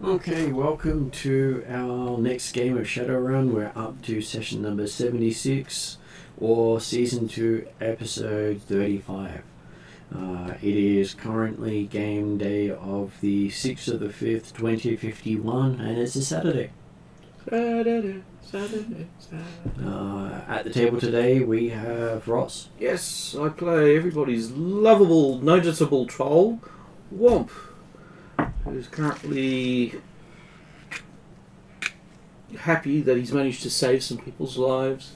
Okay, welcome to our next game of Shadowrun. We're up to session number 76, or season 2, episode 35. It is currently game day of the 6th of the 5th, 2051, and it's a Saturday. Saturday. At the table today we have Ross. Yes, I play everybody's lovable, noticeable troll, Womp, who's currently happy that he's managed to save some people's lives.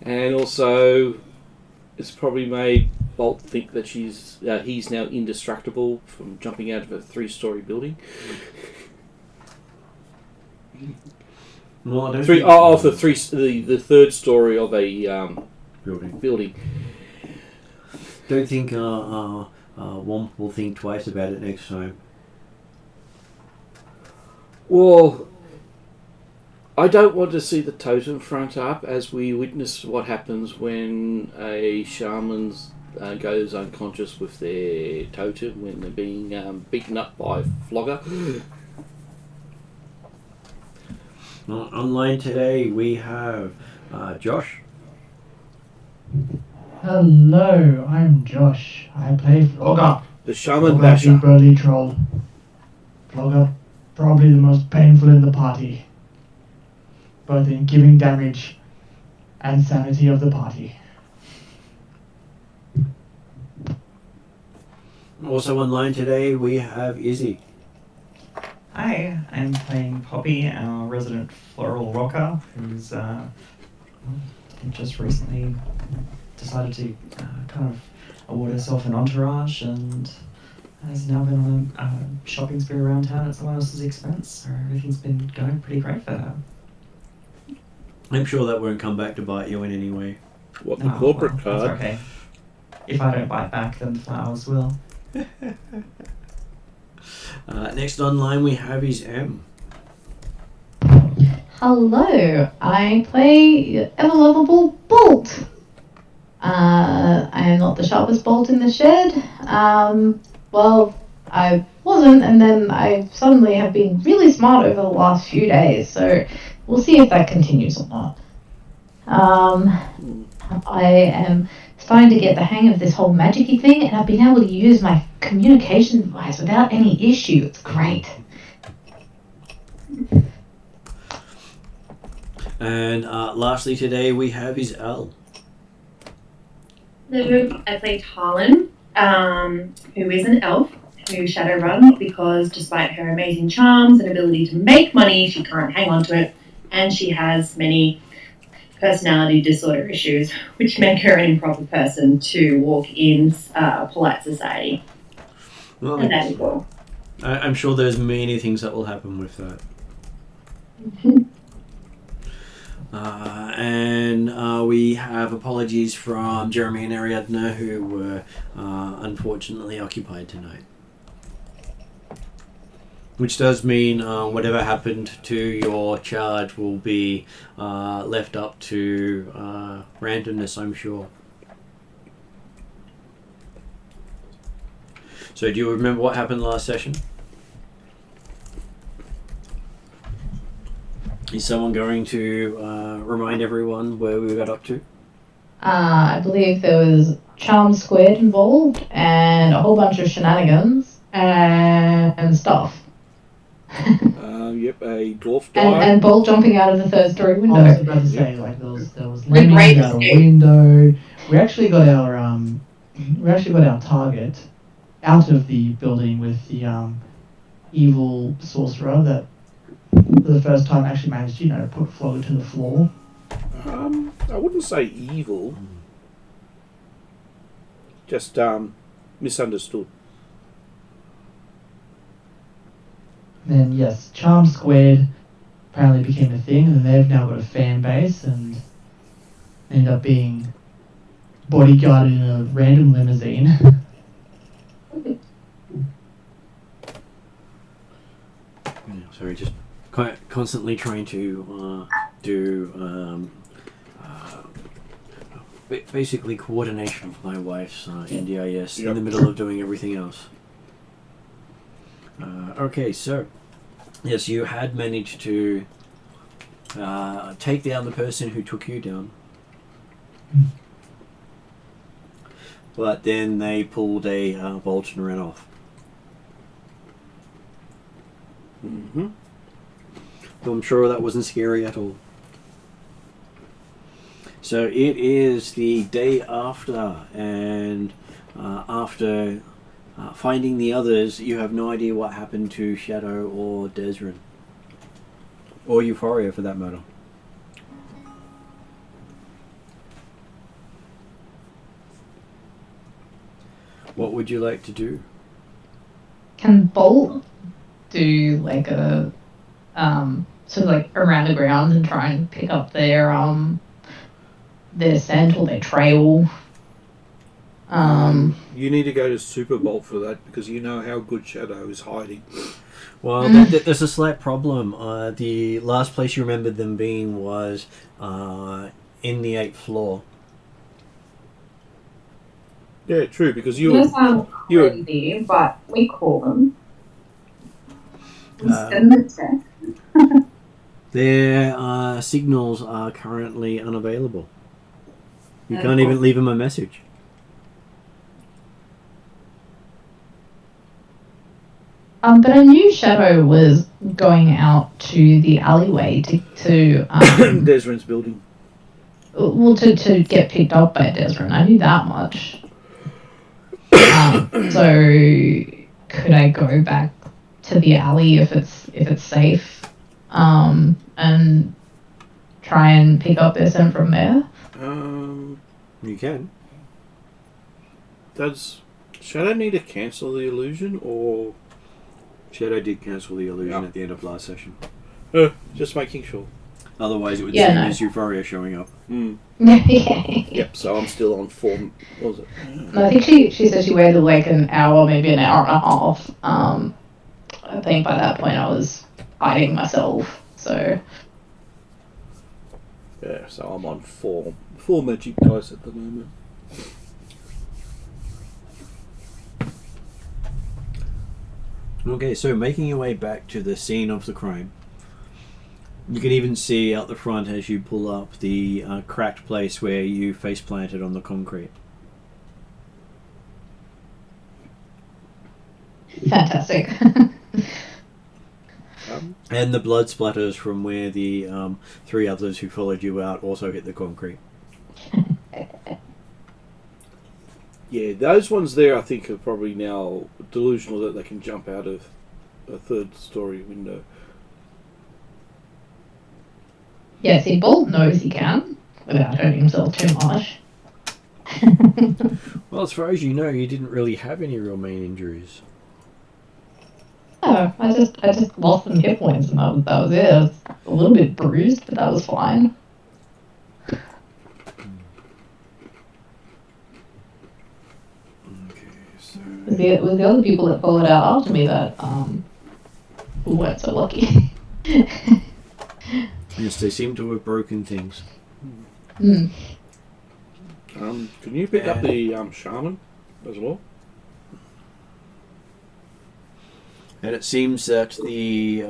And also, it's probably made Bolt think that he's now indestructible from jumping out of a 3-story building. No, I don't the third story of a building. Don't think Womp will think twice about it next time. Well, I don't want to see the totem front up, as we witness what happens when a shaman goes unconscious with their totem when they're being beaten up by a flogger. Online today we have Josh. Hello, I'm Josh. I play Flogger. The shaman Flogger, basher. big burly troll. Flogger, probably the most painful in the party, both in giving damage and sanity of the party. Also online today we have Izzy. Hi, I'm playing Poppy, our resident floral rocker, who's just recently decided to kind of award herself an entourage and has now been on a shopping spree around town at someone else's expense, so everything's been going pretty great for her. I'm sure that won't come back to bite you in any way. What, the corporate card? That's okay. If I don't bite back, then the flowers will. Next online we have is M. Hello, I play ever-lovable Bolt. I am not the sharpest bolt in the shed. Well, I wasn't, and then I suddenly have been really smart over the last few days, so we'll see if that continues or not. I am starting to get the hang of this whole magic-y thing, and I've been able to use my communication device without any issue. It's great. And lastly today we have is Al. Hello, I play Tarlin, who is an elf who Shadowrun because despite her amazing charms and ability to make money, she can't hang on to it, and she has many personality disorder issues, which make her an improper person to walk in polite society. Well, And that is all. I'm sure there's many things that will happen with that. And we have apologies from Jeremy and Ariadna, who were unfortunately occupied tonight. Which does mean whatever happened to your charge will be left up to randomness, I'm sure. So do you remember what happened last session? Is someone going to remind everyone where we got up to? I believe there was Charm Squid involved, and a whole bunch of shenanigans, and stuff. Yep, a dwarf died. And Bolt jumping out of the third story window. I was about to say, like, there was great landing out a escape. window. We actually got our target out of the building with the evil sorcerer that for the first time actually managed, to put Flogger to the floor. I wouldn't say evil. Just misunderstood. Then yes, Charm Squared apparently became a thing, and they've now got a fan base and end up being bodyguarded in a random limousine. Sorry, just constantly trying to do basically coordination of my wife's NDIS in the middle of doing everything else. Okay, so yes, you had managed to take down the person who took you down, but then they pulled a bolt and ran off. Mm-hmm. I'm sure that wasn't scary at all. So it is the day after, and after finding the others, you have no idea what happened to Shadow or Desrin. Or Euphoria, for that matter. What would you like to do? Can Bolt do like a sort of like around the ground and try and pick up their scent or their trail? You need to go to Super Bolt for that because you know how good Shadow is hiding. Well, there's a slight problem. The last place you remembered them being was in the 8th floor. Yeah, true, because You you sound crazy, but we call them. We send them a text. Their signals are currently unavailable. You can't even leave them a message. But I knew Shadow was going out to the alleyway to Desrin's building. well, to get picked up by Desrin. I knew that much. So could I go back to the alley if it's safe, and try and pick up their scent from there? You can. Does Shadow need to cancel the illusion, or Shadow did cancel the illusion at the end of last session. just making sure? Otherwise, it would Yeah, seem no. as Euphoria showing up. Yep. So I'm still on 4. What was it? No, I think she said she waited like an hour, maybe an hour and a half. I think by that point I was hiding myself. So Yeah. So I'm on 4 magic dice at the moment. Okay, so making your way back to the scene of the crime. You can even see out the front as you pull up the cracked place where you face planted on the concrete. fantastic. And the blood splatters from where the 3 others who followed you out also hit the concrete. Yeah, those ones there I think are probably now delusional that they can jump out of a 3rd story window. Yeah, see, Bolt knows he can without hurting himself too much. Well, as far as you know, you didn't really have any real main injuries. No, I just lost some hit points and that was it. I was a little bit bruised, but that was fine. Okay, so... It was the other people that followed out after me that weren't so lucky. Yes, they seem to have broken things. Mm. Can you pick up the shaman as well? And it seems that the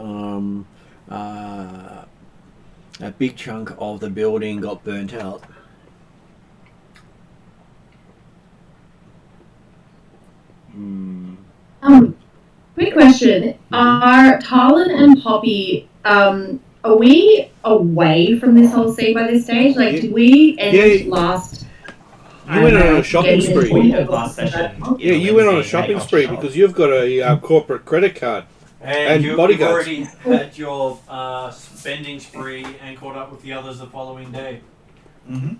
a big chunk of the building got burnt out. Quick question. Are Talon and Poppy, are we away from this whole scene by this stage? Like, did we end last... You went on a shopping Yeah, spree. We had last session. Yeah, you went on a shopping spree because you've got a corporate credit card. And you've bodyguards. already had your spending spree and caught up with the others the following day. Mm-hmm.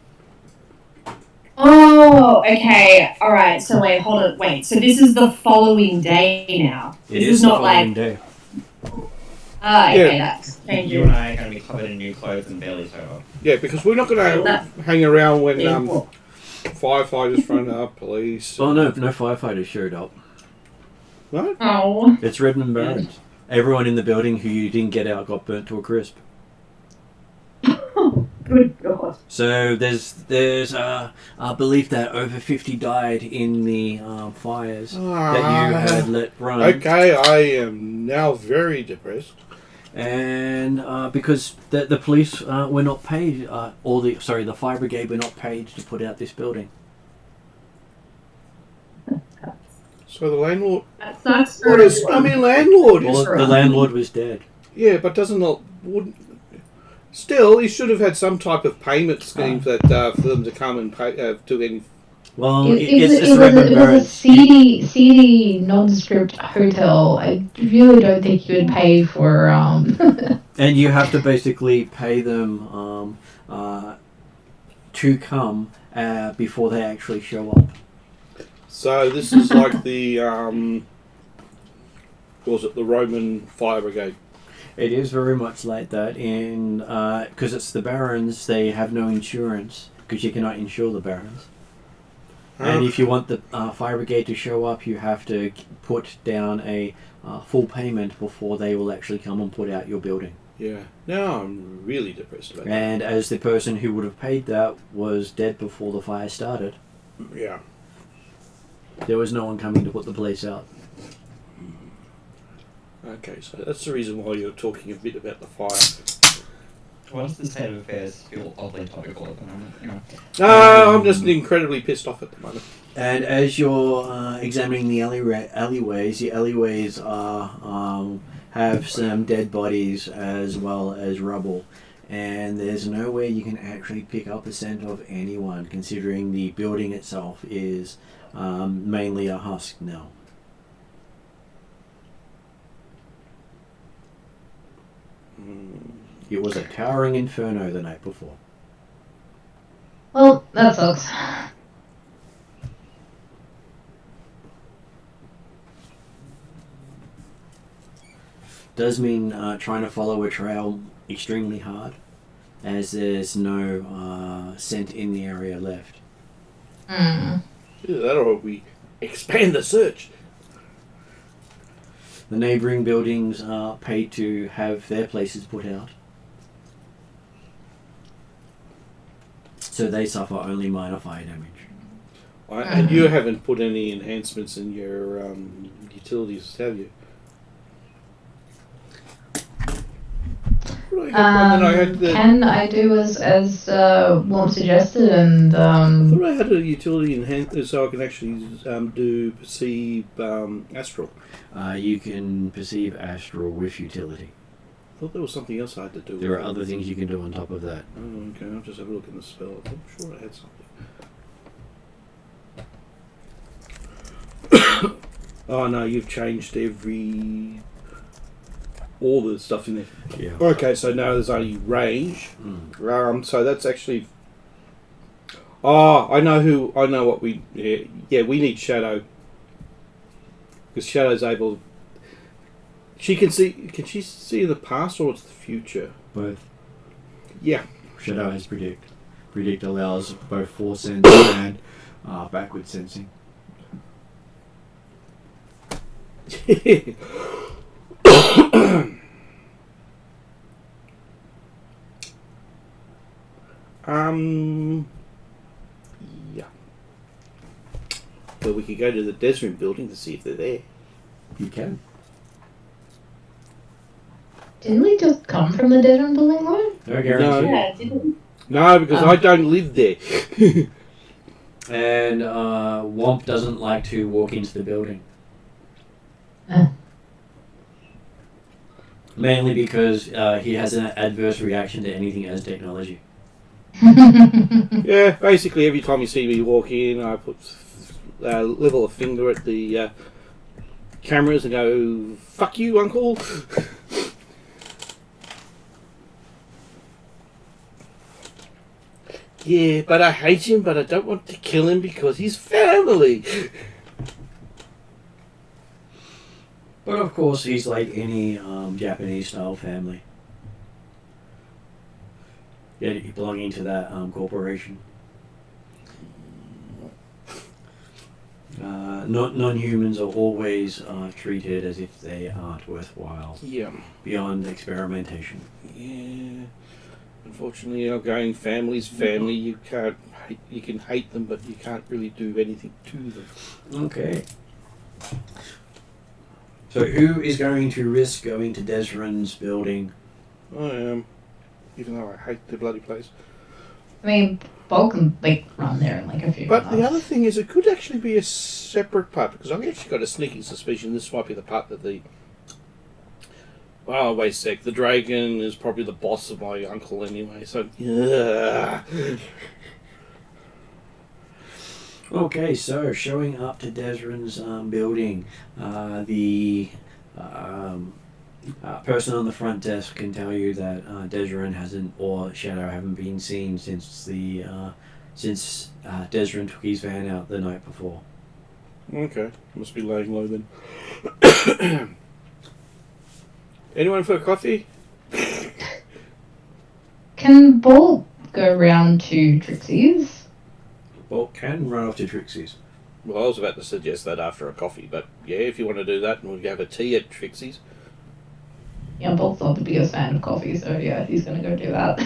Oh, okay. All right. So wait, hold on. Wait. So this is the following day now. It This is the not following like... day. Okay, Yeah. that You changes. and I are going to be covered in new clothes and barely sober. Yeah, because we're not going to hang around when firefighters front up, police. Oh no firefighters showed up. What? Oh. It's Redmond Barrens. Everyone in the building who you didn't get out got burnt to a crisp. Good God. So there's a belief that over 50 died in the fires that you had let run. Okay, I am now very depressed. And because the police were not paid, the fire brigade were not paid to put out this building. So the landlord... That sucks. What is... I mean, landlord is... Well, the landlord was dead. Yeah, but wouldn't... Still, he should have had some type of payment scheme for them to come and pay, do any... Well, It was a seedy nondescript hotel. I really don't think you would pay for. And you have to basically pay them to come before they actually show up. So this is like the was it the Roman fire brigade? It is very much like that, in because it's the barons. They have no insurance because you cannot insure the barons. And if you want the fire brigade to show up, you have to put down a full payment before they will actually come and put out your building. Yeah. Now I'm really depressed about that. And as the person who would have paid that was dead before the fire started, Yeah. there was no one coming to put the place out. Okay, so that's the reason why you're talking a bit about the fire. Why does the state of affairs feel oddly topical at the moment? You know? No, I'm just incredibly pissed off at the moment. And as you're examining the alleyways, the alleyways have some dead bodies as well as rubble. And there's nowhere you can actually pick up a scent of anyone, considering the building itself is mainly a husk now. It was a towering inferno the night before. Well, that sucks. Does mean trying to follow a trail extremely hard, as there's no scent in the area left. Either that or we expand the search. The neighbouring buildings are paid to have their places put out, so they suffer only minor fire damage. And you haven't put any enhancements in your utilities, have you? Can I do as Warm suggested and I thought I had a utility enhancement so I can actually do perceive astral. You can perceive astral with utility. I thought there was something else I had to do. There are other things you can do on top of that. Oh, okay. I'll just have a look in the spell. I'm sure I had something. Oh no, you've changed all the stuff in there. Yeah. Okay, so now there's only range. So that's actually. Oh, I know what we. Yeah, we need Shadow. Because Shadow's able. She can see. Can she see in the past or it's the future? Both. Yeah. Shadow has predict. Predict allows both force sense and backward sensing. Yeah. Well, we could go to the Desrin building to see if they're there. You can. didn't we just come from the Desrin building though? No guarantee. Yeah, it didn't. No, because I don't live there. And Womp doesn't like to walk into the building. Mainly because he has an adverse reaction to anything as technology. Yeah, basically every time you see me walk in, I put level a finger at the cameras and go, "Fuck you, uncle." Yeah, but I hate him, but I don't want to kill him because he's family. But of course, he's like any Japanese-style family. Yeah, belonging to that corporation. Non-humans are always treated as if they aren't worthwhile. Yeah. Beyond experimentation. Yeah. Unfortunately, going family's family. You can hate them, but you can't really do anything to them. Okay. So who is going to risk going to Desrin's building? I am, even though I hate the bloody place. I mean, Bolt can run there in a few But minutes. the other thing is, it could actually be a separate part, because I've actually got a sneaking suspicion this might be the part that the... Oh, wait a sec. The dragon is probably the boss of my uncle anyway, so... Okay, so showing up to Desrin's building, the person on the front desk can tell you that Desrin or Shadow haven't been seen since Desrin took his van out the night before. Okay, must be laying low then. Anyone for a coffee? Can Bolt go round to Trixie's? Bolt can run off to Trixie's. Well, I was about to suggest that after a coffee, but yeah, if you want to do that, and we'll have a tea at Trixie's. Yeah, Bolt's not the biggest fan of coffee, so yeah, he's gonna go do that.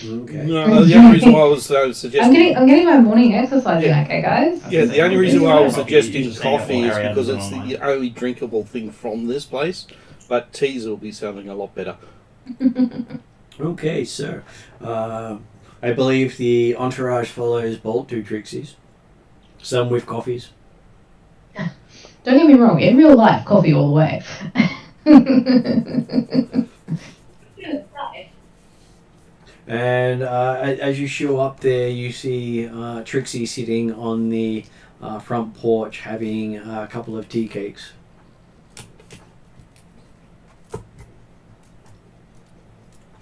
Okay. No, the only reason why I was suggesting... I'm getting my morning exercise in, okay, guys? Yeah, the only reason why I was suggesting Just coffee is saying because it it's online. the only drinkable thing from this place, but teas will be sounding a lot better. Okay, so I believe the entourage follows Bolt to Trixie's. Some with coffees. Don't get me wrong, in real life, coffee all the way. And as you show up there, you see Trixie sitting on the front porch having a couple of tea cakes.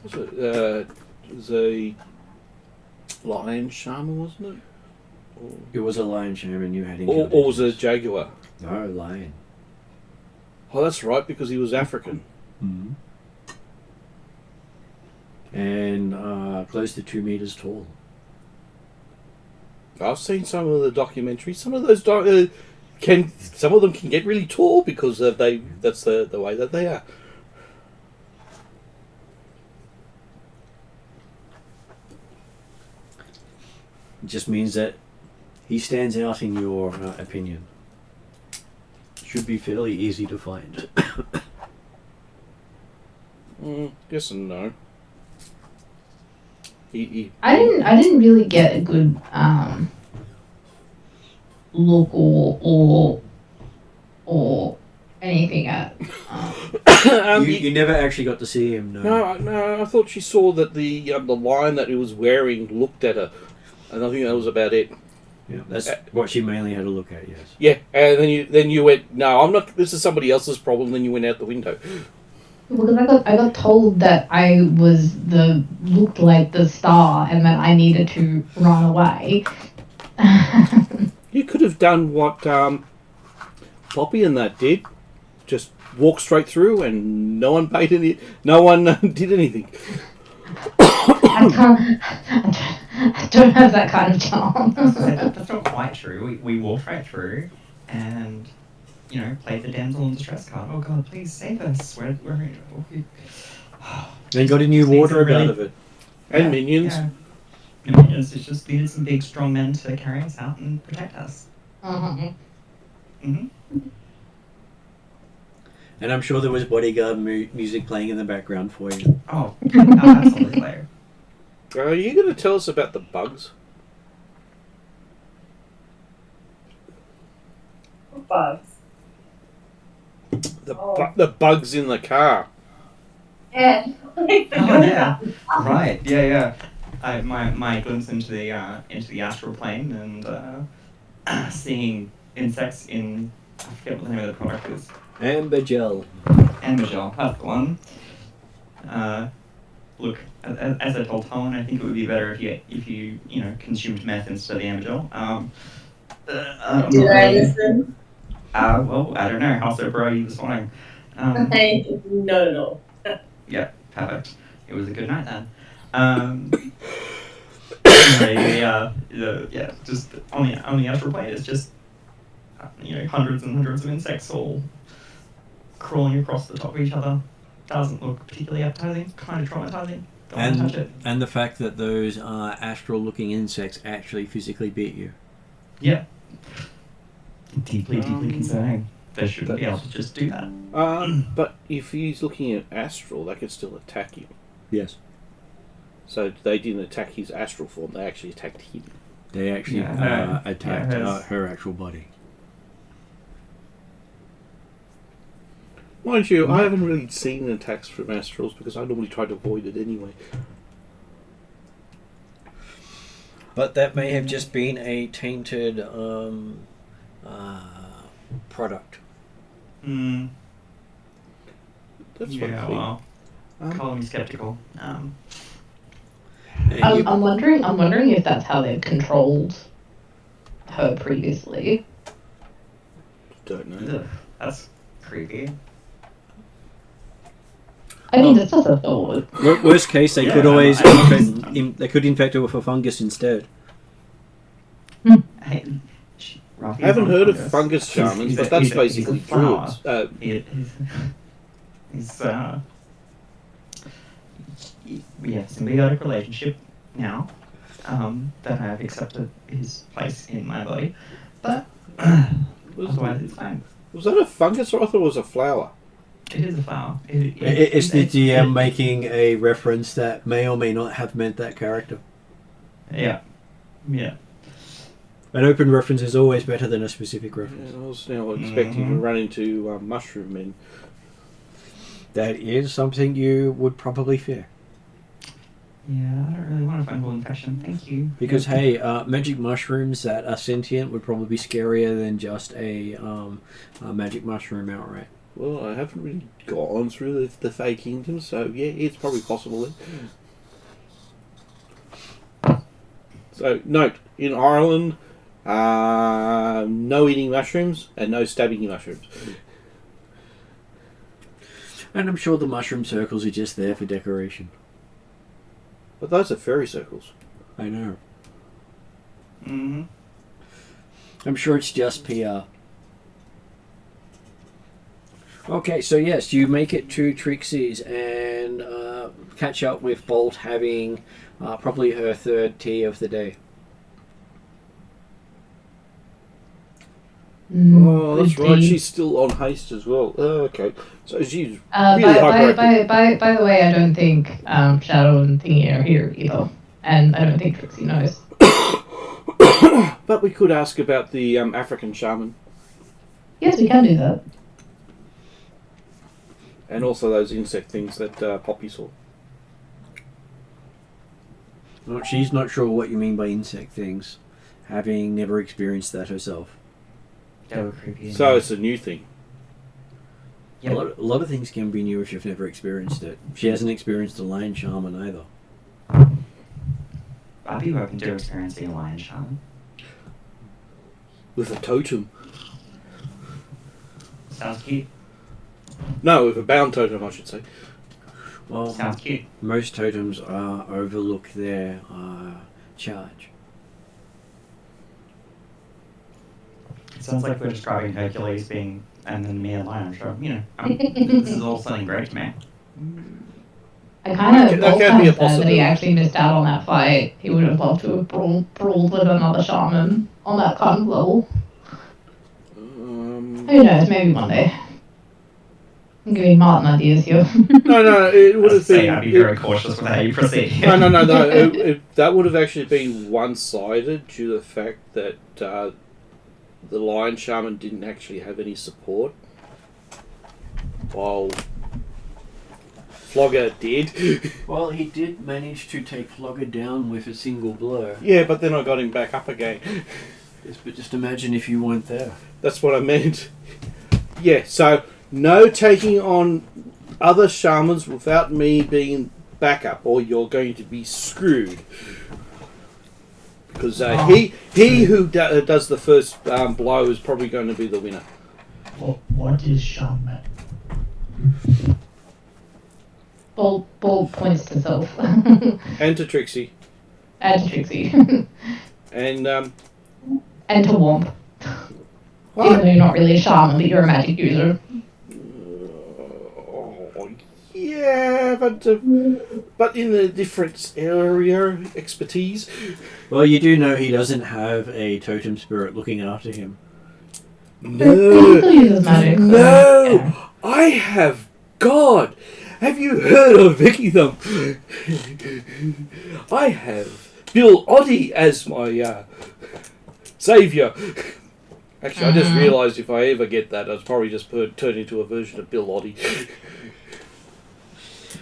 It was a lion shaman, wasn't it? It was a lion shaman you had in Or was it a jaguar? No, lion. Oh, that's right, because he was African. Mm-hmm. And close to 2 meters tall. I've seen some of the documentaries. Some of those some of them can get really tall because that's the way that they are. It just means that he stands out in your opinion. Should be fairly easy to find. Yes and no. I didn't really get a good look or anything at. You never actually got to see him. No. I thought she saw that the line that he was wearing looked at her, and I think that was about it. Yeah, that's what she mainly had a look at. Yes. Yeah, and then you went, no, I'm not. This is somebody else's problem. Then you went out the window. Because I got told that I looked like the star and that I needed to run away. You could have done what Poppy and that did. Just walk straight through, and no one paid any. No one did anything. I don't have that kind of charm. That's not quite true. We walked right through, and played the damsel in distress card. Oh God, please save us. We're Then got a new wardrobe out of it. And minions. Yeah. And minions. It just needed some big, strong men to carry us out and protect us. Mm-hmm. And I'm sure there was bodyguard music playing in the background for you. Oh, absolutely. Are you going to tell us about the bugs? Bugs. The bugs in the car. Yeah. Oh yeah, right. Yeah. My glimpse into the astral plane and seeing insects in, I forget what the name of the product is. Amber gel. Amber gel, that's the one. Look, as I told Colin, I think it would be better if you consumed meth instead of the amber gel. Did I listen? Well, I don't know. How sober are you this morning? Not at all. Yeah, perfect. It was a good night then. Anyway, just on the astral plane, it's just hundreds and hundreds of insects all crawling across the top of each other. Doesn't look particularly appetizing. Kind of traumatizing. Don't want to touch it. And the fact that those astral-looking insects actually physically beat you. Yeah. Deeply concerning. They should be able to just do that. But if he's looking at astral, they could still attack him. Yes. So they didn't attack his astral form; they actually attacked him. They actually attacked her actual body. Mind you, I haven't really seen attacks from astrals because I normally try to avoid it anyway. But that may have just been a tainted product. That's Yeah, one well, thing. call me skeptical. I'm wondering if that's how they've controlled her previously. Don't know. Ugh, that's creepy. I mean, it's just a thought. Worst case, they could always they could infect her with a fungus instead. Hey, I haven't heard of fungus shamans, but that's basically druids. We have a symbiotic relationship now that I have accepted his place in my body, but otherwise it's fine. Was that a fungus or I thought it was a flower? It is a flower. It's the GM making a reference that may or may not have meant that character. Yeah. An open reference is always better than a specific reference. Yeah, I was now expecting to run into mushroom men. That is something you would probably fear. Yeah, I don't really want a fungal infection. Thank you. Because hey, magic mushrooms that are sentient would probably be scarier than just a magic mushroom outright. Well, I haven't really gone through the Fey Kingdom, so yeah, it's probably possible then. So, note, in Ireland, no eating mushrooms and no stabbing mushrooms. And I'm sure the mushroom circles are just there for decoration. But those are fairy circles. I know. Mm-hmm. I'm sure it's just PR. Okay, so yes, you make it to Trixie's and catch up with Bolt having probably her third tea of the day. Oh, that's right. She's still on haste as well. Oh, okay. So she's really hyperactive. By the way, I don't think Shadow and Thingy are here either, and I don't think Trixie knows. But we could ask about the African shaman. Yes, we can do that. And also those insect things that Poppy saw. Well, she's not sure what you mean by insect things, having never experienced that herself. They were creepy. So it's a new thing. Yep. A lot of things can be new if you've never experienced it. She hasn't experienced a lion shaman either. I'd be open to experiencing a lion shaman. With a totem. Sounds cute. No, with a bound totem, I should say. Well, Sounds cute. most totems overlook their charge. It sounds like we're describing Hercules being and then me and lion. So, this is all sounding great to me. I kind of That can be a sad that he possibility. actually missed out on that fight. He would have loved to have brawled with another shaman on that kind of level. Who knows? Maybe one day. I'm giving Martin ideas here. No, it would have been. I'd be very cautious with how you proceed. No. That would have actually been one-sided due to the fact that the lion shaman didn't actually have any support, while Flogger did. Well, he did manage to take Flogger down with a single blow. Yeah, but then I got him back up again. Yes, but just imagine if you weren't there. That's what I meant. Yeah, so no taking on other shamans without me being backup, or you're going to be screwed. Because he who does the first blow is probably going to be the winner. What is shaman? Bolt points to self. And to Trixie. And to Trixie. And And to Womp. what? Even though you're not really a shaman, but you're a magic user. Yeah, but in a different area, expertise. Well, you do know he doesn't have a totem spirit looking after him. He still uses magic. So, No, yeah. I have God. Have you heard of Vicky Thumb? I have Bill Oddie as my saviour. Actually, I just realised if I ever get that, I'd probably just turn into a version of Bill Oddie.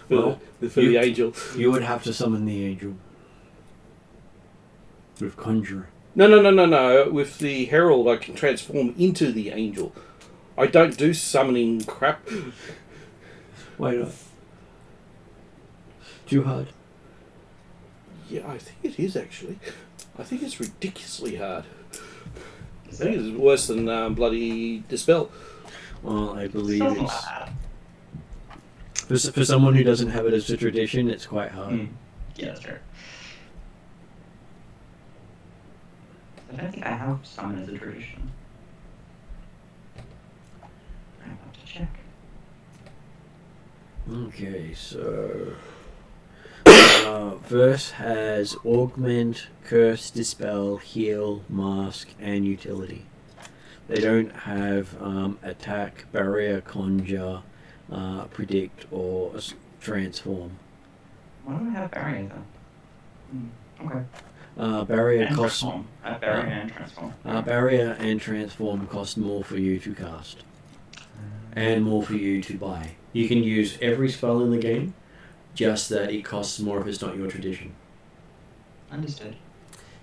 for the angel. You would have to summon the angel. With Conjurer. No. With the Herald, I can transform into the angel. I don't do summoning crap. Why not? Too hard. Yeah, I think it is actually. I think it's ridiculously hard. I think it's worse than bloody Dispel. Well, I believe Something it's... like that. For someone who doesn't have it as a tradition, it's quite hard. Yeah, that's true. I don't think I have summon as a tradition. I have to check. Okay, so... Verse has Augment, Curse, Dispel, Heal, Mask, and Utility. They don't have Attack, Barrier, Conjure, Predict, or Transform. Why do I have barrier though? Okay. Barrier And costs... transform. I have barrier and transform. Barrier and Transform cost more for you to cast. And more for you to buy. You can use every spell in the game, just that it costs more if it's not your tradition. Understood.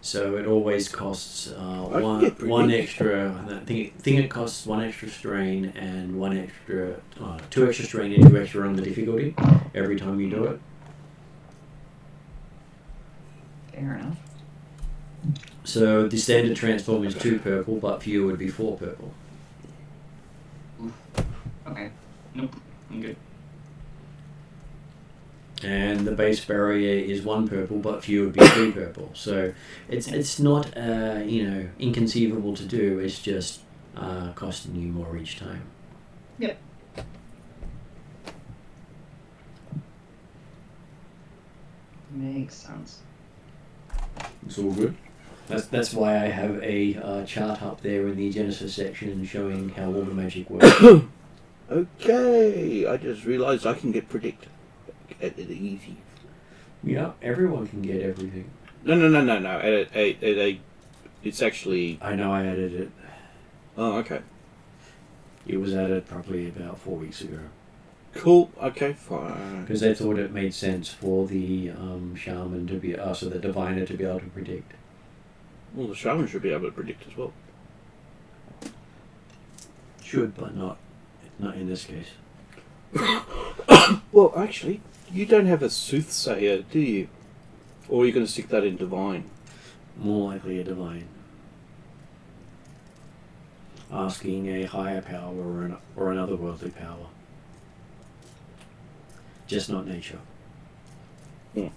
So it always costs one extra. I think it costs one extra strain and two extra strain and 2 extra on the difficulty every time you do it. Fair enough. So the standard transform is 2 purple, but for you it would be 4 purple. Okay. Nope. I'm good. And the base barrier is 1 purple, but for you it would be 3 purple. So it's not inconceivable to do. It's just costing you more each time. Yep. Makes sense. It's all good. That's why I have a chart up there in the Genesys section showing how all the magic works. Okay, I just realised I can get Predict. Get it easy. Yeah, everyone can get everything. No. It's actually... I know I added it. Oh, okay. It was added probably about 4 weeks ago. Cool, okay, fine. Because they thought it made sense for the shaman to be... so the diviner to be able to predict. Well, the shaman should be able to predict as well. Should, but not in this case. Well, actually, you don't have a soothsayer, do you? Or are you going to stick that in divine? More likely a divine. Asking a higher power or another worldly power. Just not nature. Yeah.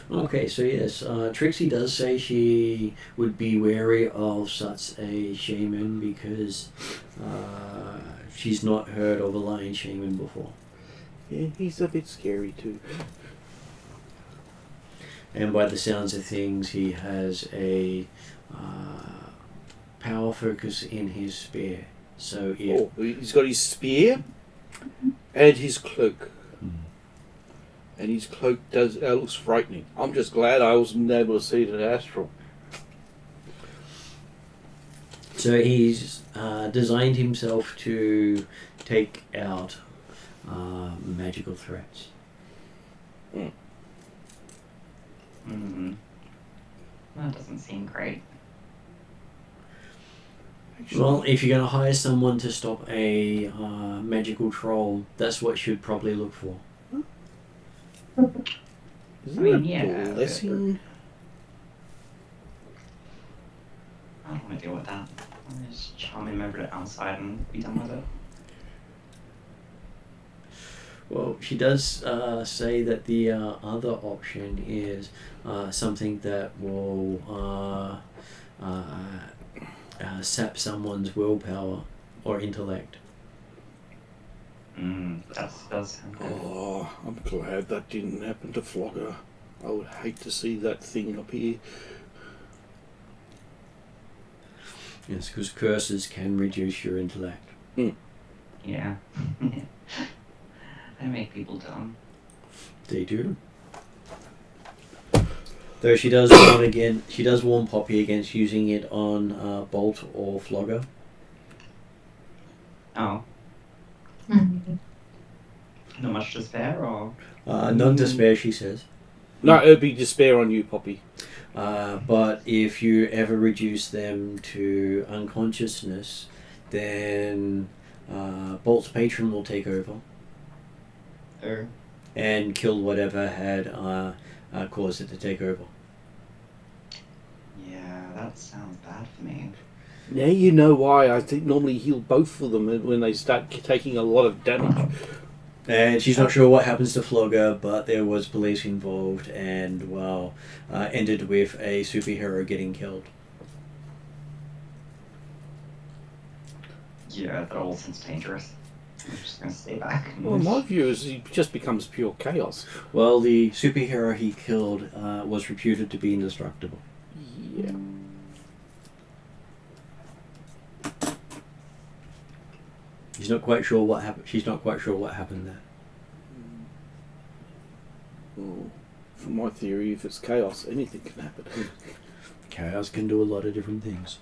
Okay, so yes, Trixie does say she would be wary of such a shaman because she's not heard of a lion shaman before. Yeah, he's a bit scary too. And by the sounds of things, he has a power focus in his spear. So Oh, he's got his spear and his cloak. And his cloak looks frightening. I'm just glad I wasn't able to see it in Astral. So he's designed himself to take out magical threats. That doesn't seem great. Well, if you're going to hire someone to stop a magical troll, that's what you'd probably look for. Is I mean, there yeah, a blessing? I don't want to deal with that. I'll just charm him over to outside and be done with it. Well, she does say that the other option is something that will sap someone's willpower or intellect. That does sound good. Oh, I'm glad that didn't happen to Flogger. I would hate to see that thing up here. Yes, because curses can reduce your intellect. Yeah. They make people dumb. They do. Though she does warn Poppy against using it on Bolt or Flogger. Oh, Mhm. not much to spare, or? None to spare, she says. No, it'd be despair on you, Poppy. But if you ever reduce them to unconsciousness, then Bolt's patron will take over Oh. and kill whatever had caused it to take over. Yeah, that sounds bad for me. Now you know why I think normally heal both of them when they start taking a lot of damage. And she's not sure what happens to Flogger, but there was police involved, and ended with a superhero getting killed. Yeah, that all sounds dangerous. I'm just gonna stay back. Well, my view is he just becomes pure chaos. Well, the superhero he killed was reputed to be indestructible. Yeah. She's not quite sure what happened. She's not quite sure what happened there. Well, from my theory, if it's chaos, anything can happen. Chaos can do a lot of different things.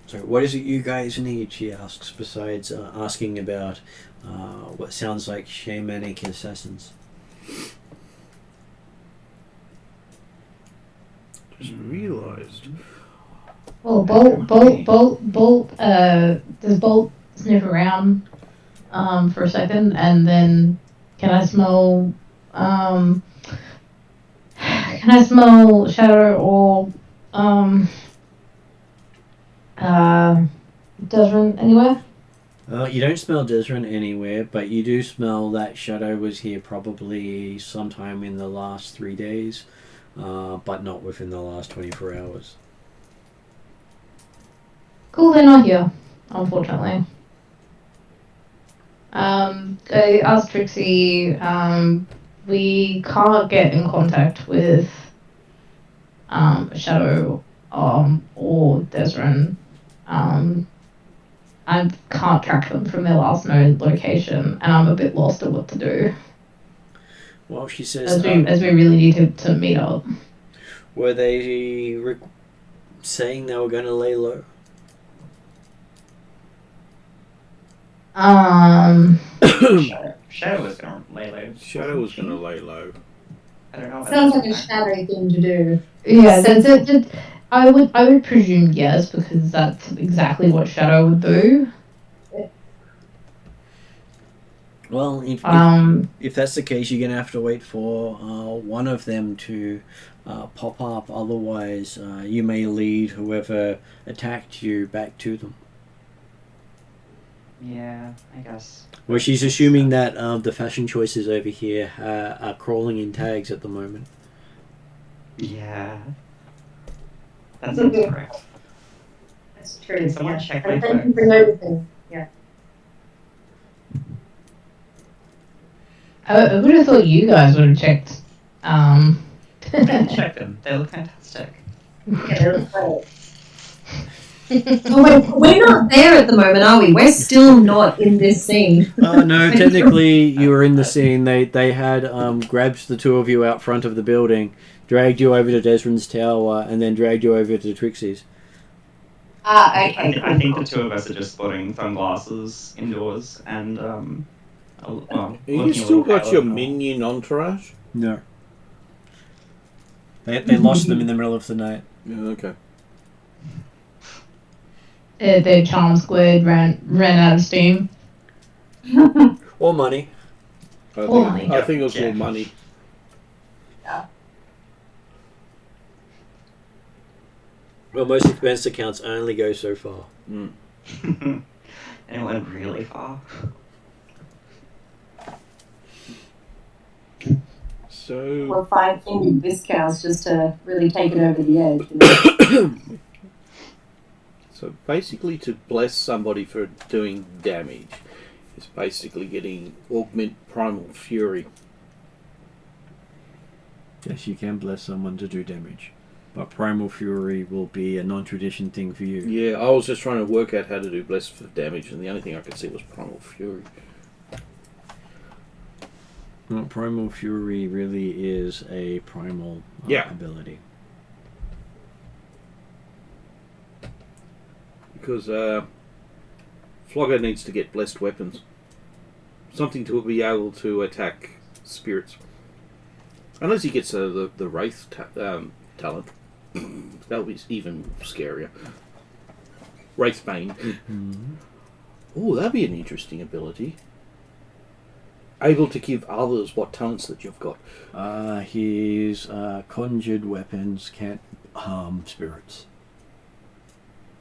So, what is it you guys need? She asks. Besides asking about what sounds like shamanic assassins. Just realised. Well, does Bolt sniff around for a second, and then can I smell Shadow or Desmond anywhere? You don't smell Desrin anywhere, but you do smell that Shadow was here probably sometime in the last 3 days, but not within the last 24 hours. Cool, they're not here, unfortunately. I asked Trixie, we can't get in contact with Shadow or Desrin. I can't track them from their last known location, and I'm a bit lost at what to do. Well, she says... As we really need to meet up. Were they saying they were going to lay low? Shadow was gonna lay low. Shadow was going to lay low. I don't know. About Sounds like that. a shadow thing to do. Yeah, I would presume yes, because that's exactly what Shadow would do. Well, if that's the case, you're going to have to wait for one of them to pop up. Otherwise, you may lead whoever attacked you back to them. Yeah, I guess. Well, she's assuming that the fashion choices over here are crawling in tags at the moment. Yeah. That seems correct. That's true. Can someone check my Thank you clothes? for noticing. Yeah. I would have thought you guys would have checked. I can check them. They look fantastic. Yeah, they look great. Oh, we're not there at the moment, are we? We're still not in this scene. No, technically you were in the scene. They had grabbed the two of you out front of the building, dragged you over to Desrin's tower, and then dragged you over to Trixie's. Okay. I think the two of us are just spotting sunglasses indoors and well. You still got your minion entourage? No. They lost them in the middle of the night. Yeah, okay. Their charm squared ran out of steam. Or money. I think it was more money. Well, most expense accounts only go so far. Mm. And it went really far. So... Or 5 discounts just to really take it over the edge. You know? So basically, to bless somebody for doing damage is basically getting augment primal fury. Yes, you can bless someone to do damage. But Primal Fury will be a non-tradition thing for you. Yeah, I was just trying to work out how to do bless for damage, and the only thing I could see was primal fury. Well, Primal Fury really is a primal ability. Because Flogger needs to get blessed weapons. Something to be able to attack spirits. Unless he gets the Wraith talent. That'll be even scarier. Wraithbane. Mm-hmm. Oh, that'd be an interesting ability. Able to give others what talents that you've got. His conjured weapons can't harm spirits.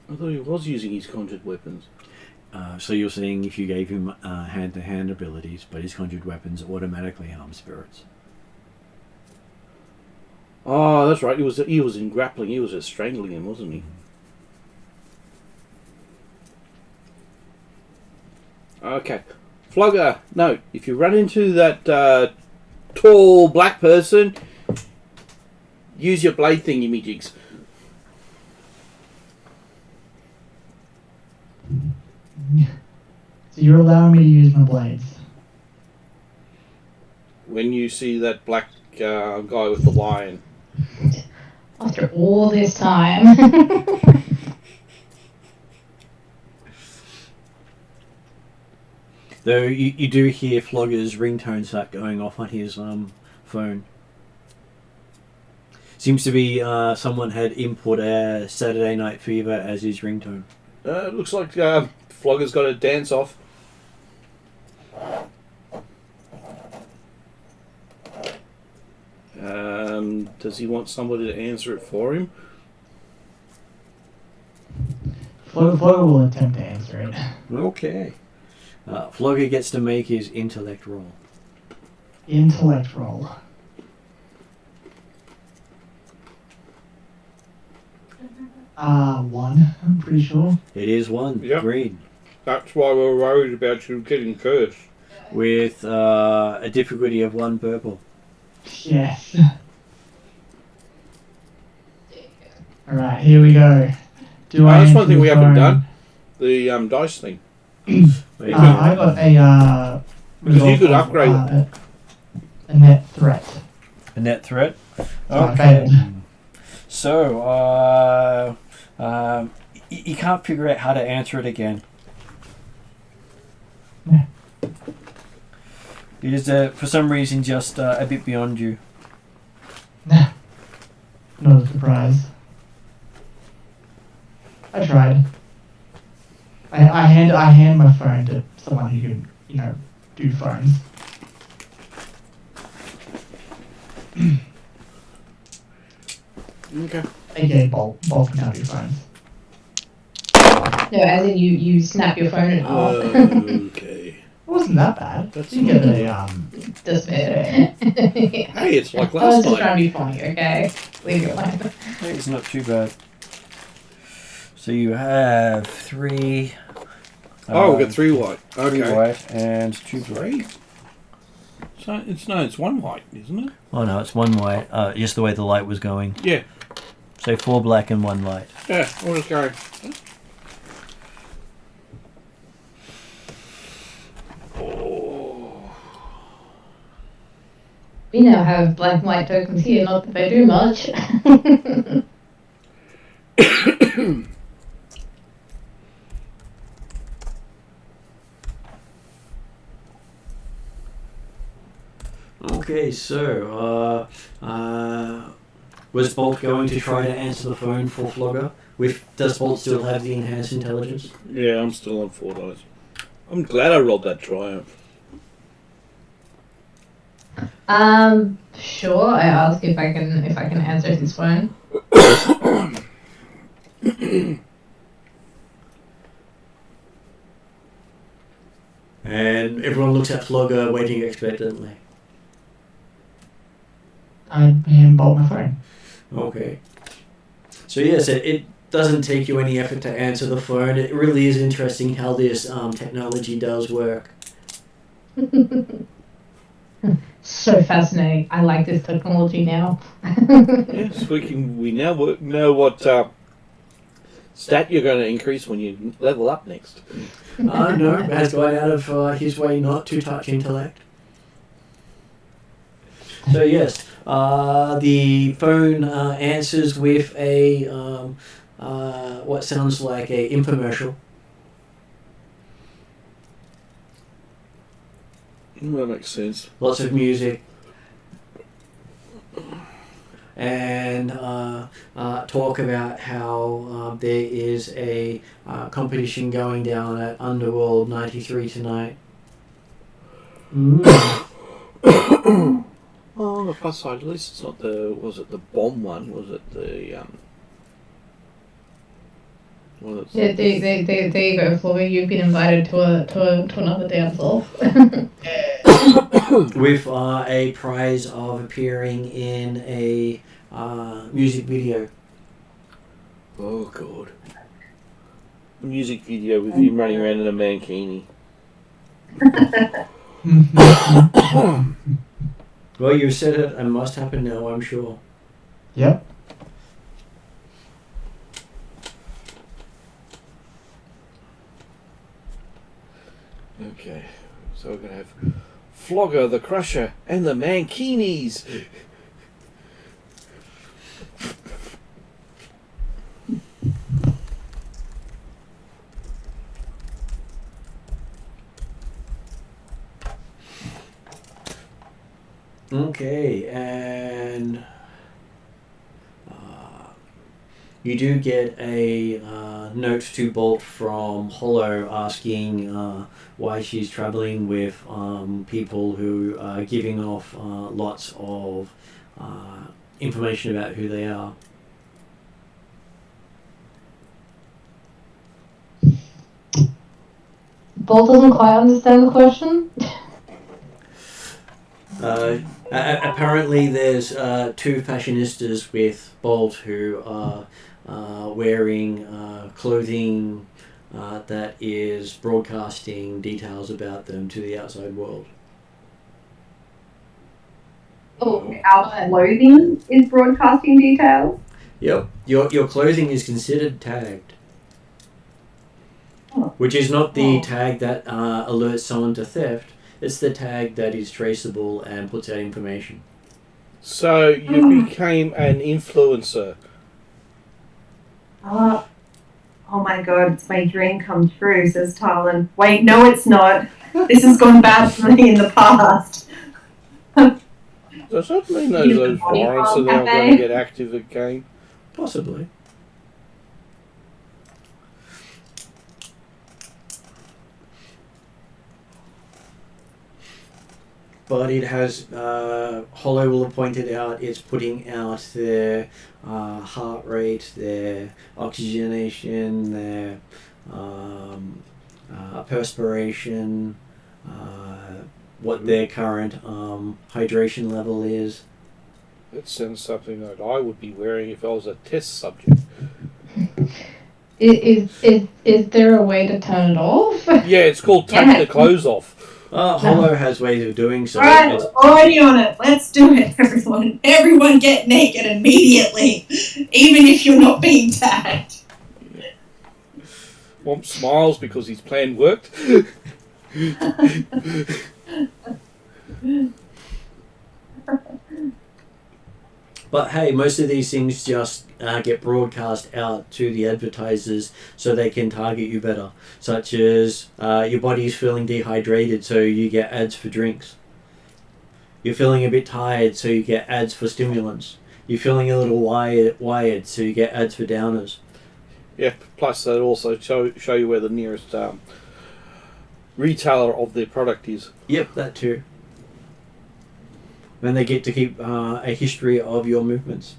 I thought he was using his conjured weapons. So you're saying if you gave him hand-to-hand abilities, but his conjured weapons automatically harm spirits. Oh, that's right. He was in grappling. He was just strangling him, wasn't he? Okay. Flogger, no. If you run into that tall black person, use your blade thingy, me jigs. So you're allowing me to use my blades? When you see that black guy with the lion. After all this time. Though you do hear Flogger's ringtone start going off on his phone. Seems to be someone had input Saturday Night Fever as his ringtone. It looks like Flogger's got a dance off. Does he want somebody to answer it for him? Flogger will attempt to answer it. Okay. Flogger gets to make his intellect roll. Intellect roll. One, I'm pretty sure. It is one. Yep. Green. That's why we're worried about you getting cursed. With a difficulty of 1 purple. Yes. Alright, here we go. That's one thing we haven't done. The dice thing. I got a Because you could upgrade a net threat. A net threat? I failed. So, you can't figure out how to answer it again. Yeah. It is, for some reason, just a bit beyond you. Not a surprise. I tried. I hand my phone to someone who can, do phones. Okay. AKA Bolt can now do phones. No, as in you snap your phone in half. Okay. It wasn't that bad. That's You get a Just better. Hey, it's like I was last just night. trying to be funny, okay? Leave it alone. It's not too bad. So you have 3... Oh, we've got 3 white. Okay. 3 white and 2 black. So it's 1 white, isn't it? Oh no, it's 1 white. Just the way the light was going. Yeah. So 4 black and 1 light. Yeah, we'll just go. We now have black and white tokens here, not that they do much. Okay, so was Bolt going to try to answer the phone for Flogger? Does Bolt still have the enhanced intelligence? Yeah, I'm still on 4 dice. I'm glad I rolled that triumph. Sure. I ask if I can answer his phone. And everyone looks at Flogger, waiting expectantly. I hand Bolt my phone. Okay. So yes, it doesn't take you any effort to answer the phone. It really is interesting how this technology does work. So fascinating. I like this technology now. Yes, we now know what stat you're going to increase when you level up next. No, has gone out of his way not to touch intellect. So yes, the phone answers with a what sounds like a infomercial. That makes sense. Lots of music. And talk about how there is a competition going down at Underworld 93 tonight. Oh, on the plus side, at least it's not was it the bomb one? Was it the, Yeah, there you go, Flory. You've been invited to another dance off. With a prize of appearing in a music video. Oh, God. A music video with him running around in a mankini. Well, you said it and must happen now, I'm sure. Yep. Okay, so we're going to have Flogger, the Crusher, and the Mankinis. Okay, and you do get a note to Bolt from Hollow asking why she's traveling with people who are giving off lots of information about who they are. Bolt doesn't quite understand the question. Apparently there's two fashionistas with Bolt who are wearing clothing that is broadcasting details about them to the outside world. Oh, our clothing is broadcasting details? Yep, your clothing is considered tagged. Oh. Which is not the tag that alerts someone to theft. It's the tag that is traceable and puts out information. So you became an influencer. Oh my god, it's my dream come true, says Talon. Wait, no it's not. This has gone bad for me in the past. Does that mean those warrants are now going to get active again? Possibly. But it has, Hollow will have pointed out, it's putting out their heart rate, their oxygenation, their perspiration, what their current hydration level is. That sounds something that I would be wearing if I was a test subject. Is there a way to turn it off? Yeah, it's called take the clothes off. Hollow has ways of doing so. Alright, we're already on it. Let's do it, everyone. Everyone get naked immediately, even if you're not being tagged. Womp smiles because his plan worked. But hey, most of these things just get broadcast out to the advertisers so they can target you better. Such as your body's feeling dehydrated, so you get ads for drinks. You're feeling a bit tired, so you get ads for stimulants. You're feeling a little wired, so you get ads for downers. Yeah, plus they also show you where the nearest retailer of their product is. Yep, that too. Then they get to keep a history of your movements.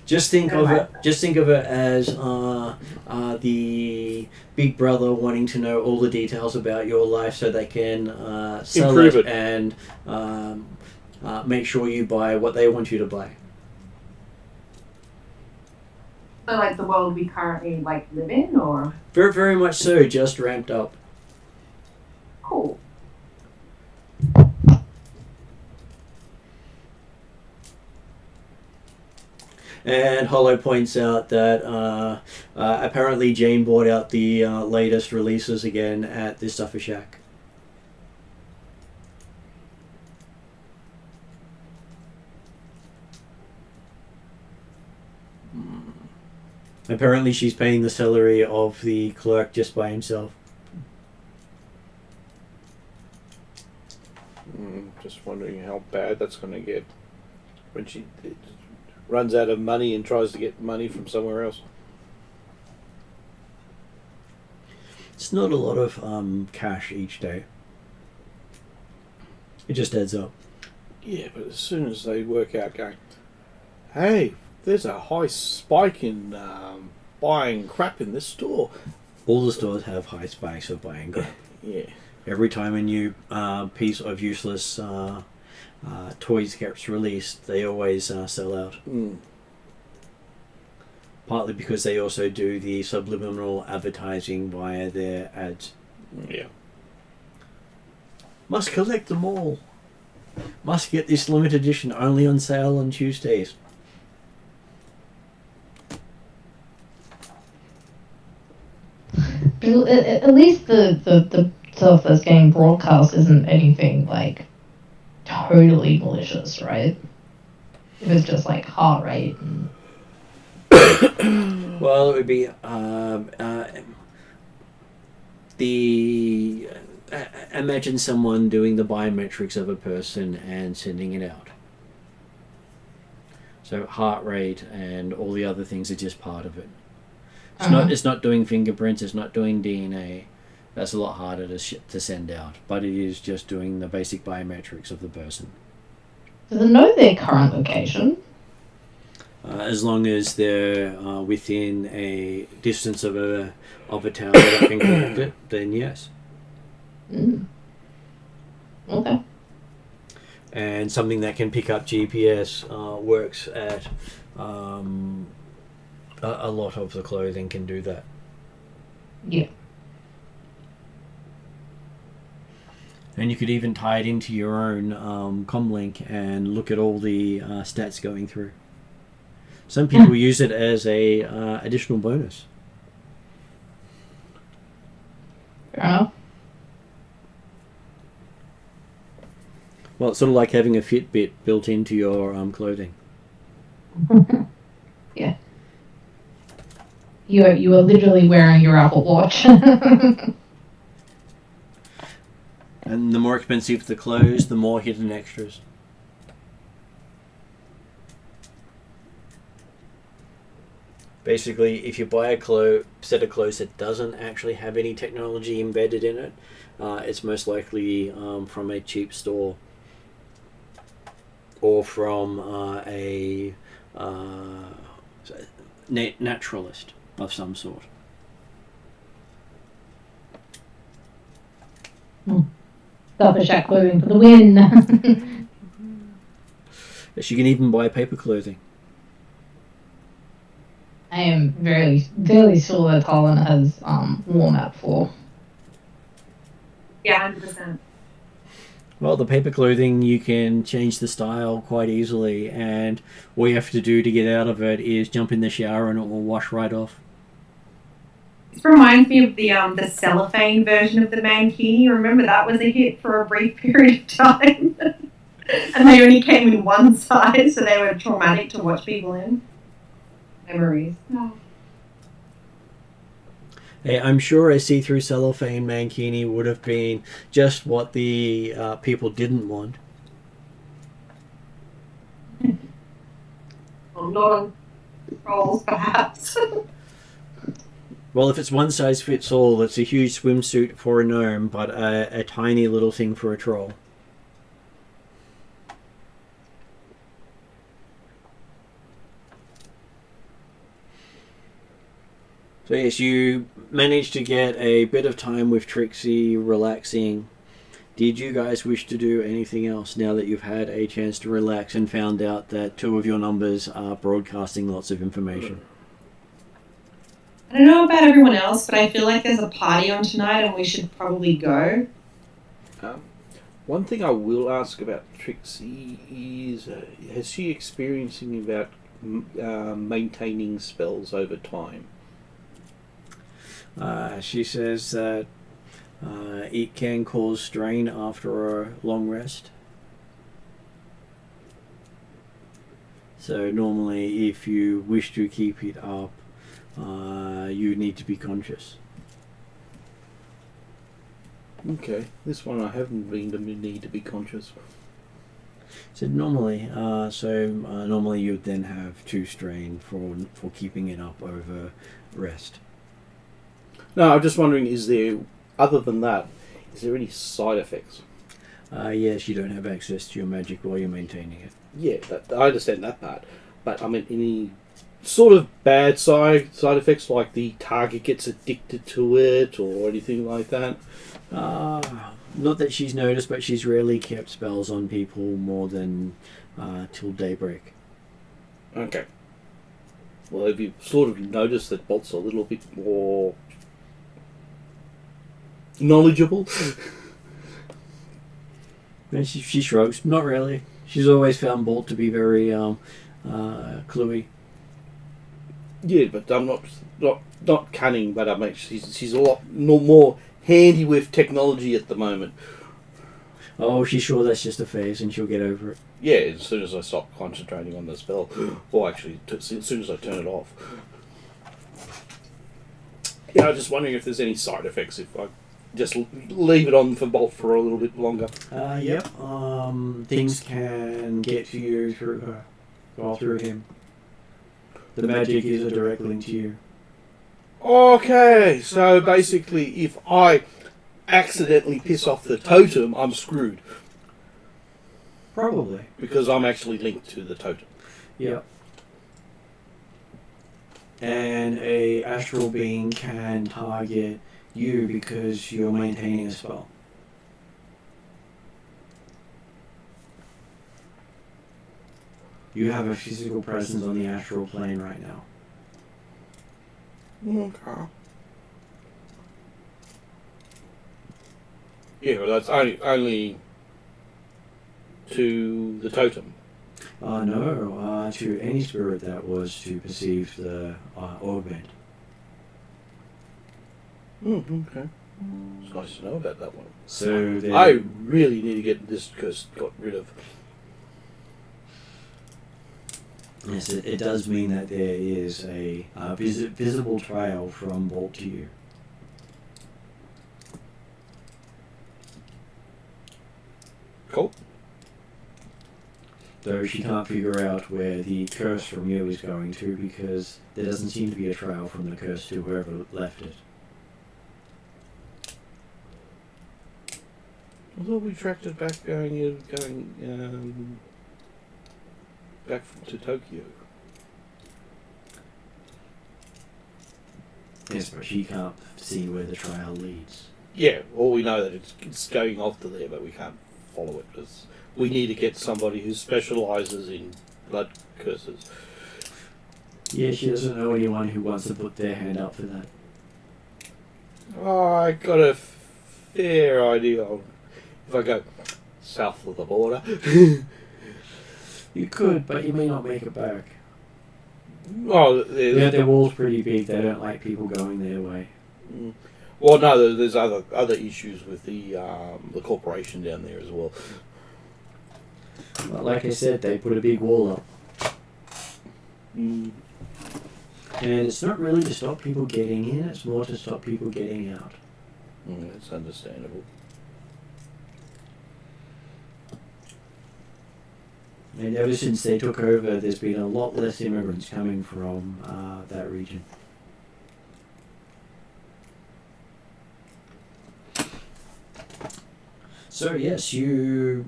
Just think of it as the Big Brother wanting to know all the details about your life so they can sell Improve it and make sure you buy what they want you to buy. So, like, the world we currently, like, live in, or? Very, very much so, just ramped up. Cool. And Hollow points out that apparently Jane bought out the latest releases again at the Stuffer Shack. Apparently she's paying the salary of the clerk just by himself. Just wondering how bad that's going to get when she runs out of money and tries to get money from somewhere else. It's not a lot of cash each day. It just adds up. Yeah, but as soon as they work out going, hey, there's a high spike in buying crap in this store. All the stores have high spikes of buying crap. Yeah. Every time a new piece of useless toys gets released, they always sell out. Partly because they also do the subliminal advertising via their ads. Yeah. Must collect them all. Must get this limited edition only on sale on Tuesdays. At least the stuff that's getting broadcast isn't anything like totally malicious, right? If it's just like heart rate and... Well, it would be imagine someone doing the biometrics of a person and sending it out. So heart rate and all the other things are just part of it. It's not doing fingerprints. It's not doing DNA. That's a lot harder to send out. But it is just doing the basic biometrics of the person. Does it know their current location? As long as they're within a distance of a tower that can collect it, then yes. Okay. And something that can pick up GPS works at a lot of the clothing can do that. Yeah. And you could even tie it into your own comlink and look at all the stats going through. Some people use it as a additional bonus. Fair enough. Well, it's sort of like having a Fitbit built into your clothing. Yeah. You are literally wearing your Apple Watch. And the more expensive the clothes, the more hidden extras. Basically, if you buy a set of clothes that doesn't actually have any technology embedded in it, it's most likely from a cheap store or from a naturalist of some sort. Stuffer Shack clothing for the win. Yes, you can even buy paper clothing. I am very, very sure that Holland has worn that before. Yeah, 100%. Well, the paper clothing, you can change the style quite easily, and all you have to do to get out of it is jump in the shower and it will wash right off. This reminds me of the cellophane version of the mankini. Remember that was a hit for a brief period of time? And they only came in one size, so they were traumatic to watch people in. Memories. Oh. Hey, I'm sure a see-through cellophane mankini would have been just what the people didn't want. Well, not on rolls, perhaps. Well, if it's one size fits all, it's a huge swimsuit for a gnome, but a tiny little thing for a troll. So yes, you managed to get a bit of time with Trixie relaxing. Did you guys wish to do anything else now that you've had a chance to relax and found out that 2 of your numbers are broadcasting lots of information? I don't know about everyone else, but I feel like there's a party on tonight and we should probably go. One thing I will ask about Trixie is, has she experiencing about maintaining spells over time? She says that it can cause strain after a long rest. So normally, if you wish to keep it up, you need to be conscious. Okay, this one I haven't been to need to be conscious. So normally, normally you'd then have 2 strain for keeping it up over rest. No, I'm just wondering, is there, other than that, is there any side effects? Yes, you don't have access to your magic while you're maintaining it. Yeah, I understand that part, but I mean, any sort of bad side effects, like the target gets addicted to it or anything like that? Not that she's noticed, but she's rarely kept spells on people more than till daybreak. Okay. Well, have you sort of noticed that Bolt's a little bit more knowledgeable? And she shrugs. Not really. She's always found Bolt to be very cluey. Yeah, but I'm not cunning, but I mean she's a lot more handy with technology at the moment. Oh, she's sure that's just a phase and she'll get over it. Yeah, as soon as I stop concentrating on the spell, or actually as soon as I turn it off. Yeah, I'm just wondering if there's any side effects if I just leave it on for Bolt for a little bit longer. Yep. Things can get to you through her, or through him. The magic is a direct link to you. Okay, so basically, if I accidentally piss off the totem, I'm screwed. Probably. Because I'm actually linked to the totem. Yep. And a astral being can target you because you're maintaining a spell. You have a physical presence on the astral plane right now. Okay. Yeah, well, that's only to the totem. No, to any spirit that was to perceive the augment. Okay. It's nice to know about that one. So I really need to get this curse got rid of. Yes, it does mean that there is a visible trail from Bolt to you. Cool. Though she can't figure out where the curse from you is going to because there doesn't seem to be a trail from the curse to whoever left it. I thought we tracked it back going back to Tokyo. Yes, but she can't see where the trail leads. Yeah, well, we know that it's going off to there, but we can't follow it because we need to get somebody who specialises in blood curses. Yeah, she doesn't know anyone who wants to put their hand up for that. Oh, I got a fair idea of if I go south of the border. You could, but you may not make it back. Oh, Their wall's pretty big. They don't like people going their way. Well, no, there's other issues with the corporation down there as well. But like I said, they put a big wall up. And it's not really to stop people getting in, it's more to stop people getting out. It's understandable. And ever since they took over, there's been a lot less immigrants coming from that region. So yes, you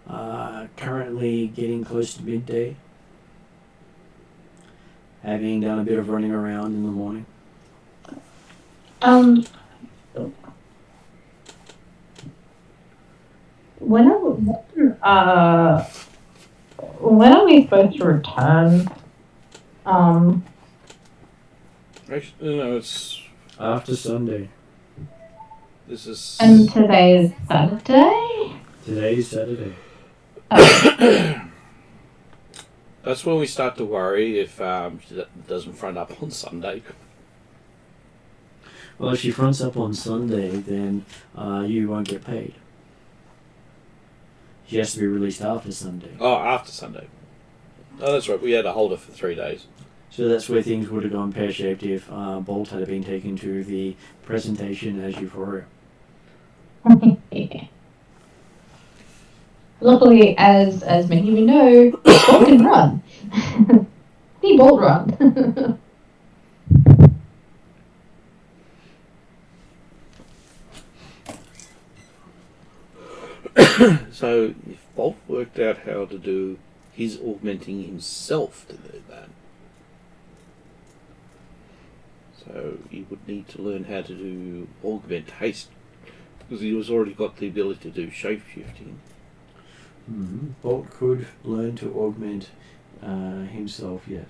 are currently getting close to midday, having done a bit of running around in the morning. When are we supposed to return? Actually, no, it's After Sunday. this is. And today's Saturday? Today's Saturday. Oh, That's when we start to worry if she doesn't front up on Sunday. Well, if she fronts up on Sunday, then you won't get paid. She has to be released after Sunday. Oh, after Sunday. Oh, that's right. We had to hold her for 3 days. So that's where things would have gone pear-shaped if Bolt had been taken to the presentation as Euphoria. yeah. Luckily, as many of you know, Bolt can run. He Bolt run. So if Bolt worked out how to do, he's augmenting himself to do that. So he would need to learn how to do augment haste, because he was already got the ability to do shapeshifting. Mm-hmm. Bolt could learn to augment himself, yes.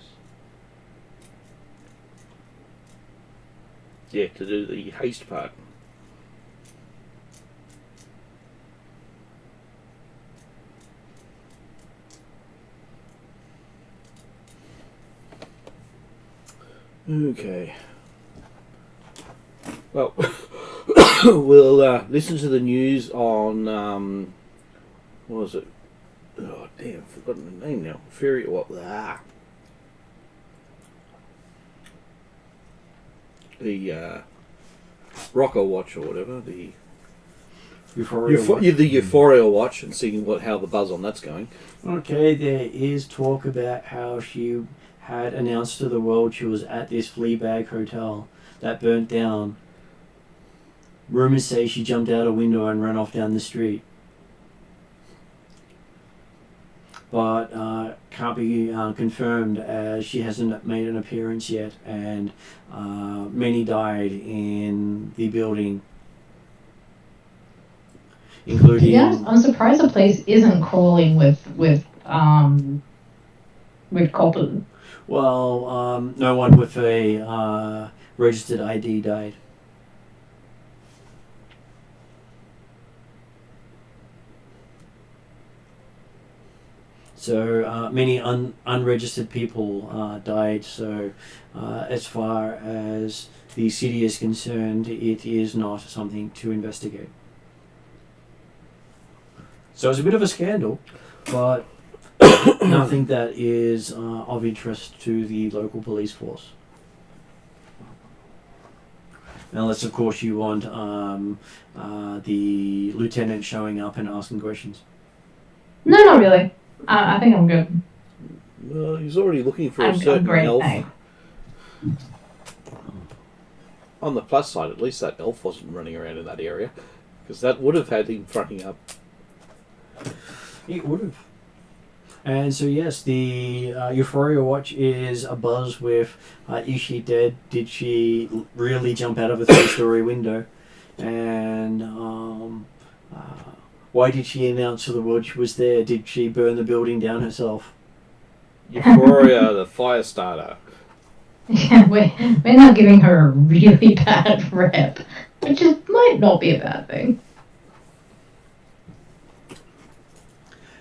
Yeah, to do the haste part. Okay. Well, we'll listen to the news on what was it? Oh damn, I've forgotten the name now. Fury. What? The Rocker Watch or whatever. The Euphoria. the Euphoria Watch, and seeing how the buzz on that's going. Okay, there is talk about how she had announced to the world she was at this Fleabag hotel that burnt down. Rumours say she jumped out a window and ran off down the street. But can't be confirmed as she hasn't made an appearance yet, and many died in the building, including. Yeah, I'm surprised the place isn't crawling with coppers. Well, no one with a registered ID died. So many unregistered people died. So as far as the city is concerned, it is not something to investigate. So it's a bit of a scandal, but nothing that is of interest to the local police force. Unless, of course, you want the lieutenant showing up and asking questions. No, not really. I think I'm good. Well, he's already looking for a I'm certain great, elf. thanks. On the plus side, at least that elf wasn't running around in that area, because that would have had him fronting up. It would have. And so yes, the Euphoria Watch is abuzz with is she dead? Did she really jump out of a 3-story window? And why did she announce to the world she was there? Did she burn the building down herself? Euphoria, the fire starter. Yeah, we're not giving her a really bad rep, which might not be a bad thing.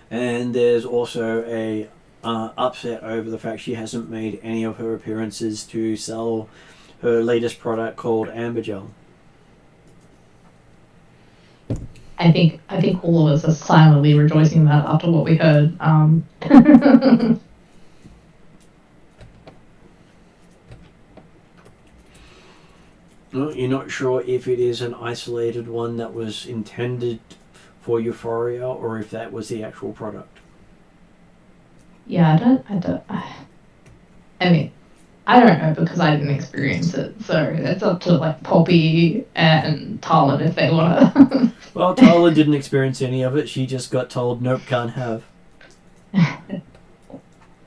And there's also a upset over the fact she hasn't made any of her appearances to sell her latest product called Amber Gel. I think all of us are silently rejoicing that after what we heard. Well, you're not sure if it is an isolated one that was intended for Euphoria or if that was the actual product. Yeah, I mean, I don't know because I didn't experience it, so it's up to like Poppy and Talon if they want to. Well, Tyler didn't experience any of it. She just got told, nope, can't have.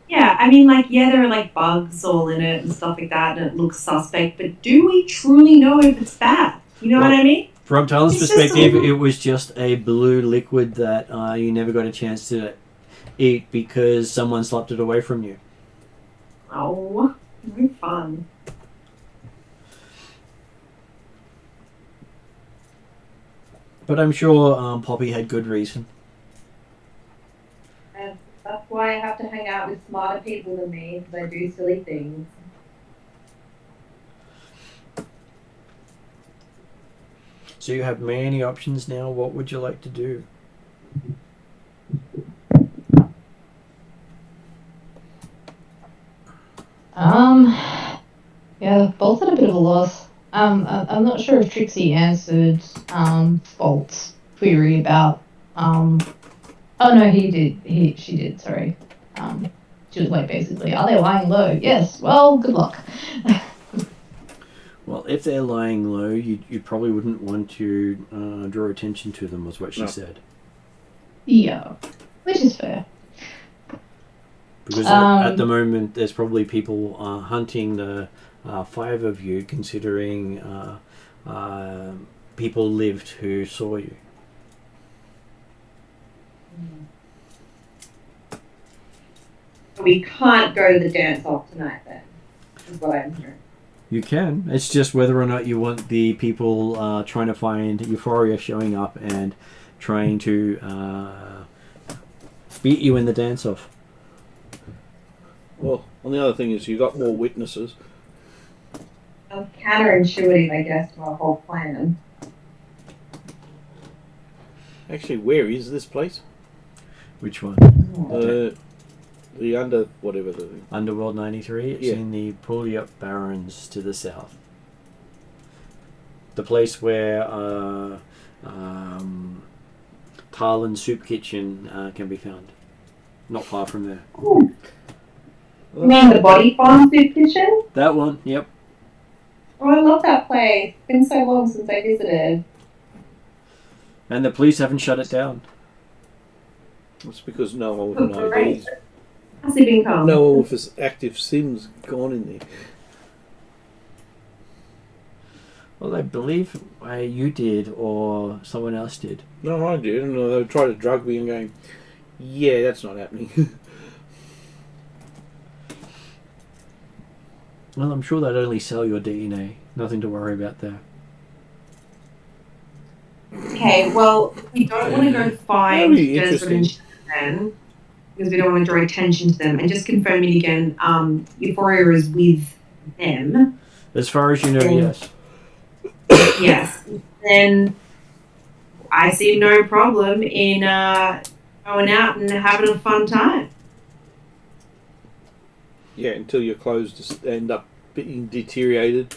Yeah, I mean, like, yeah, there are like bugs all in it and stuff like that, and it looks suspect, but do we truly know if it's bad? You know what I mean? From Tyler's It's perspective, just it was just a blue liquid that you never got a chance to eat because someone slapped it away from you. Oh, very fun. But I'm sure Poppy had good reason. And that's why I have to hang out with smarter people than me, because I do silly things. So you have many options now. What would you like to do? Yeah, Bolt's at a bit of a loss. I'm not sure if Trixie answered Bolt's query about oh no, she did. Sorry. She was like basically, are they lying low? Yes. Well, good luck. Well, if they're lying low, you probably wouldn't want to draw attention to them, was what she said. Yeah, which is fair. Because at the moment, there's probably people hunting the 5 of you, considering people lived who saw you. We can't go to the dance off tonight, then, is what I'm hearing. You can. It's just whether or not you want the people trying to find Euphoria showing up and trying to beat you in the dance off. Well, and the other thing is you got more witnesses. Counterintuitive, I guess, to our whole plan. Actually, where is this place? Which one? The under whatever the thing. Underworld 93. It's in the Redmond Barrens to the south. The place where Tarlin's soup kitchen can be found. Not far from there. Ooh. You mean the Body Farm soup kitchen? That one, yep. Oh, I love that place. It's been so long since I visited. And the police haven't shut it down. It's because no one with an ID. Passive income. No one with his active SIM's gone in there. Well, I believe you did or someone else did. No, I did. And they tried to drug me and going, yeah, that's not happening. Well, I'm sure they'd only sell your DNA. Nothing to worry about there. Okay, well, we don't want to go find Desmond then, because we don't want to draw attention to them. And just confirming again, Euphoria is with them. As far as you know, yes. Yes. Then I see no problem in going out and having a fun time. Yeah, until your clothes just end up being deteriorated.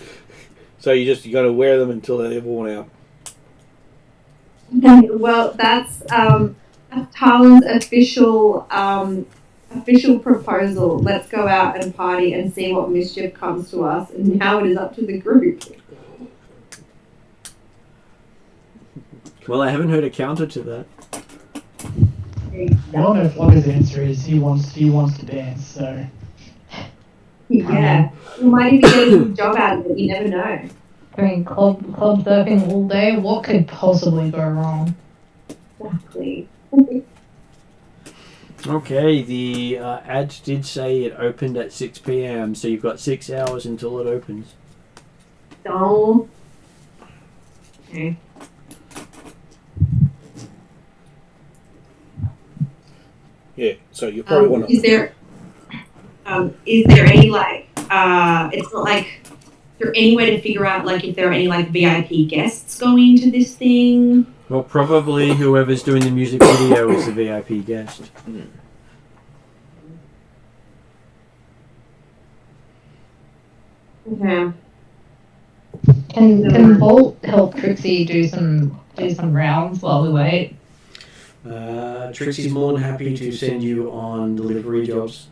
So you got to wear them until they're worn out. Well, that's Tarlin's official proposal. Let's go out and party and see what mischief comes to us. And now it is up to the group. Well, I haven't heard a counter to that. I don't know if Flogger's answer is he wants to dance, so... Yeah. You might even get a good job out of it, you never know. I mean, club surfing all day, what could possibly go wrong? Exactly. Okay, the ad did say it opened at 6 p.m, so you've got 6 hours until it opens. Oh. Okay. Yeah, so you probably want to... Is there any, like, it's not like, is there any way to figure out, like, if there are any, like, VIP guests going to this thing? Well, probably whoever's doing the music video is the VIP guest. Okay. Can Bolt help Trixie do some rounds while we wait? Trixie's more than happy to send you on delivery jobs.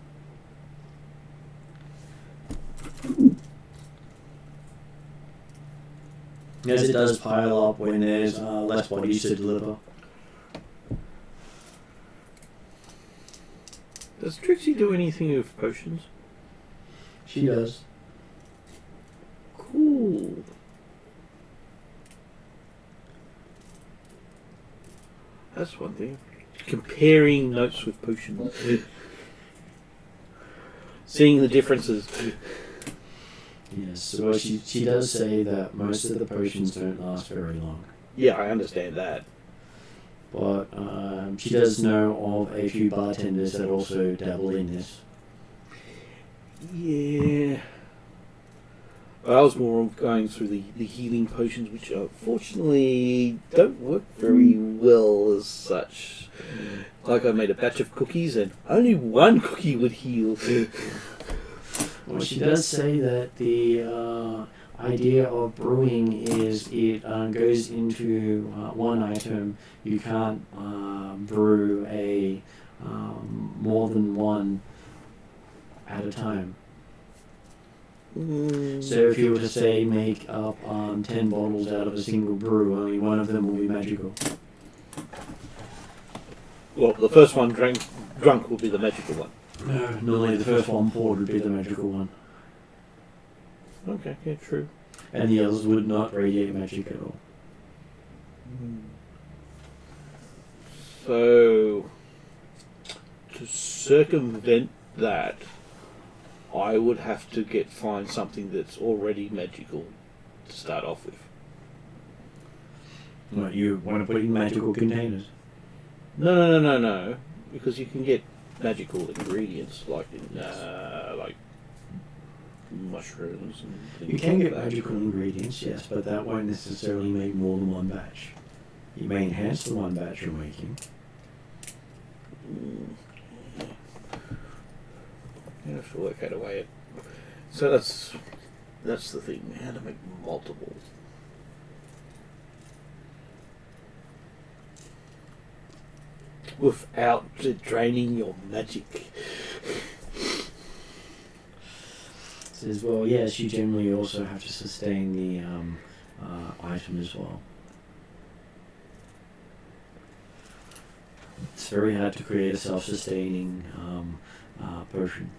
As it does pile up when there's less bodies to deliver. Does Trixie do anything with potions? She does. Cool. That's one thing. Comparing notes with potions. Seeing the differences. Yes, well, she does say that most of the potions don't last very long. Yeah, I understand that. But she does know of a few bartenders that also dabble in this. Yeah. I was more going through the healing potions, which unfortunately don't work very well as such. Like I made a batch of cookies and only one cookie would heal. Well, she does say that the idea of brewing is it goes into one item. You can't brew a more than one at a time. So if you were to say make up 10 bottles out of a single brew, only one of them will be magical. Well, the first one drunk will be the magical one. No, normally the first one poured would be the magical one. Okay, yeah, true. And the others would not radiate magic at all. So, to circumvent that, I would have to find something that's already magical to start off with. What, you want to put in magical containers? No. Because you can get magical ingredients like mushrooms and things. You can like get that. magical ingredients, yes, but that won't necessarily make more than one batch. You may enhance the one batch you're making. You have to work out a way. So that's the thing. How to make multiple. Without draining your magic. Says, well, yes, you generally also have to sustain the item as well. It's very hard to create a self-sustaining potion.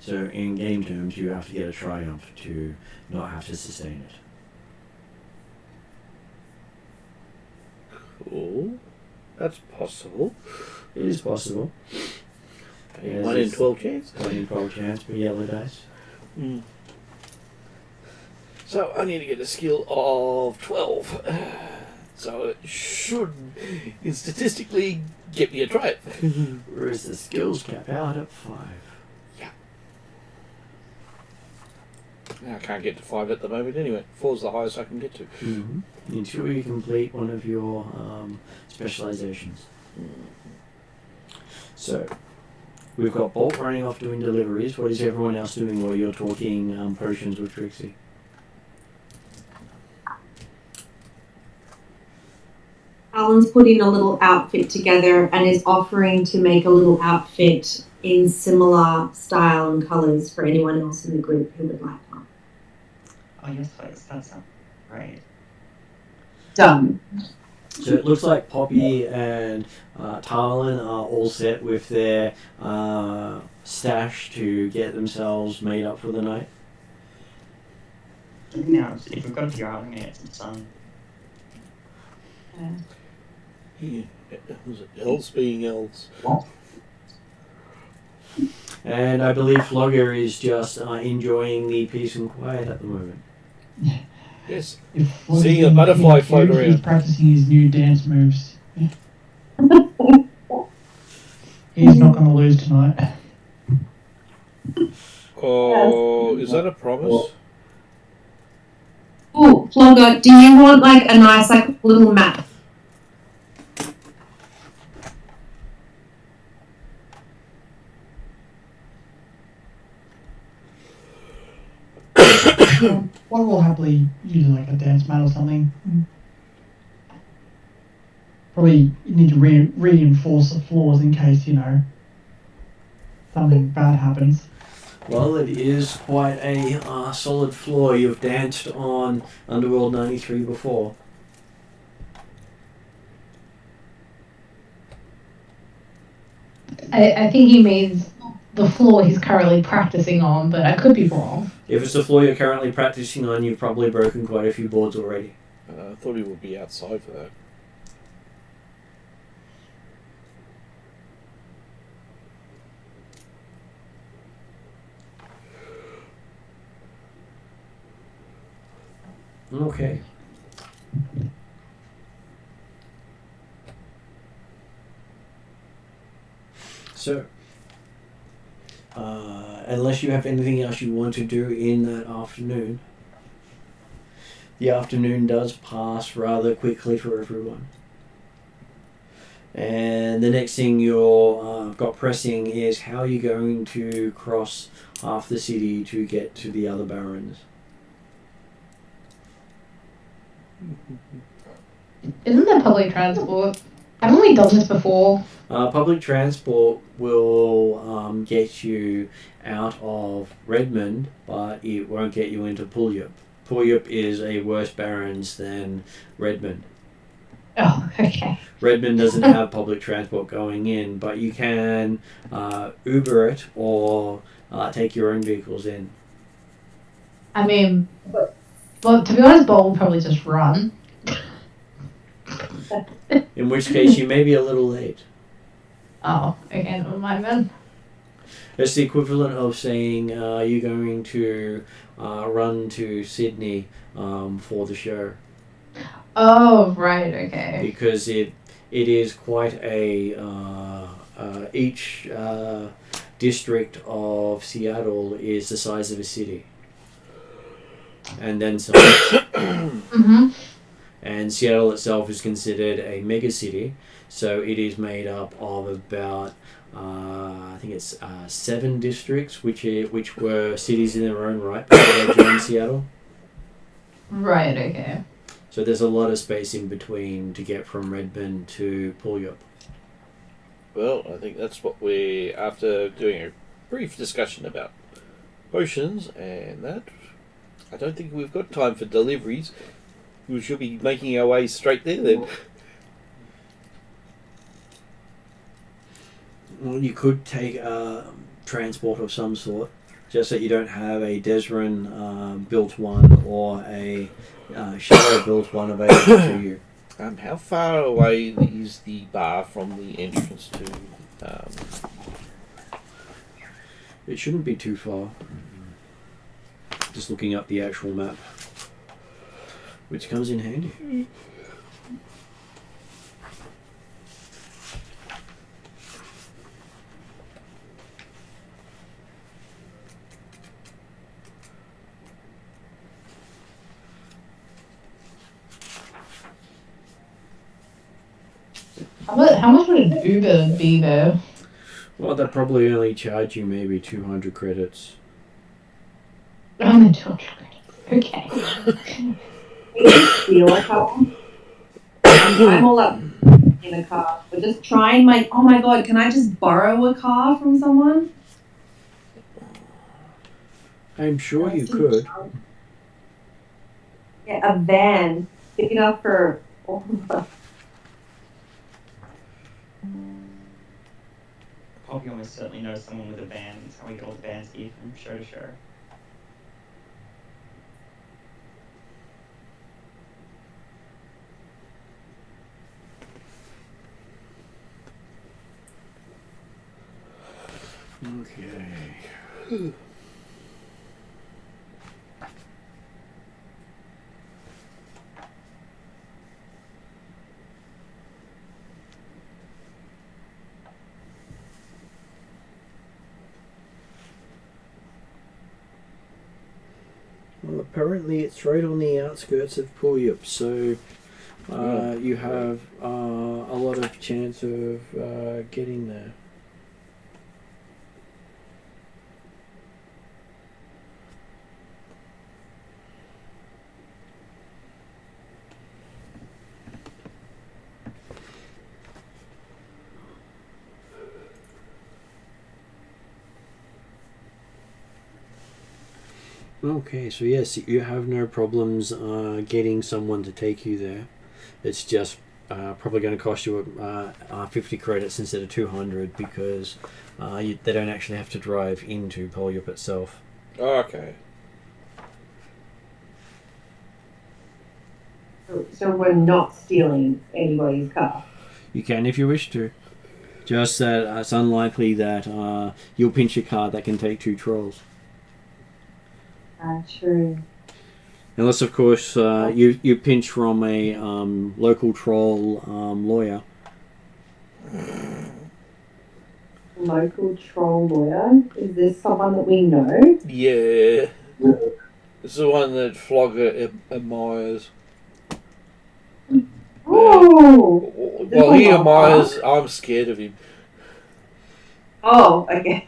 So in game terms, you have to get a triumph to not have to sustain it. Cool. That's possible. It is possible. Yes, 1 in 12 chance. 1 in 12 chance per yellow dice. So I need to get a skill of 12. So it should, statistically, get me a triumph. Whereas the skills cap out at 5. I can't get to 5 at the moment anyway. 4's the highest I can get to. Until you complete one of your specializations. So, we've got Bolt running off doing deliveries. What is everyone else doing while you're talking potions with Trixie? Alan's putting a little outfit together and is offering to make a little outfit in similar style and colours for anyone else in the group who would like one. Oh, yes, please. That sounds great. Done. So it looks like Poppy and Tarlin are all set with their stash to get themselves made up for the night. Now, if we've got a few hours, I'm going to get some sun. Yeah. Was it elves being elves? And I believe Flogger is just enjoying the peace and quiet at the moment. Yes. If Seeing a butterfly float He's around. practicing his new dance moves. He's not going to lose tonight. Oh, is that a promise? Oh, Flogger, do you want like a nice like little map? One will happily use like a dance mat or something. Probably you need to reinforce the floors in case, something bad happens. Well, it is quite a solid floor. You've danced on Underworld 93 before. I think he means the floor he's currently practicing on, but I could be wrong. If it's the floor you're currently practicing on, you've probably broken quite a few boards already. I thought he would be outside for that. Okay. So, unless you have anything else you want to do in that afternoon, the afternoon does pass rather quickly for everyone. And the next thing you're got pressing is how you're going to cross half the city to get to the other barons. Isn't there public transport? Haven't we done this before? Public transport will get you out of Redmond, but it won't get you into Puljup. Puljup is a worse barons than Redmond. Oh, okay. Redmond doesn't have public transport going in, but you can Uber it or take your own vehicles in. I mean, well, to be honest, Bolt will probably just run. In which case, you may be a little late. Oh, okay, never mind then. It's the equivalent of saying you're going to run to Sydney for the show. Oh, right, okay. Because it is quite a each district of Seattle is the size of a city, and then some. Mm-hmm. And Seattle itself is considered a mega city, so it is made up of about I think it's 7 districts, which were cities in their own right before they joined Seattle. Right, okay. So there's a lot of space in between to get from Redmond to Puljup. Well, I think that's what we, after doing a brief discussion about potions and that, I don't think we've got time for deliveries. We should be making our way straight there then. Well, you could take transport of some sort, just that you don't have a Desrin built one or a Shadow built one available to you. How far away is the bar from the entrance to... It shouldn't be too far. Just looking up the actual map, which comes in handy. How much would an Uber be there? Well, they'd probably only charge you maybe 200 credits. Only 200 credits. Okay. Steal a car. I'm all up in a car, but just trying my. Oh my god! Can I just borrow a car from someone? I'm sure you could. Yeah, a van big enough for all of us. Poppy almost certainly knows someone with a van. That's how we get all the vans here from show to show. Okay. Well, apparently it's right on the outskirts of Puljup, so you have a lot of chance of getting there. Okay, so yes, you have no problems getting someone to take you there. It's just probably going to cost you 50 credits instead of 200 because they don't actually have to drive into Puljup itself. Okay. So we're not stealing anybody's car. You can if you wish to. Just that it's unlikely that you'll pinch a car that can take 2 trolls. True. Unless, of course, you pinch from a local troll lawyer. Local troll lawyer? Is this someone that we know? Yeah. It's the one that Flogger admires. Oh! Well, he admires, I'm scared of him. Oh, okay.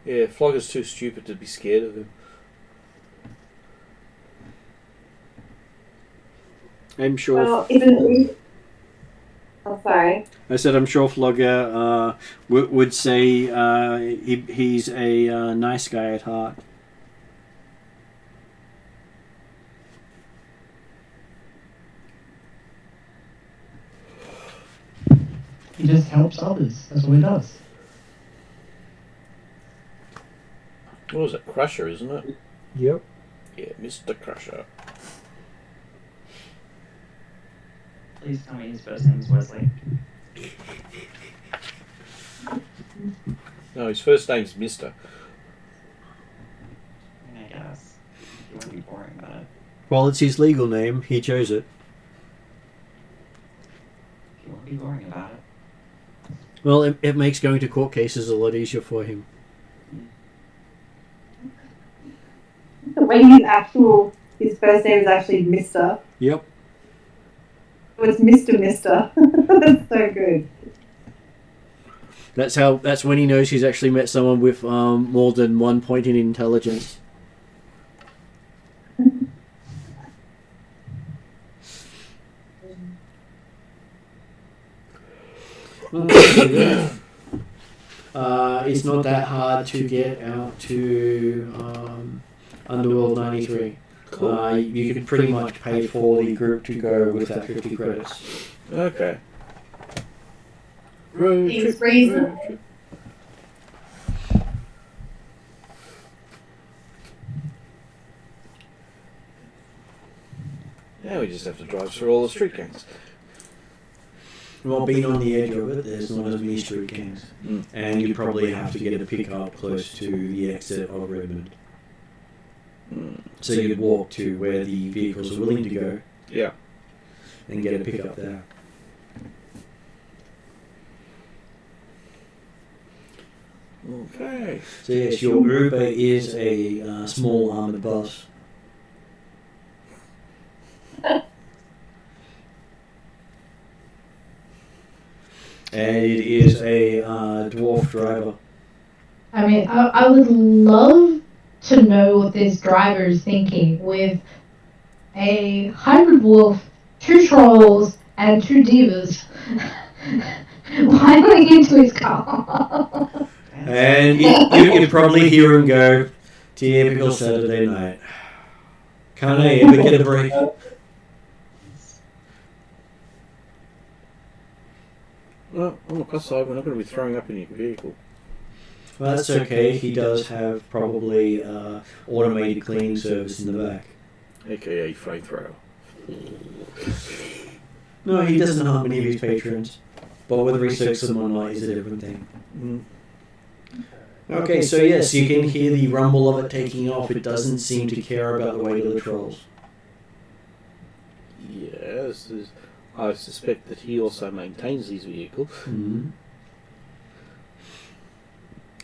Yeah, Flogger's too stupid to be scared of him. I'm sure. Well, isn't... I'm sorry. I said I'm sure Flogger would say he's a nice guy at heart. He just helps others. That's all he does. What was it? Crusher, isn't it? Yep. Yeah, Mr. Crusher. Please tell me his first name is Wesley. No, his first name's Mr. I guess. You won't be boring about it. Well, it's his legal name. He chose it. You won't be boring about it. Well, it makes going to court cases a lot easier for him. The way his first name is actually Mr. Yep. So it's Mr. Mister. That's so good. That's when he knows he's actually met someone with more than 1 point in intelligence. It's not that hard to get out to Underworld 93. Cool. You can pretty much pay for the group to go with that 50 credits. Okay. Road Seems trip, reasonable. road trip. Now we just have to drive through all the street gangs. Well, being on the edge of it, there's not as many street gangs. Mm. And you probably have to get a pickup close to the exit of Redmond. So you'd walk to where the vehicles are willing to go Yeah. and get a pickup there. Okay. So yes, your Uber is a small armoured bus. And it is a dwarf driver. I mean, I would love to know what this driver is thinking with a hybrid wolf, 2 trolls, and 2 divas piling into his car. And you probably hear him go, typical Saturday night. Can't I ever get a break? Well, on the plus side, we're not going to be throwing up in your vehicle. Well, that's okay. He does have probably automated cleaning service in the back. AKA flamethrower. No, he doesn't harm any of his patrons. But whether he soaks them or not is a different thing. Mm. Okay, so yes, you can hear the rumble of it taking off. It doesn't seem to care about the weight of the trolls. Yes, I suspect that he also maintains these vehicles. Mm-hmm.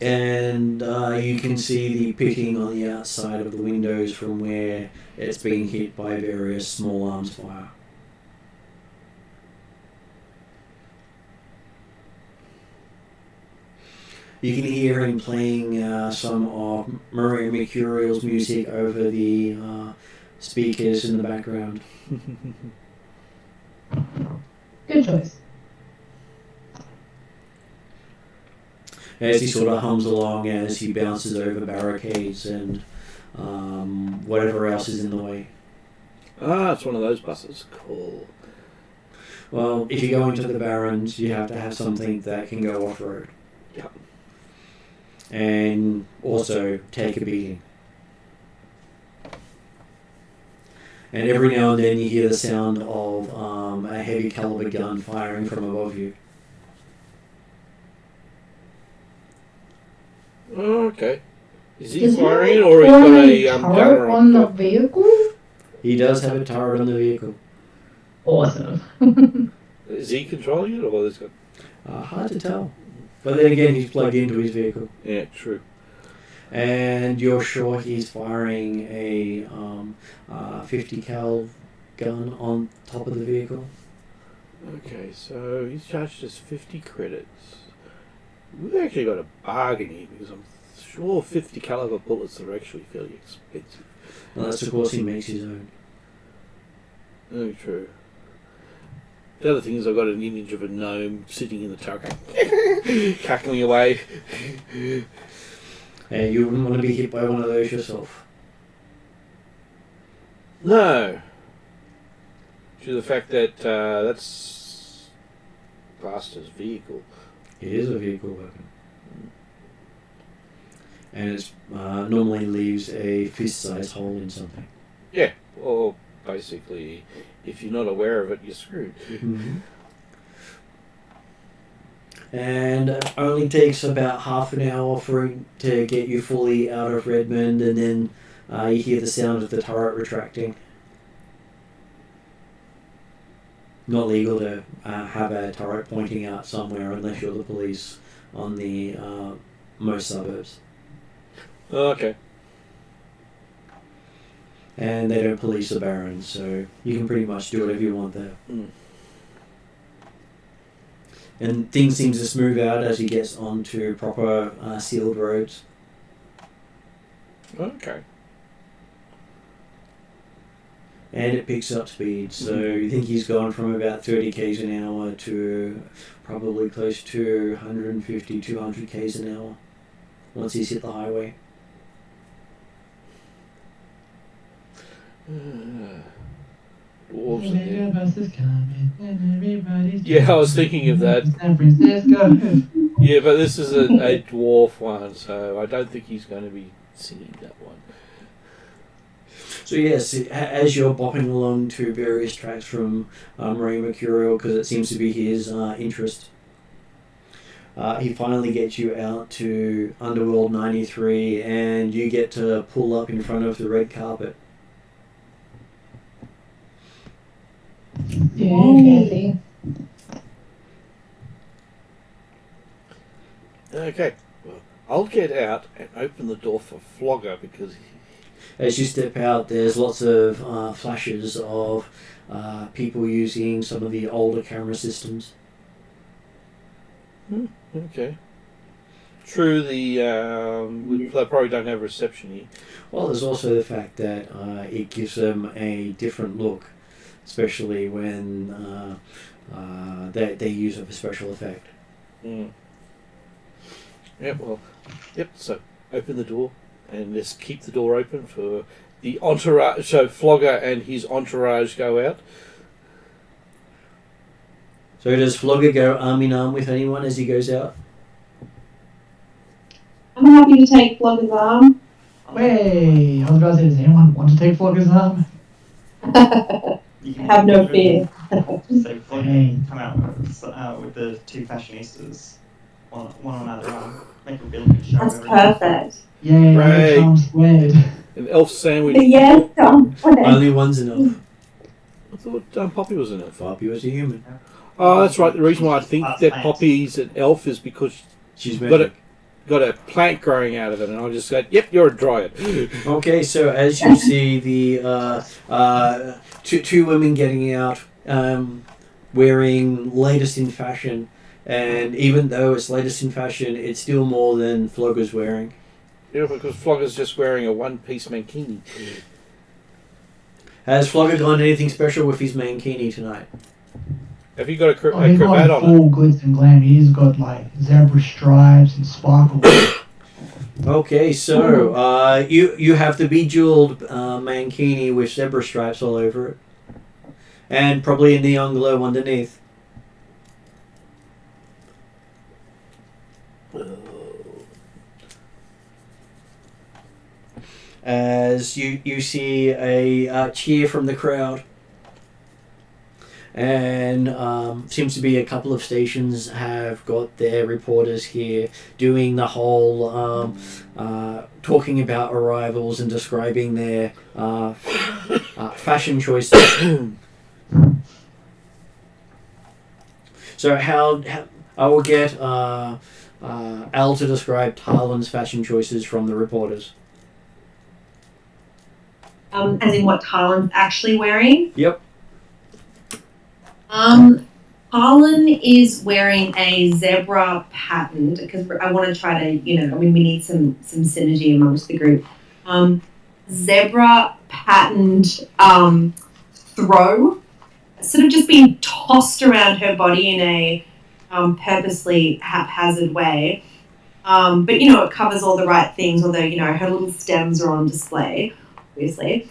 And you can see the picking on the outside of the windows from where it's being hit by various small arms fire. You can hear him playing some of Maria Mercurial's music over the speakers in the background. Good choice. As he sort of hums along as he bounces over barricades and whatever else is in the way. Ah, it's one of those buses. Cool. Well, if you go into the Barrens, you have to have something that can go off-road. Yep. And also take a beating. And every now and then you hear the sound of a heavy caliber gun firing from above you. Okay. Is he Does firing he or he's got a turret gunner on the top? vehicle? He does have a turret on the vehicle. Awesome. Is he controlling it or is it? Hard to tell. But then again, he's plugged into his vehicle. Yeah, true. And you're sure he's firing a 50 cal gun on top of the vehicle? Okay, so he's charged us 50 credits. We've actually got a bargain here because I'm sure 50 caliber bullets are actually fairly expensive. Unless, of course, he makes his own. Oh, true. The other thing is I've got an image of a gnome sitting in the turret, cackling away. And you wouldn't want to be hit by one of those yourself. No. Due to the fact that that's classed as vehicle. It is a vehicle weapon. And it normally leaves a fist-sized hole in something. Yeah, well, basically, if you're not aware of it, you're screwed. Mm-hmm. And it only takes about half an hour for it to get you fully out of Redmond, and then you hear the sound of the turret retracting. Not legal to have a turret pointing out somewhere unless you're the police on the most suburbs. Okay. And they don't police the Barrens, so you can pretty much do whatever you want there. Mm. And things seem to smooth out as he gets onto proper sealed roads. Okay. And it picks up speed, so you think he's gone from about 30 k's an hour to probably close to 150, 200 k's an hour once he's hit the highway. Dwarves Mega and bus is coming, and everybody's Yeah, I was thinking of that. San Francisco. Yeah, but this is a dwarf one, so I don't think he's going to be singing that one. So yes, as you're bopping along to various tracks from Marie Mercurial, because it seems to be his interest, he finally gets you out to Underworld 93, and you get to pull up in front of the red carpet. Yeah, fancy. Okay, well, I'll get out and open the door for Flogger because As you step out, there's lots of flashes of people using some of the older camera systems. Okay. True, they probably don't have reception here. Well, there's also the fact that it gives them a different look, especially when they use it for special effect. Mm. Yep, well, yep, so open the door and let's keep the door open for the entourage, so Flogger and his entourage go out. So does Flogger go arm in arm with anyone as he goes out? I'm happy to take Flogger's arm. Wait, I was about to say, does anyone want to take Flogger's arm? Have no fear. So Flogger come out with the two fashionistas, one on either arm. Make a really good show. That's perfect. Yay, Right. charm squared. An elf sandwich. Yes, Only one's enough. I thought Poppy was an elf. Poppy was a human. Oh, that's right. The reason why I think that Poppy's an elf is because She's got a plant growing out of it, and I just said, "Yep, you're a dryad." Okay, so as you see the two women getting out, wearing latest in fashion, and even though it's latest in fashion, it's still more than Flogger's wearing. Yeah, because Flogger's just wearing a one-piece mankini. Has Flogger done anything special with his mankini tonight? Have you got a He's cravat got on it? full glitz and glam. He's got like zebra stripes and sparkles. Okay, so you have the bejeweled mankini with zebra stripes all over it, and probably a neon glow underneath. As you see a cheer from the crowd. and seems to be a couple of stations have got their reporters here doing the whole talking about arrivals and describing their fashion choices. So how I will get Al to describe Talon's fashion choices from the reporters. As in what Talon's actually wearing? Yep. Talon is wearing a zebra patterned, because I want to try to, we need some synergy amongst the group. Zebra patterned throw, sort of just being tossed around her body in a purposely haphazard way. But, it covers all the right things, although, her little stems are on display, obviously.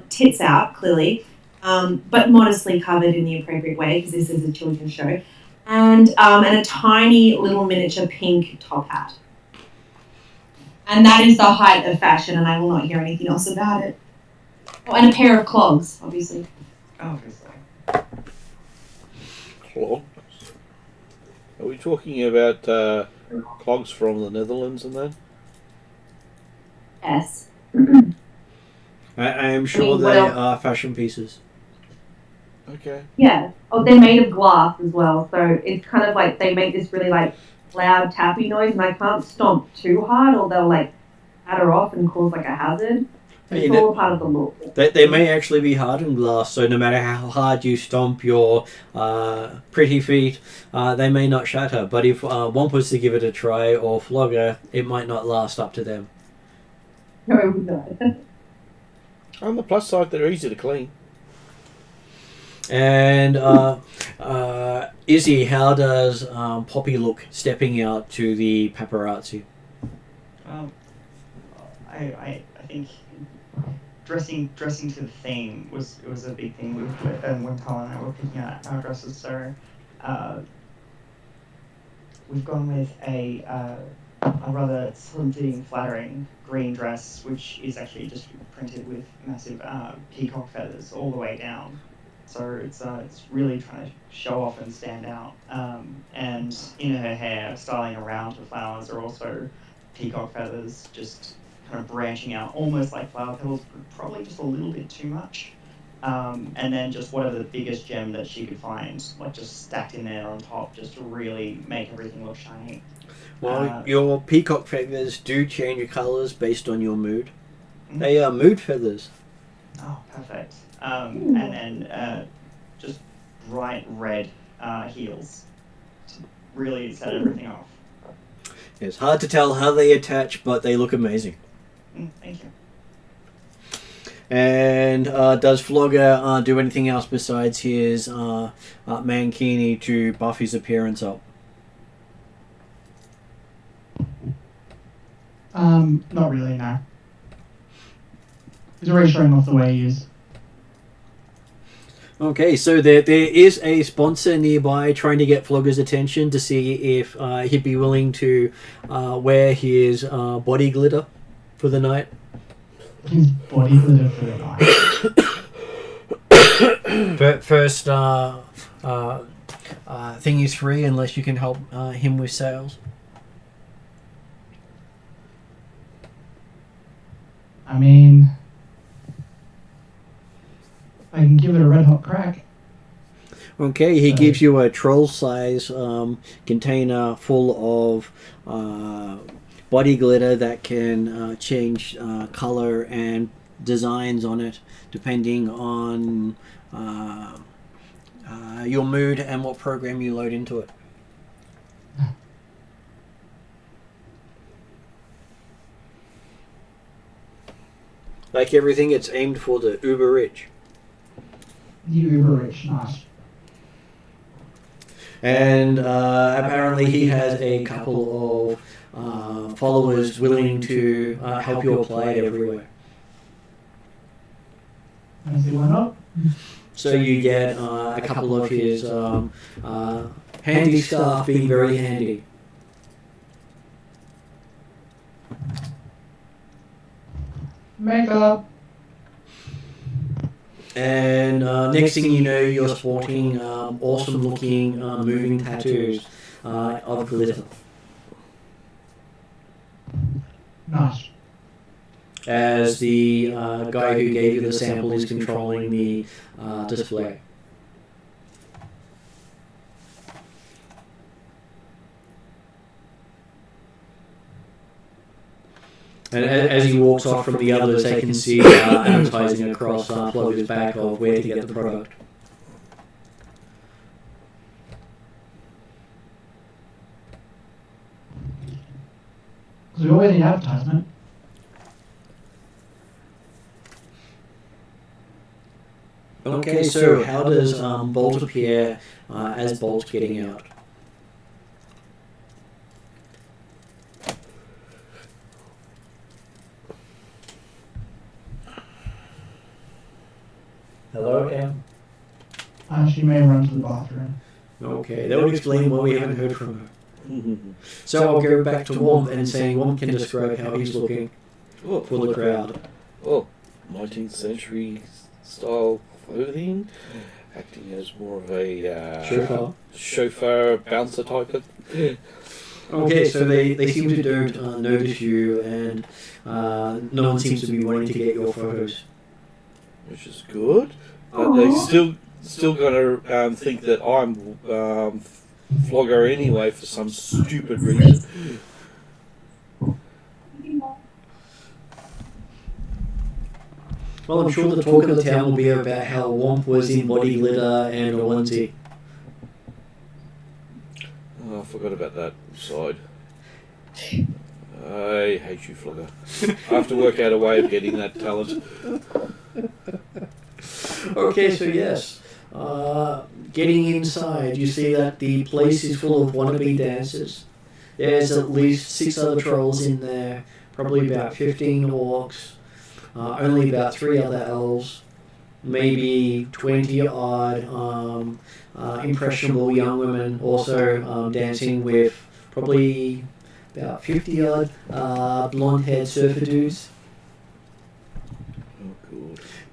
Tits out, clearly, but modestly covered in the appropriate way, because this is a children's show. And a tiny little miniature pink top hat. And that is the height of fashion, and I will not hear anything else about it. Oh, and a pair of clogs, obviously. Obviously. Clogs? Are we talking about clogs from the Netherlands and that? Yes. I am sure what they else? are fashion pieces. Okay. Yeah. Oh, they're made of glass as well, so it's kind of like they make this really loud tappy noise, and I can't stomp too hard, or they'll patter off and cause a hazard. It's all part of the look. They may actually be hardened glass, so no matter how hard you stomp your pretty feet, they may not shatter. But if one was to give it a try or flogger, it might not last up to them. No, it would not. On the plus side, they're easy to clean. And Izzy, how does Poppy look stepping out to the paparazzi? I think dressing to the theme was a big thing when Colin and I were picking out our dresses. So we've gone with a rather slim-fitting, flattering green dress, which is actually just printed with massive peacock feathers all the way down. So it's really trying to show off and stand out. And in her hair, styling around her flowers are also peacock feathers, just kind of branching out, almost like flower petals, but probably just a little bit too much. And then just whatever the biggest gem that she could find, just stacked in there on top, just to really make everything look shiny. Well, your peacock feathers do change colours based on your mood. They are mood feathers. Oh, perfect. And then just bright red heels to really set everything off. It's hard to tell how they attach, but they look amazing. Thank you. And does Flogger do anything else besides his mankini to buff his appearance up? Not really, no. He's already showing off the way he is. Okay, so there is a sponsor nearby trying to get Flogger's attention to see if he'd be willing to wear his body glitter for the night. His body glitter for the night. First thing is free unless you can help him with sales. I mean, I can give it a red hot crack. Okay, he gives you a troll size container full of body glitter that can change color and designs on it depending on your mood and what program you load into it. Like everything, it's aimed for the uber rich. The uber rich, nice. And apparently he has a couple of followers willing to help you apply it everywhere. I see why not. So you get a couple of his handy staff being very handy. Makeup. And next thing you know, you're sporting awesome looking moving tattoos of glitter. Nice. As the guy who gave you the sample is controlling the display. And as he walks off from the others, they can see advertising across Flogger's back of where to get the product. Because we already need advertisement. Okay, so how does Bolt appear as Bolt getting out? Hello, Em. She may run to the bathroom. Okay, that would explain why we haven't heard from her. So I'll go back to Womp and saying Womp can describe how he's looking for the crowd. Oh, 19th century style clothing, acting as more of a chauffeur bouncer type of. Okay, so they seem to don't notice you, and no one seems to be wanting to get your photos. Which is good, but they still gonna think that I'm Flogger anyway for some stupid reason. Well, I'm sure the talk of the town will be about how Womp was in body glitter and a onesie. Oh, I forgot about that side. I hate you, Flogger. I have to work out a way of getting that talent. Okay, so yes. Getting inside, you see that the place is full of wannabe dancers. There's at least 6 other trolls in there, probably about 15 orcs, only about 3 other elves, maybe 20 odd impressionable young women also dancing with probably about 50 odd blonde-haired surfer dudes.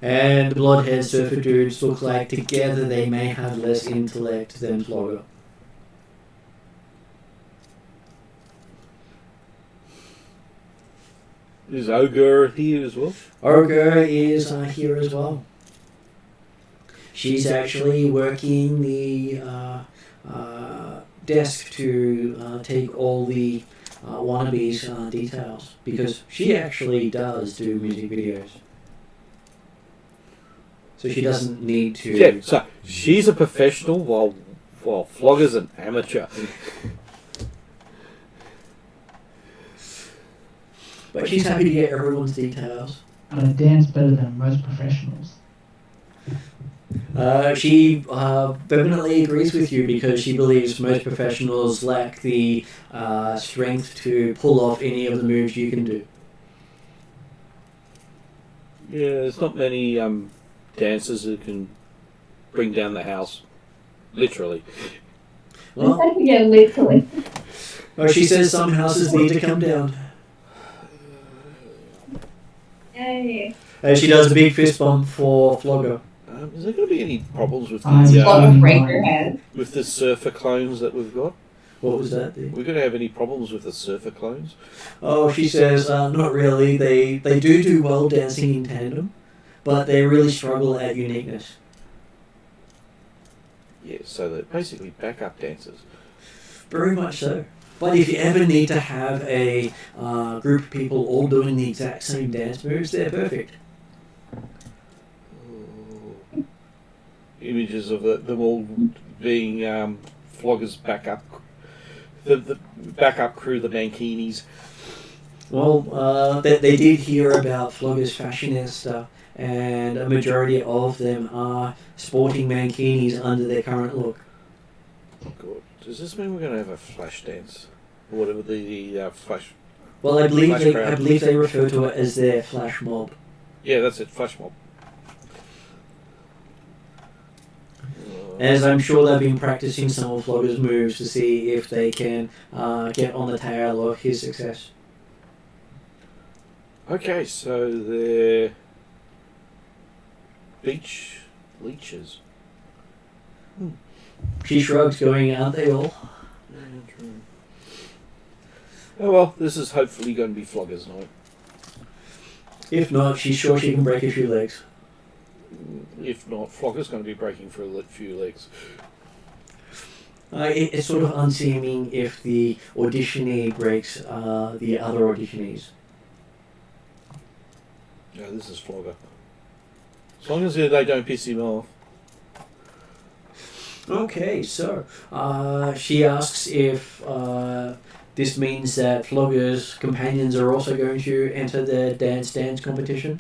And the blonde-haired surfer dudes look like together they may have less intellect than Flogger. Is Ogre here as well? Ogre is here as well. She's actually working the desk to take all the wannabes' details, because she actually does do music videos. So she doesn't need to... Yeah, so she's a professional while Flogger's an amateur. But she's happy to get everyone's details. And I dance better than most professionals. She vehemently agrees with you because she believes most professionals lack the strength to pull off any of the moves you can do. Yeah, there's not many dancers who can bring down the house. Literally. Well, Yeah, literally. she says some houses need to come down. Yay. She does a big fist bump for Flogger. Is there going to be any problems with with the surfer clones that we've got? What was that? We're going to have any problems with the surfer clones? Oh, she says, not really. They do well dancing in tandem, but they really struggle at uniqueness. Yeah, so they're basically backup dancers. Very much so. But if you ever need to have a group of people all doing the exact same dance moves, they're perfect. Images of them all being Flogger's backup, the backup crew, the Mankinis. Well, they did hear about Flogger's fashionista, and a majority of them are sporting mankinis under their current look. Oh God. Does this mean we're going to have a flash dance? Or whatever the flash... Well, I believe they refer to it as their flash mob. Yeah, that's it, flash mob. As I'm sure they've been practicing some of Flogger's moves to see if they can get on the tail of his success. Okay, so they're beach leeches. She shrugs, going, aren't they all? Yeah, true. Oh well, this is hopefully going to be Flogger's night. If not, she's sure she can break a few legs. If not, Flogger's going to be breaking for a few legs. It's sort of unseeming if the auditionee breaks the other auditionees. Yeah, this is Flogger. As long as they don't piss him off. Okay, so she asks if this means that Flogger's companions are also going to enter the dance competition.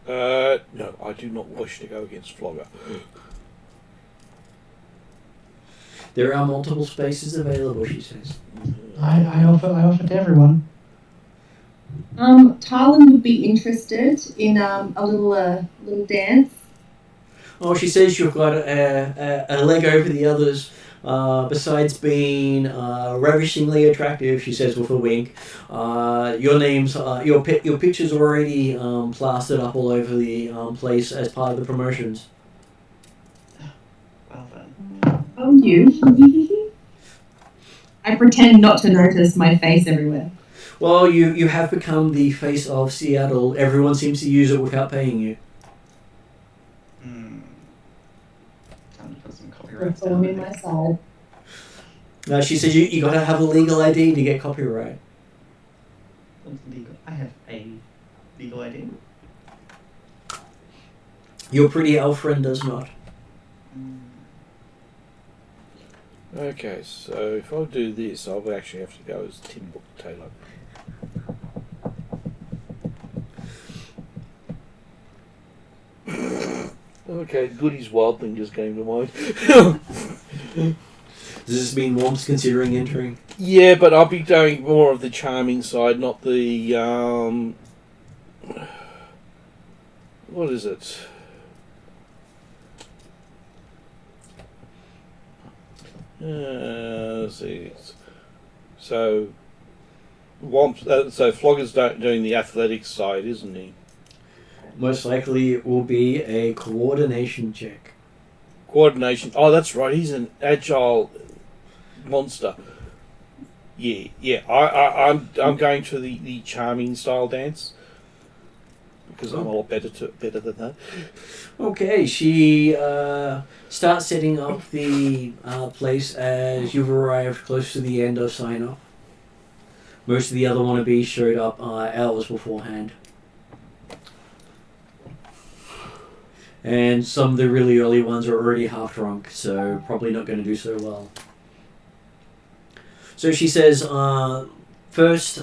No, I do not wish to go against Flogger. There are multiple spaces available, she says. I offer to everyone. Tarlin would be interested in a little dance. Oh, she says you've got a leg over the others. Besides being ravishingly attractive, she says with a wink. Your names, your pictures are already plastered up all over the place as part of the promotions. Well then. Oh, you. I pretend not to notice my face everywhere. Well, you have become the face of Seattle. Everyone seems to use it without paying you. Time to put some copyright. That's all in my side. She says you got to have a legal ID to get copyright. I have a legal ID. Your pretty elf friend does not. Okay, so if I do this, I'll actually have to go as Tim Book Taylor. Okay, Goody's Wild Thing just came to mind. Does this mean Worm's considering entering? Yeah, but I'll be doing more of the charming side, not the what is it? Let's see. So, so Flogger's doing the athletics side, isn't he? Most likely it will be a coordination check. Coordination. Oh, that's right. He's an agile monster. Yeah. I'm going to the charming style dance because I'm a lot better than that. Okay, she starts setting up the place as you've arrived close to the end of sign up. Most of the other wannabes showed up hours beforehand. And some of the really early ones are already half drunk, so probably not going to do so well. So she says, first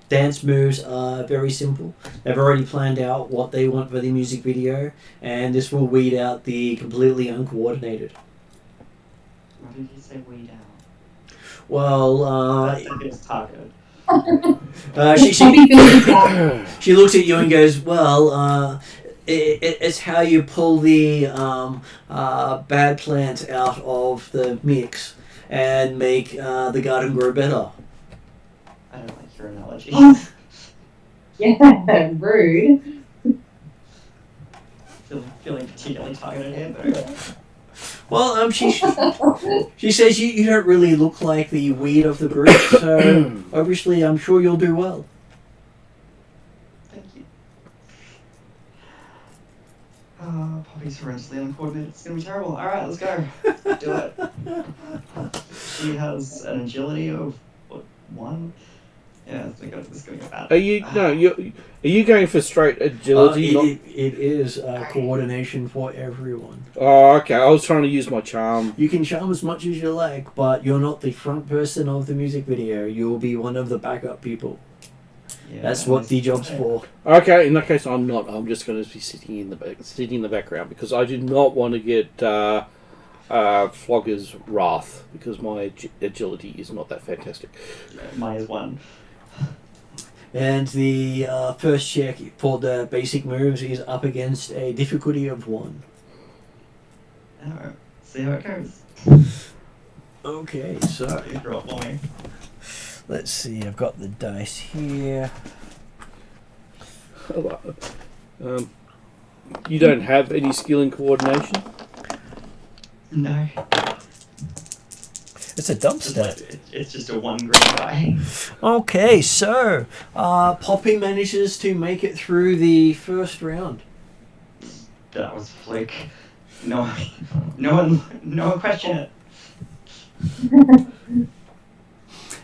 dance moves are very simple. They've already planned out what they want for the music video, and this will weed out the completely uncoordinated. What did you say weed out? Well, It's targeted. she looks at you and goes, well, it's how you pull the bad plants out of the mix and make the garden grow better. I don't like your analogy. Yeah, rude. Feeling particularly targeted here, but Well, she says you don't really look like the weed of the group, so obviously I'm sure you'll do well. thank you. Poppy's horrendously uncoordinated. It's gonna be terrible. Alright, let's go. Do it. She has an agility of, what, 1? Yeah, this is gonna get bad. Are you going for straight agility? It is coordination for everyone. Oh, okay. I was trying to use my charm. You can charm as much as you like, but you're not the front person of the music video. You'll be one of the backup people. Yeah, That's what the job's for. Okay, in that case, I'm not. I'm just going to be sitting in the background because I do not want to get Flogger's wrath because my agility is not that fantastic. Mine is 1. And the first check for the basic moves is up against a difficulty of 1. Alright, see how it goes. Okay, so You draw for me. let's see. I've got the dice here. You don't have any skill in coordination? No. It's a dumpster. It's just a one green guy. Okay, so Poppy manages to make it through the first round. That was a fluke. No one question it.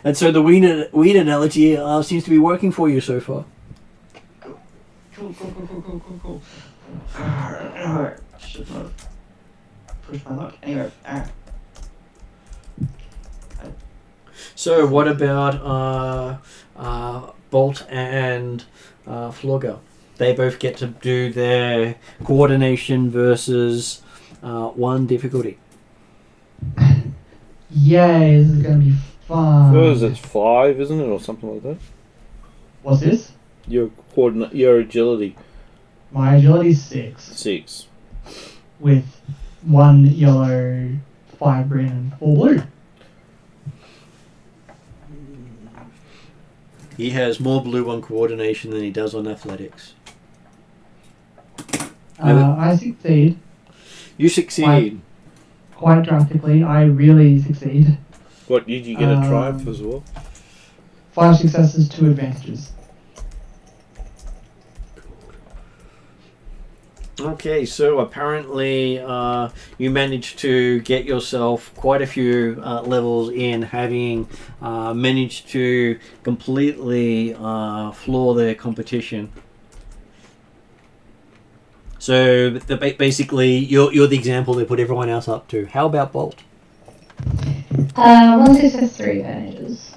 And so the weed analogy seems to be working for you so far. Cool. Alright. Should have pushed my luck. Anyway, alright. So what about Bolt and Flogger? They both get to do their coordination versus 1 difficulty. Yay, this is going to be fun. What is it, 5, isn't it, or something like that? What's this? Your agility. My agility's 6. 6. With 1 yellow, 5 green, and 4 blue. He has more blue on coordination than he does on athletics. I succeed. You succeed. Quite drastically. I really succeed. What, did you get a triumph as well? 5 successes, 2 advantages. Okay, so apparently you managed to get yourself quite a few levels in, having managed to completely floor their competition. So basically, you're the example they put everyone else up to. How about Bolt? 1 success, 3 advantages.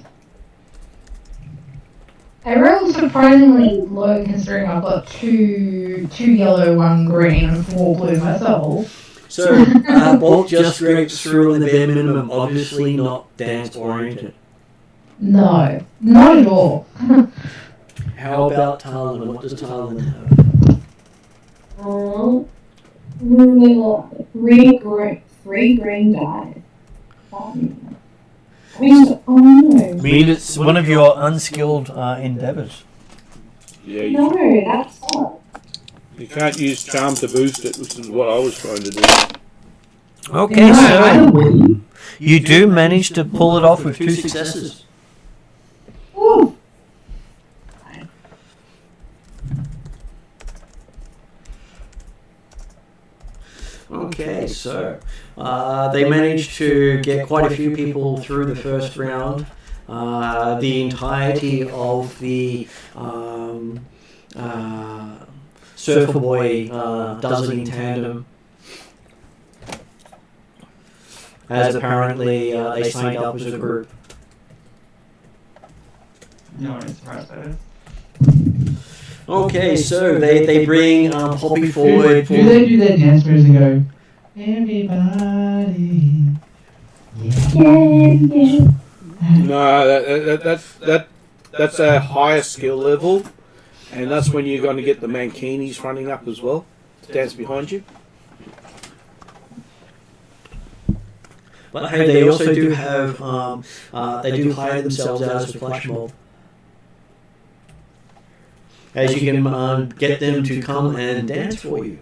I rolled surprisingly low considering I've got 2 yellow, 1 green, and 4 blue myself. So Bolt just scrapes through on the bare minimum, obviously not dance oriented. No, not at all. How about Talon? What does Talon have? Three green dice. Oh no. I mean, it's one of your unskilled endeavours. Yeah, No, that's not. you can't use charm to boost it, which is what I was trying to do. Okay, No, I so don't win. you do manage to pull it off with 2 successes. Ooh. Okay, so they managed to get quite a few people through the first round. The entirety of the Surfer Boy does it in tandem, as apparently they signed up as a group. No one is surprised by this. Okay, so they bring Poppy Do forward. they do their dance moves and go, everybody? Yeah. No, that's a higher skill level, and that's when you're going to get the mankinis running up as well to dance behind you. But hey, they also do have they do hire themselves out as a flash mob. As you can get them to come and dance for you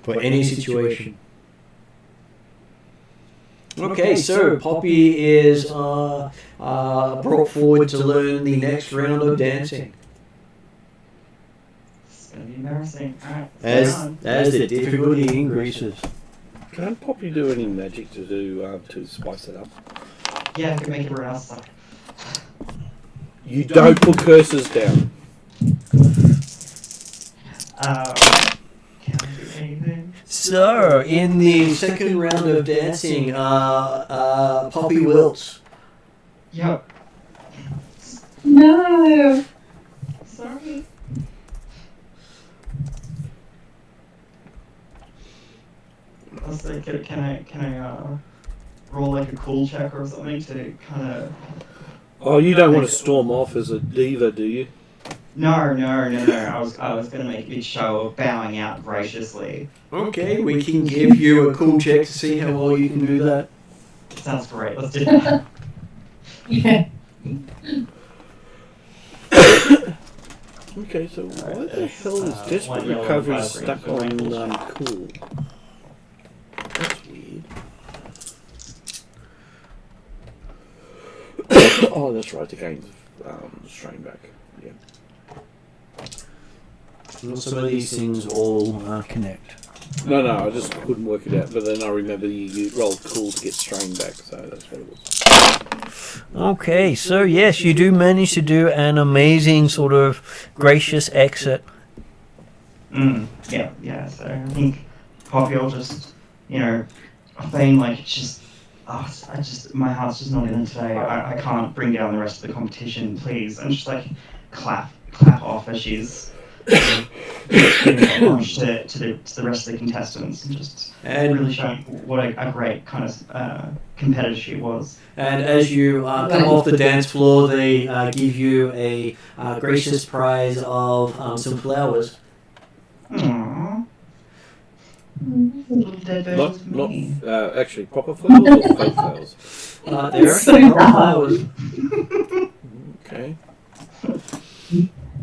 for any situation. Okay, so Poppy is brought forward to learn the next round of dancing. It's gonna be embarrassing. Alright. As the difficulty increases. Can't Poppy do any magic to spice it up? Yeah, I can make everyone else suck. You don't put curses down. Can't do anything. So, in the second round of dancing, Poppy wilts. Yep. No. Sorry. I was like, can I roll like a cool check or something to kind of? Oh, you don't want to storm off as a diva, do you? No. I was gonna make a big show of bowing out graciously. Okay, we can give you a cool check to see how well you can do that. Sounds great. Let's do that. Yeah. Okay, so why the hell is one Desperate yellow Recovery and stuck five on green. cool? That's weird. Oh, that's right, the game's strain back. Yeah. Well, some of these things all connect. No, I just couldn't work it out, but then I remember you rolled cool to get strain back, so that's what it was. Okay, so yes, you do manage to do an amazing sort of gracious exit. Yeah. So I think Poppy will just, feeling like it's just, my heart's just not in it today. I can't bring down the rest of the competition, please. And just like clap off as she's giving a punch to the rest of the contestants and just really showing what a great kind of competitor she was. And as you come off the dance floor, they give you a gracious prize of some flowers. Aww. Little dead versions of me. Not actually proper flowers or fake flowers? They're So actually loud. flowers. Okay.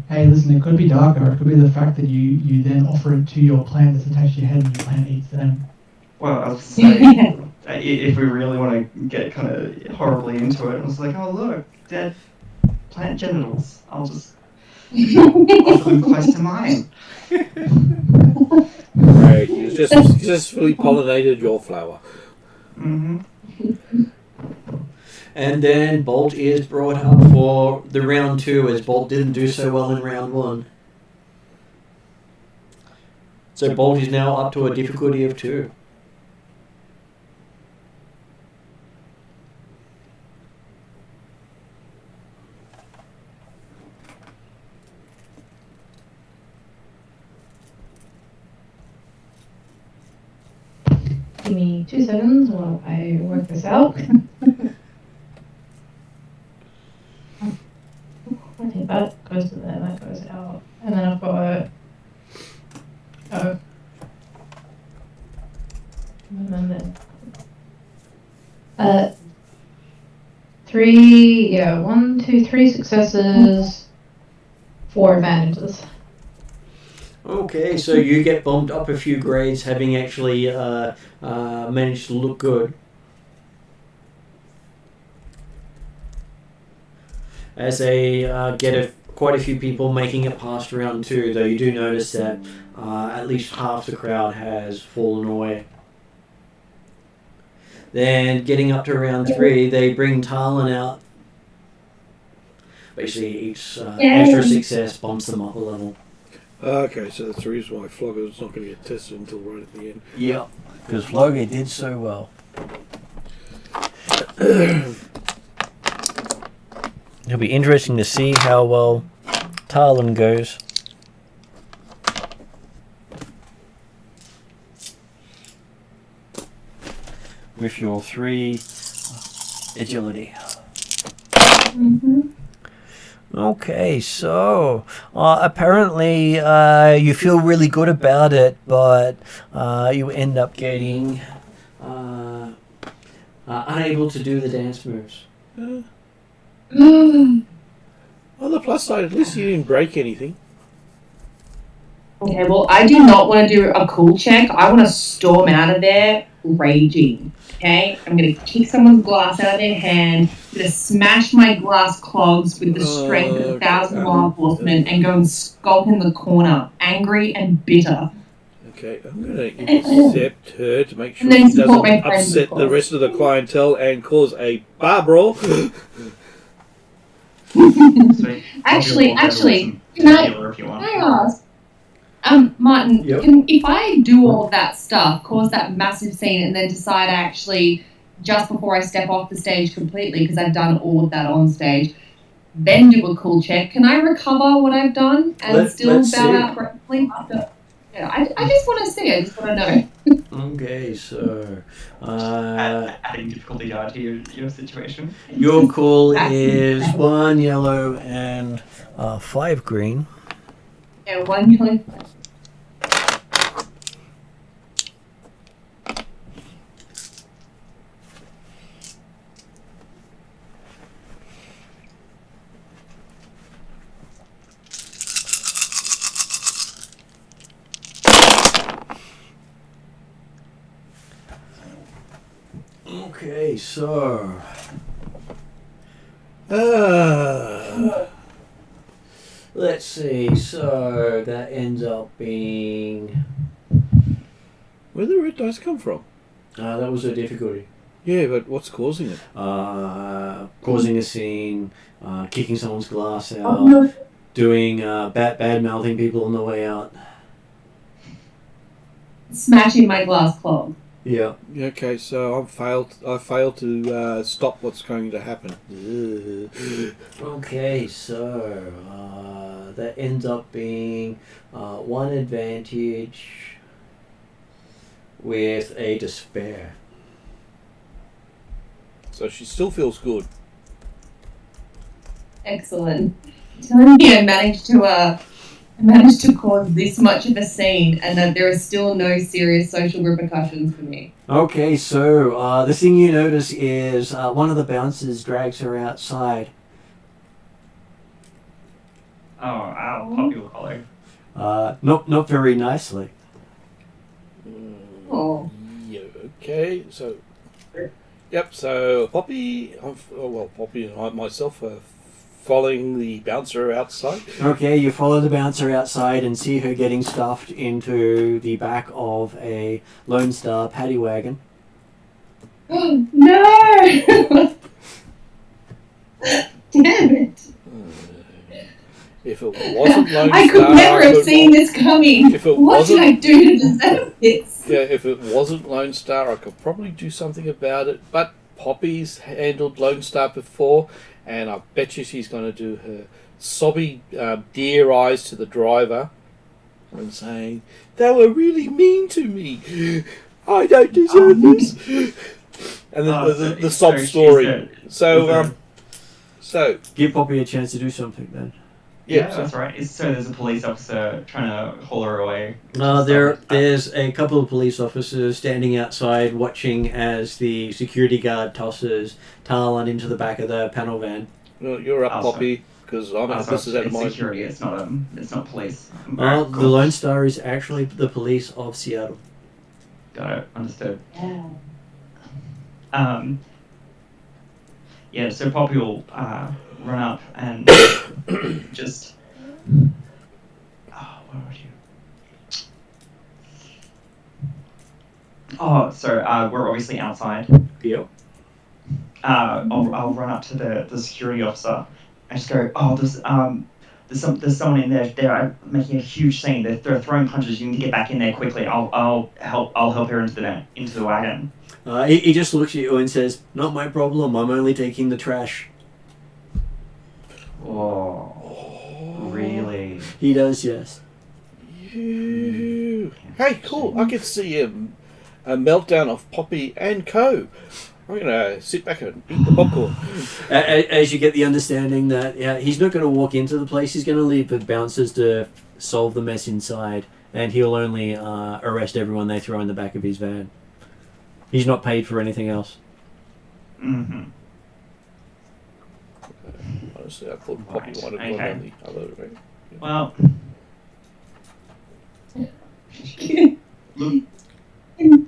Hey, listen, it could be darker. It could be the fact that you then offer it to your plant that's attached to your head and your plant eats them. Well, I was saying, if we really want to get kind of horribly into it, I was like, oh look, dead plant genitals. I'll just offer them close to mine. Right, you just successfully pollinated your flower. Mm-hmm. And then Bolt is brought up for the round 2, as Bolt didn't do so well in round 1. So Bolt is now up to a difficulty of 2. Give me 2 seconds while I work this out. I think that goes to there, that goes out. And then I've got... Oh. And then... 1, 2, 3 successes, 4 advantages. Okay, so you get bumped up a few grades, having actually managed to look good. As they get quite a few people making it past round 2, though you do notice that at least half the crowd has fallen away. Then getting up to round 3, they bring Talon out. Basically, each extra success bumps them up a level. Okay, so that's the reason why Flogger's not going to get tested until right at the end. Yep, because Floga did so well. It'll be interesting to see how well Talon goes. With your 3 agility. Mm-hmm. Okay, so apparently you feel really good about it, but you end up getting unable to do the dance moves. On the plus side, at least you didn't break anything. Okay, well, I do not want to do a cool check. I want to storm out of there raging. Okay? I'm going to kick someone's glass out of their hand. I'm going to smash my glass clogs with the strength of 1,000 wild horsemen and go and skulk in the corner, angry and bitter. Okay, I'm going to intercept her to make sure And then she support doesn't my friends, upset of the course. rest of the clientele and cause a bar brawl. Sweet. Actually, I'll can can I if you want. ask? Martin, Yep. if I do all of that stuff, cause that massive scene, and then decide actually, just before I step off the stage completely, because I've done all of that on stage, then do a cool check, can I recover what I've done and still let's bow see. out correctly? Yeah, I just want to see. I just want to know. Okay, so Adding difficulty to your situation. your call is 1 yellow and 5 green. Yeah, 1 yellow. Okay, so let's see. So that ends up being Where did the red dice come from? that was a difficulty. Yeah, but what's causing it? Causing a scene, kicking someone's glass out, Oh, no. doing bad mouthing people on the way out. Smashing my glass clog. Yeah. Okay, so I failed to stop what's going to happen. Okay, so that ends up being one advantage with a despair. So she still feels good. Excellent. Telling me I managed to cause this much of a scene and that there are still no serious social repercussions for me. Okay, so the thing you notice is one of the bouncers drags her outside. Oh, I'll pop your collar. Not very nicely. Oh. Yeah, okay, so... Yep, so Poppy and I myself are following the bouncer outside. Okay, you follow the bouncer outside and see her getting stuffed into the back of a Lone Star paddy wagon. No! Damn it. If it wasn't Lone I could Star, never have seen this coming. If it What did wasn't- I do to deserve this? Yeah, if it wasn't Lone Star, I could probably do something about it. But Poppy's handled Lone Star before, and I bet you she's going to do her sobby deer eyes to the driver and saying, "They were really mean to me. I don't deserve this." And then the sob story. So Give Poppy a chance to do something then. Yeah, so- that's right. So there's a police officer trying to haul her away. There's a couple of police officers standing outside watching as the security guard tosses Talon into the back of the panel van. well, you're up, Oh, Poppy, because this is out of it's my... security. It's not police. The Lone Star is actually the police of Seattle. Got it. Understood. Yeah. Yeah. So Poppy will run up and just. Oh, what would you? Oh, so we're obviously outside. Yep. I'll run up to the security officer and just go, oh, there's someone in there. They're making a huge scene. They're throwing punches. You need to get back in there quickly. I'll help her into the wagon. He just looks at you and says, "Not my problem. I'm only taking the trash." Oh, really? He does, yes. Hey, cool! I can see a meltdown of Poppy and Co. I'm gonna sit back and eat the popcorn. As you get the understanding that he's not going to walk into the place. He's going to leave the bouncers to solve the mess inside, and he'll only arrest everyone they throw in the back of his van. He's not paid for anything else. Mm-hmm. Honestly, I thought Poppy Right, wanted okay. one on the other way. Well,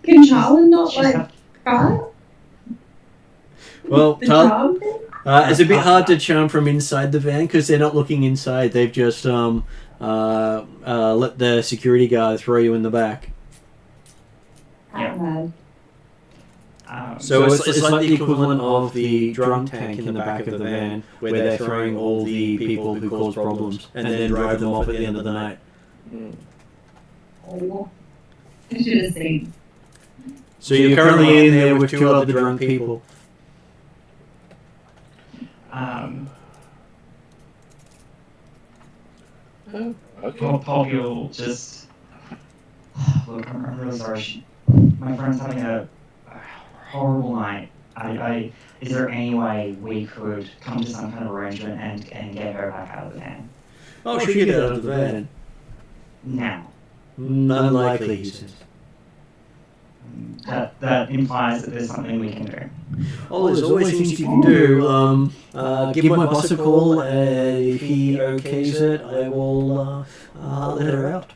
Can Charlin not she's like got- cry? Well, The charm thing? it's a bit hard to charm from inside the van because they're not looking inside. They've just let the security guard throw you in the back. Yeah. So it's like the equivalent of the drunk tank in the back of the van where they're throwing all the people who cause problems and then drive them off at the end of the night. Oh. I should have seen. So you're currently in there with two other drunk people. Okay. Poppy will just look. I'm really sorry. My friend's having a horrible night. Is there any way we could come to some kind of arrangement and get her back out of the van Oh, she'll get out of the van. now? Unlikely, he says. That implies that there's something we can do. Oh, there's always things you can do. Give my boss a call, and if he okays it, I will let her out.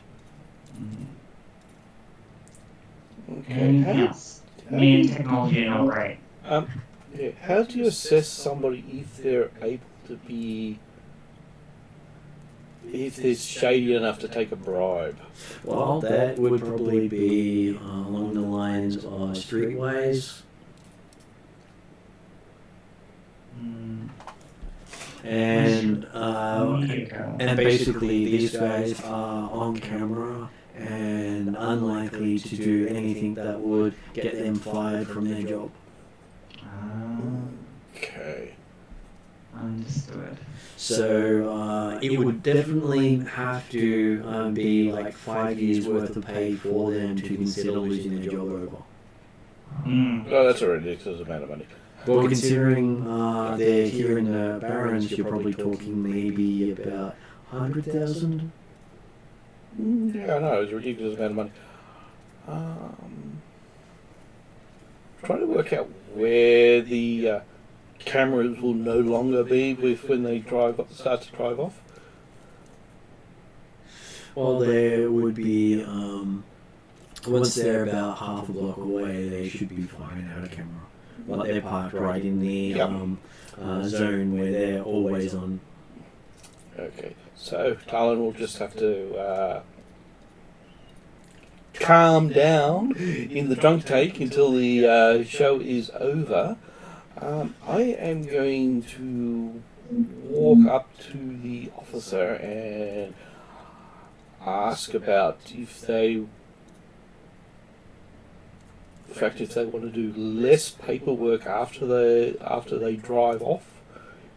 Anything else? Me and technology are not great. Yeah. How do you assess somebody if they're able to be, if they're shady enough to take a bribe? Well, that would probably be along the lines of streetwise. And and basically these guys are on camera and unlikely to do anything that would get them fired from their job. Okay. Understood. So it would definitely have to be like 5 years worth of pay for them to consider losing their job over. Oh, that's a ridiculous amount of money. Well, considering they're here in the Barrens, you're probably talking maybe about 100,000. Yeah, I know, it's a ridiculous amount of money. Trying to work out where the cameras will no longer be when they start to drive off. Well, there would be, once they're about half a block away, they should be firing out a camera. But they're parked right in the zone where they're always on. Okay, so Talon will just have to calm down in the drunk take until the show is over. I am going to walk up to the officer and ask about if they want to do less paperwork after they drive off,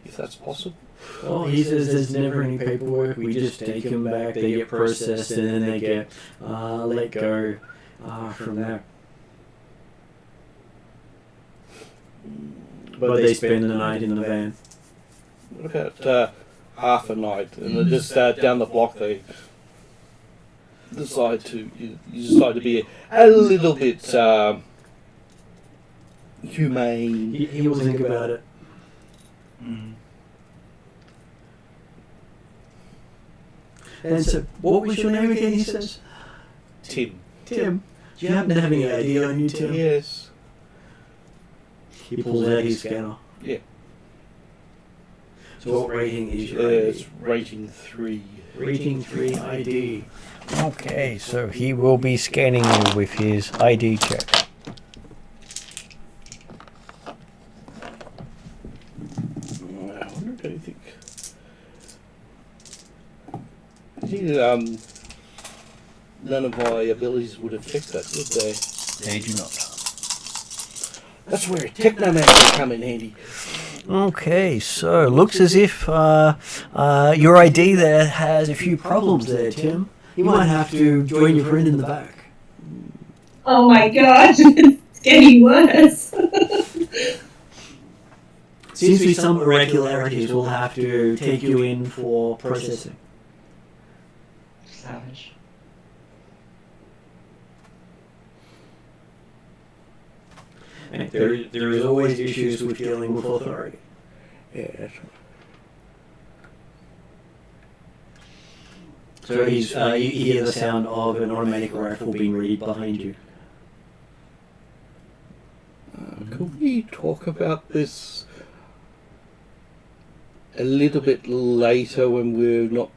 if that's possible. Well, he says there's never any paperwork. We just take them back, they get processed, and then they get let go from there. But they spend the night in the van. What about half a night, and then just down the block they decide to be a little bit humane. He will think about it. And so, what was your name again, he says? Tim. Tim. Do you happen to have any idea on you, Tim? Yes. He pulls out his scanner. Yeah. So what rating is your ID? It's rating 3. Rating 3 ID. Okay, so he will be scanning you with his ID check. I wonder if anything. I think none of my abilities would affect that, would they? They do not. That's where Technomancer come in handy. Okay, so looks as if your ID there has a few problems there, Tim. You might have to join your friend in the back. Oh my god, it's getting worse. Seems to be some irregularities. We'll have to take you in for processing. Savage. And there is always issues with dealing with authority. Yeah, that's right. So you hear the sound of an automatic rifle being readied behind you. Could we talk about this a little bit later when we're not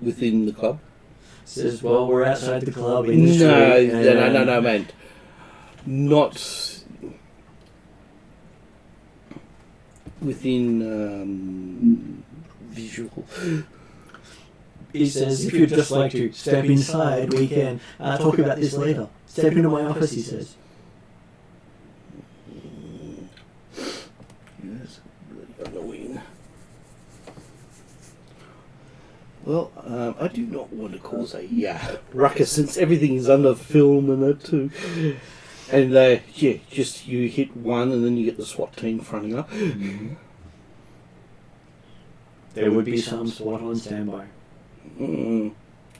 within the club? Says, well, we're outside the club in the No, street. no, man. Not within visual. He says, if you'd just like to step inside, we can talk about this later. Step into my office, he says. Yes, Halloween. Well, I do not want to cause a ruckus since everything is under film and that too. And just you hit one and then you get the SWAT team fronting up. Mm-hmm. There would be some SWAT on standby.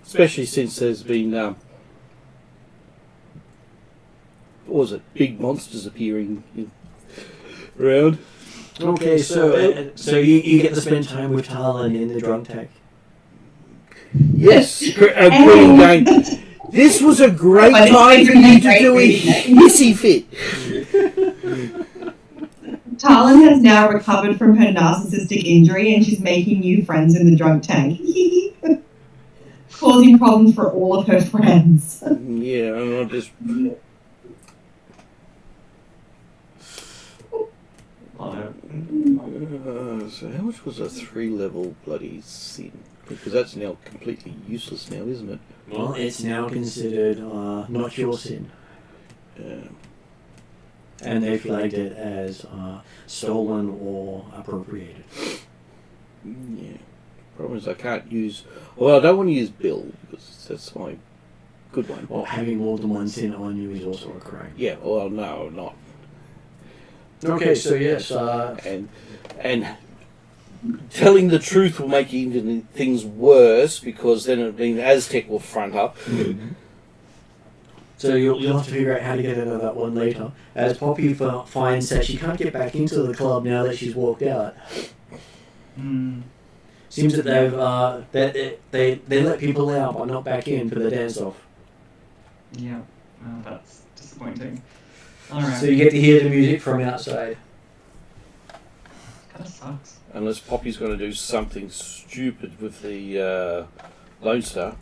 Especially since there's been, what was it, big monsters appearing around. Okay, so you get to spend time with Talon in the drunk tank. Yes, Green Gang. This was a great time for you to do a hissy fit. Talon has now recovered from her narcissistic injury and she's making new friends in the drunk tank. Causing problems for all of her friends. Yeah, I'm not just... So how much was a 3-level bloody sin? Because that's now completely useless now, isn't it? Well, it's now considered not your sin. And they flagged it as stolen or appropriated. Yeah. Problem is I can't use... Well, I don't want to use Bill, because that's my good one. Well, having more than one sin on you is also a crime. Yeah, well, no, not. Okay, so yes, and telling the truth will make even things worse, because then it'll mean Aztec will front up. So you'll have to figure out how to get out of that one later. As Poppy finds that she can't get back into the club now that she's walked out. Seems that they let people out but not back in for the dance off. Yeah, well, that's disappointing. Alright. So you get to hear the music from outside. Kinda sucks. Unless Poppy's going to do something stupid with the Lone Star.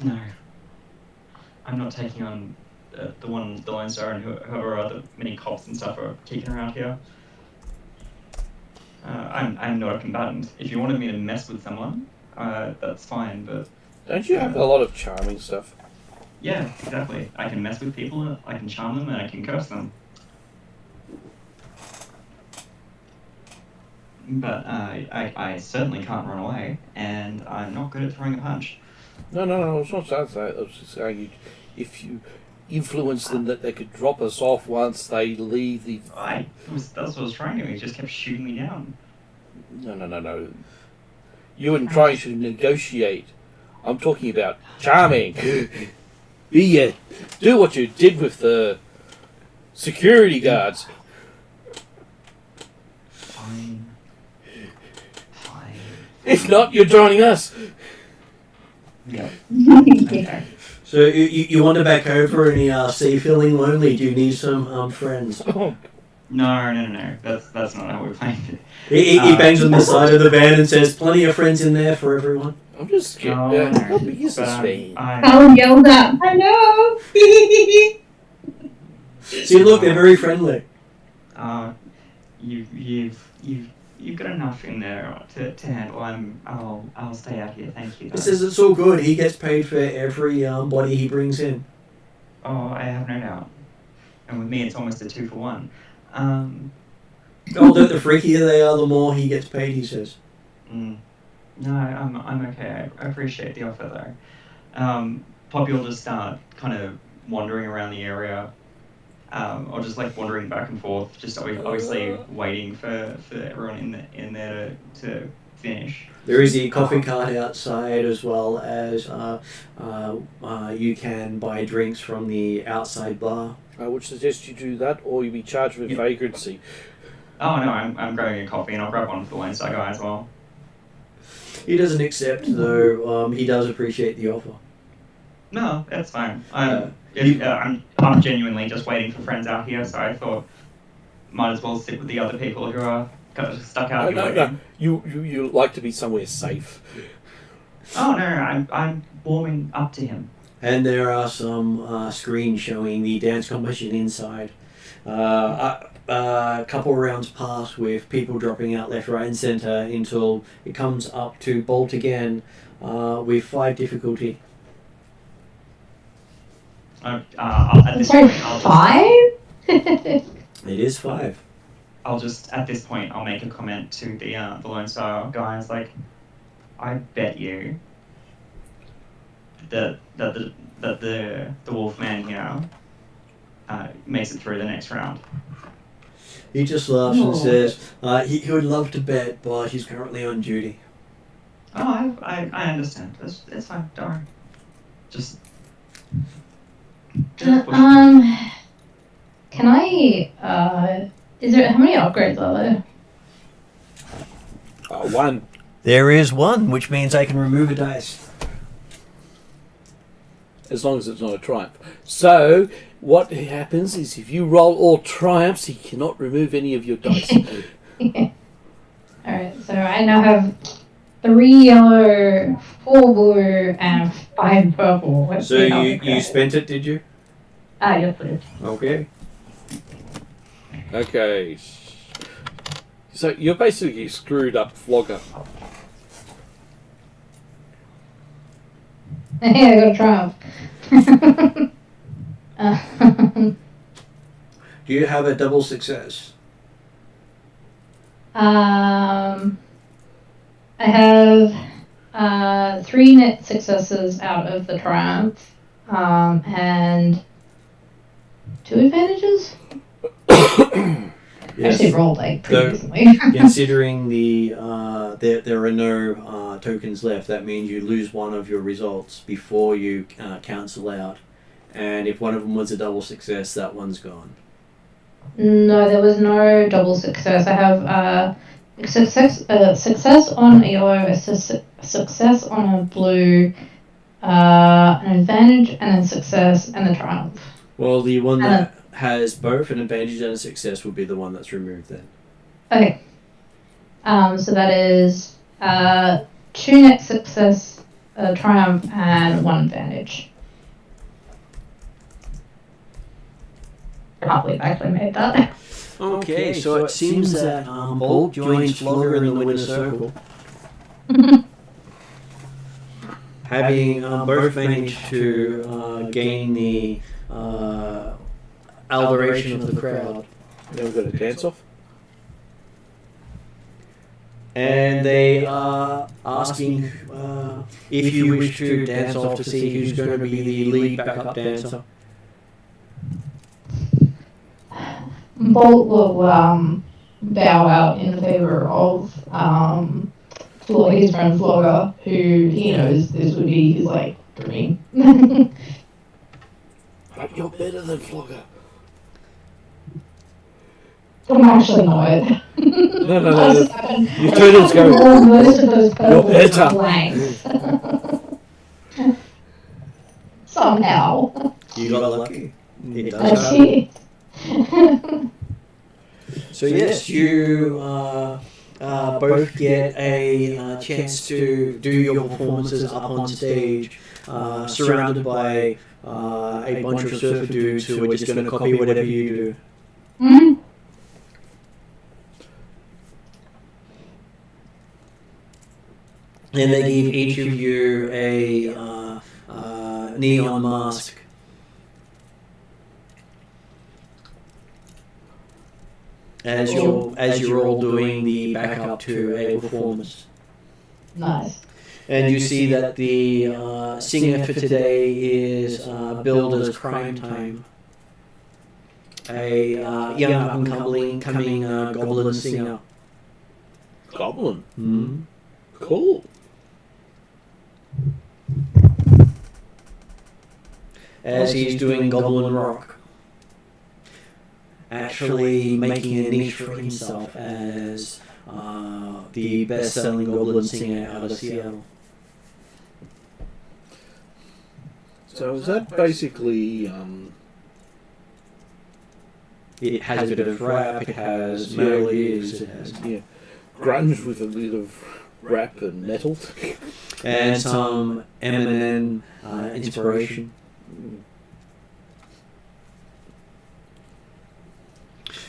No. I'm not taking on the Lone Star and whoever other many cops and stuff are kicking around here. I'm not a combatant. If you wanted me to mess with someone, that's fine, but... Don't you have a lot of charming stuff? Yeah, exactly. I can mess with people, I can charm them, and I can curse them. But I certainly can't run away, and I'm not good at throwing a punch. No, it's not that. I was just saying, if you influence them that they could drop us off once they leave the... That's what I was trying to do. He just kept shooting me down. No. You weren't trying to negotiate. I'm talking about charming. Do what you did with the security guards. Fine. If not, you're joining us. Yeah. Okay. So you wander back over and you say feeling lonely. Do you need some friends? Oh. No. That's not how we're playing it. He bangs on the side of the van and says, "Plenty of friends in there for everyone." I'm just scared. No, How big is this thing? Talon yells out, "Hello!" See, look, they're very friendly. You've got enough in there to handle. I'll stay out here. Thank you. He says it's all good. He gets paid for every body he brings in. Oh, I have no doubt. And with me, it's almost a 2-for-1. The freakier they are, the more he gets paid. He says. No, I'm okay. I appreciate the offer though. Poppy will just start kind of wandering around the area, or just like wandering back and forth, just obviously waiting for everyone in there to finish. There is a coffee cart outside, as well as you can buy drinks from the outside bar. I would suggest you do that, or you'll be charged with vagrancy. Oh no, I'm grabbing a coffee and I'll grab one for the Lone Star guy as well. He doesn't accept, though. He does appreciate the offer. No, that's fine. I'm genuinely just waiting for friends out here, so I thought might as well sit with the other people who are kind of stuck out here. No. You like to be somewhere safe. Oh no, I'm warming up to him. And there are some screens showing the dance competition inside. A couple rounds pass with people dropping out left, right, and centre until it comes up to Bolt again with 5 difficulty. At this Sorry, point, 5? It is 5. I'll just at this point I'll make a comment to the Lone Star guys like, I bet you that the Wolfman here makes it through the next round. He just laughs and says he would love to bet, but he's currently on duty. Oh, I understand. It's fine. Don't worry. Just push. Can I, is there, how many upgrades are there? 1. There is one, which means I can remove a dice. as long as it's not a triumph. So, what happens is if you roll all triumphs, he cannot remove any of your dice. Alright, so I now have 3 yellow, 4 blue, and 5 purple. Let's So see how you this spent it, did you? goes. Yes, please. Okay. Okay. So you're basically screwed up Flogger. Hey, I got a triumph. Do you have a double success? I have 3 net successes out of the triumph, and 2 advantages. Yes. Actually, rolled like Though, previously. considering there are no tokens left, that means you lose one of your results before you cancel out. And if one of them was a double success, that one's gone. No, there was no double success. I have success on a yellow, a success on a blue, an advantage, and then success, and the triumph. Well, the one that has both an advantage and a success would be the one that's removed then. Okay. So that is 2 net success, a triumph, and 1 advantage. I can't believe I actually made that. Okay, so it seems that Bolt joins Flogger in the winner's circle. Having both managed to gain the adoration of the crowd. Then we've got a dance off. And they are asking if you wish to dance off to see who's going to be the lead backup dancer. Bolt will bow out in favor of his friend Flogger, who he knows this would be his dream. But you're better than Flogger. I'm actually not. No. You turn and go. Most of those You're purples better. are blanks. Somehow. You got lucky. It I does happen. see. So yes, you both get a chance to do your performances up on stage, surrounded by a bunch of surfer dudes who are just going to copy whatever you do. Mm-hmm. And they give each of you a neon mask. As you're all doing the backup to a performance. Nice. And you see that the singer for today is billed as Crime Time. A young up-and-coming goblin singer. Goblin? Mm-hmm. Cool. As he's doing Goblin Rock. Actually making a niche for himself as the best-selling goblin singer out of Seattle. So is that basically It has a bit of rap, it has melodies, it has grunge with a bit of rap and metal? and some Eminem inspiration.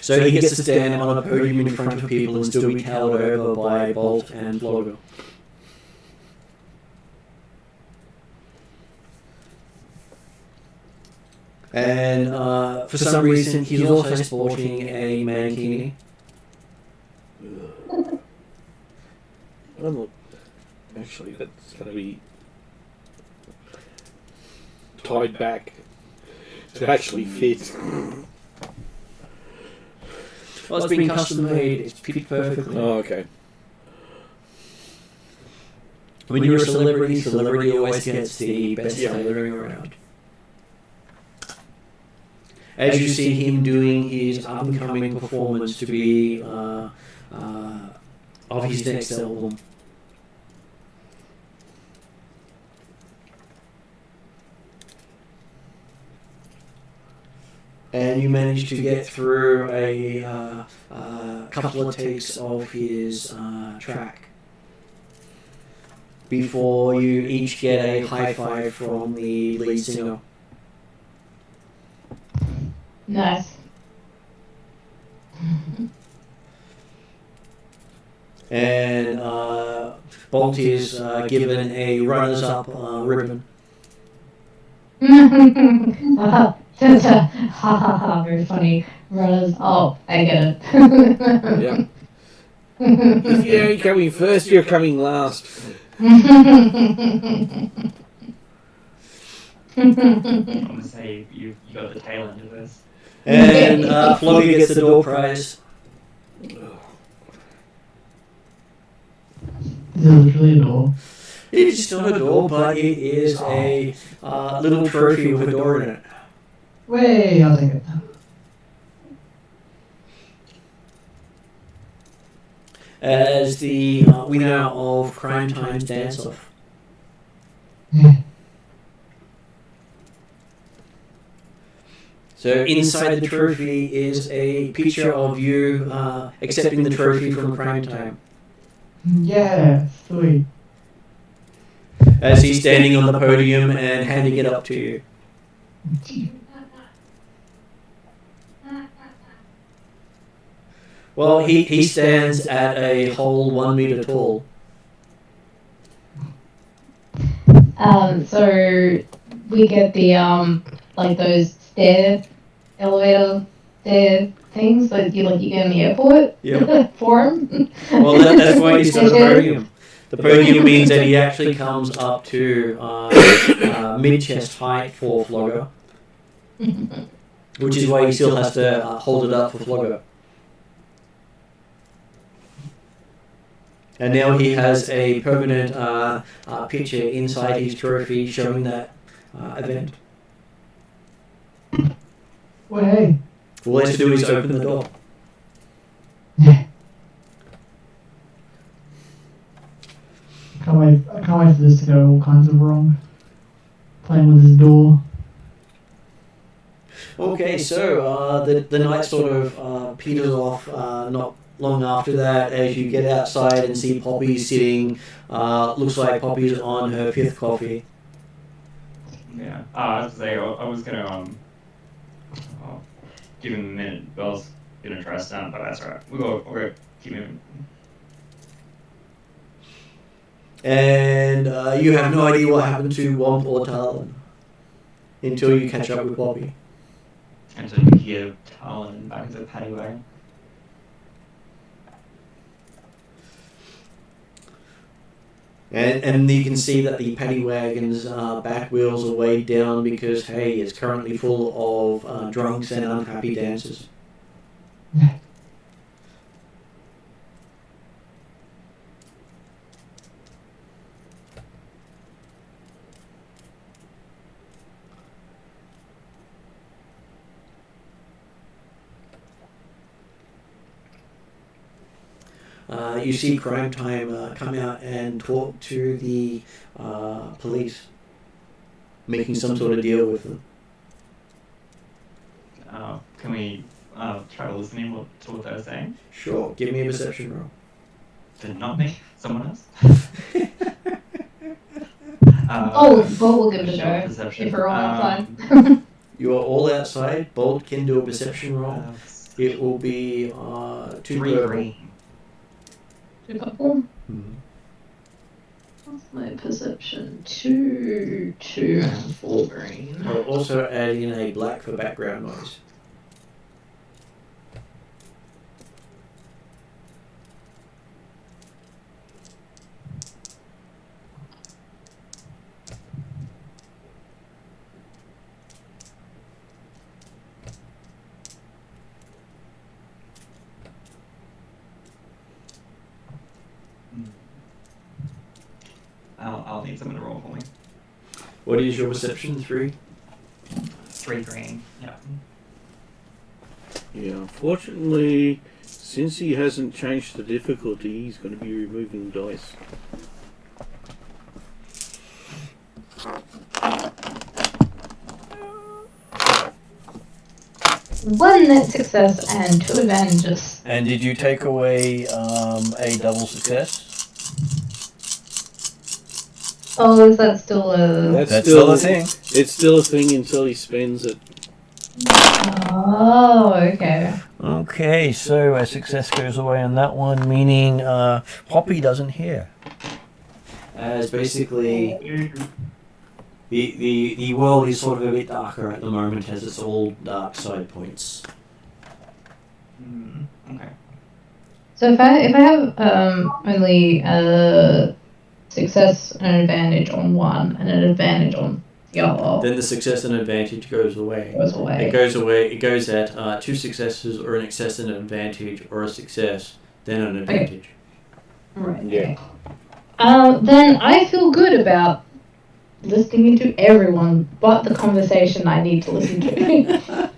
So he gets to stand on a podium in front of people and still be towered over by Bolt and Flogger. And for some reason, he's also sporting a mankini. Actually, that's going to be tied back to actually fit. Well, it's been custom made. It's fit perfectly. Oh, okay. When you're a celebrity always gets the best tailoring around. As you see him doing his up-and-coming performance to be of his next album. and you manage to get through a couple of takes of his track before you each get a high five from the lead singer. Nice. And Bolt is given a runners-up ribbon. Very funny. Runners. Oh, I get it. Yeah. If you ain't coming first, you're coming last. I'm gonna say you got the tail end of this. And Floggy gets the door prize. Is it literally a door? It is not a door, but it is a little trophy with a door in it. Way, I'll take it. As the winner of Crime Time's Dance-Off. So inside the trophy is a picture of you accepting the trophy from Crime Time. Yeah, sweet. As he's standing on the podium and handing it up to you. Well, he stands at a whole 1 meter tall. So we get the like those elevator stair things that you get in the airport. Yep. For him. Well, that's why he's on the podium. The podium means that he actually comes up to mid-chest height for Flogger, which is why he still has to hold it up for Flogger. And now he has a permanent picture inside his trophy showing that event. Well, hey. All he has to do is open the door. I can't wait for this to go all kinds of wrong. Playing with this door. Okay, so the night sort of peters off not long after that as you get outside and see Poppy sitting, looks like Poppy's on her 5th coffee. Yeah. I was gonna say, I was gonna give him a minute. Bell's gonna try to stun, but that's alright. We'll go keep moving. And you have no idea what happened to Womp or Talon until you catch up with Poppy. And so you hear Talon back into the paddy wagon. And you can see that the paddy wagon's back wheels are weighed down because, hey, it's currently full of drunks and unhappy dancers. You see Crime Time come out and talk to the police, making some sort of deal with them. Can we try to listen in to what they're saying? Sure, give me a perception roll. Not me, someone else. Bolt will give it a go. Perception. If we're all outside. You are all outside. Bolt can do a perception roll. It will be 2 3 purple. green. 2 purple. Mhm. What's my perception? 2 and 4 green. I'll also add in a black for background noise. I'll need someone to roll for me. What is your perception? 3? 3 green. Yeah. Yeah, unfortunately, since he hasn't changed the difficulty, he's going to be removing dice. 1 net success and 2 advantages. And did you take away a double success? Oh, is that still a... That's still a thing. It's still a thing until he spends it. Oh, okay. Okay, so a success goes away on that one, meaning Poppy doesn't hear. As basically, the world is sort of a bit darker at the moment, as it's all dark side points. Okay. So if I have only a success and an advantage on one and an advantage on the other, Then the success and advantage goes away. It goes away. It goes at 2 successes or an excess and an advantage, or a success, then an advantage. Right. Yeah. Then I feel good about listening to everyone but the conversation I need to listen to.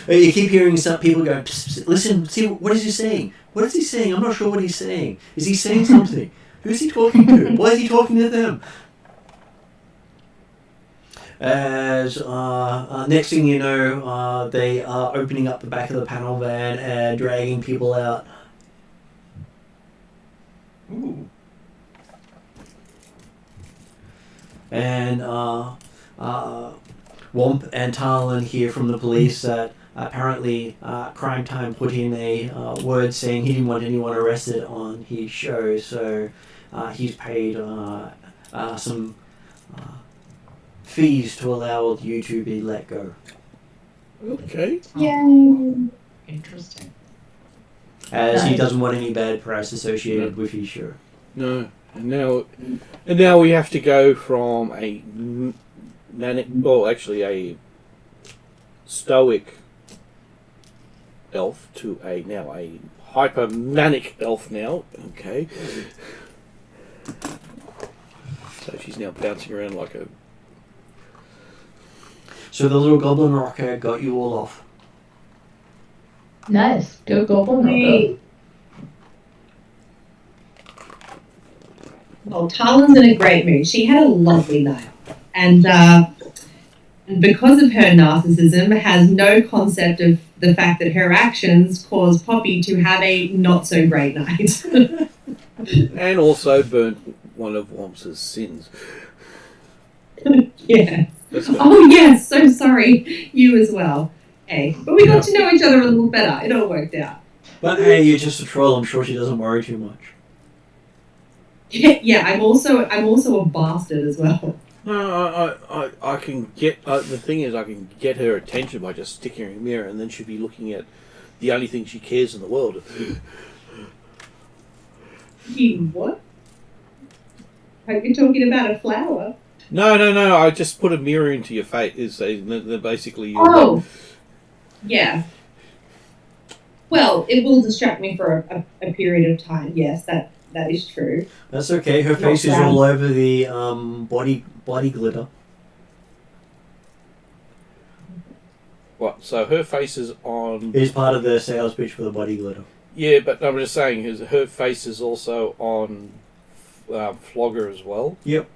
You keep hearing some people go, psst, psst, listen, see, what is he saying? What is he saying? I'm not sure what he's saying. Is he saying something? Who's he talking to? Why is he talking to them? As next thing you know, they are opening up the back of the panel van and dragging people out. Ooh. And Womp and Tarlin hear from the police that apparently Crime Time put in a word saying he didn't want anyone arrested on his show, so he's paid some fees to allow you to be let go. Okay. Yay. Interesting. As he Nice. doesn't want any bad press associated with his show. No. And now we have to go from a a stoic elf to a hyper manic elf now. Okay. So she's now bouncing around like a... So the little goblin rocker got you all off. Nice. Go goblin. Hey. Well, Tarlin's in a great mood. She had a lovely night. And because of her narcissism, has no concept of the fact that her actions cause Poppy to have a not-so-great night. And also burnt one of Womps's sins. Yeah. That's good. Oh, yes, so sorry. You as well. Hey, but we got to know each other a little better. It all worked out. But hey, you're just a troll. I'm sure she doesn't worry too much. Yeah, I'm also a bastard as well. No, I can get... the thing is, I can get her attention by just sticking her in a mirror, and then she'll be looking at the only thing she cares in the world. You what? Are you talking about a flower? No, I just put a mirror into your face. They're basically... Oh! Yeah. Well, it will distract me for a period of time. Yes, that is true. That's okay. Her face is all over the body glitter. What? So her face is on... It's part of the sales pitch for the body glitter. Yeah, but I'm just saying, her face is also on Flogger as well. Yep.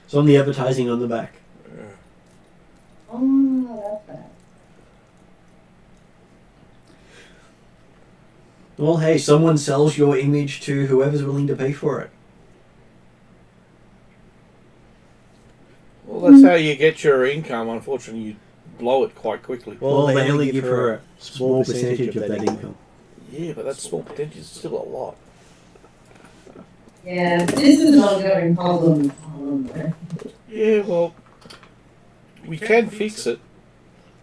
It's on the advertising on the back. Oh, that's bad. Well, hey, someone sells your image to whoever's willing to pay for it. Well, that's how you get your income. Unfortunately, you blow it quite quickly. Well, they only give her a small percentage of that income. Yeah, but that's small potential. It's still a lot. Yeah, this is an ongoing problem. Yeah, well, we can fix it.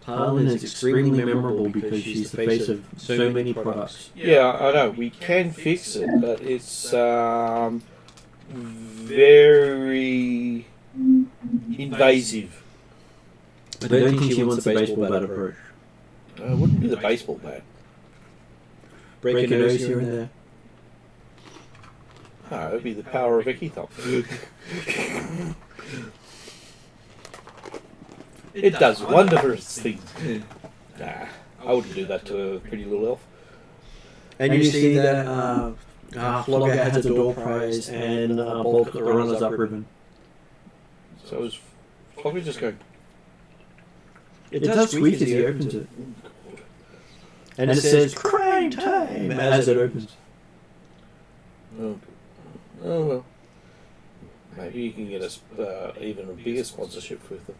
Tarlin is extremely memorable because she's the face of so many products. Yeah, I know. We can fix it, but it's very invasive. I don't think she wants the baseball bat approach. It wouldn't be the baseball bat. Break a nose here and there. No, it would be the power of Ekithop. It does wondrous things. Nah, I wouldn't do that to a pretty little elf. And you see that Flogger has a door prize and Bulk the runners-up ribbon. So is Flogger just going... It does squeak as he opens it. And it says, "Crime time!" as it opens. Oh well. Maybe you can get us even a bigger sponsorship with them.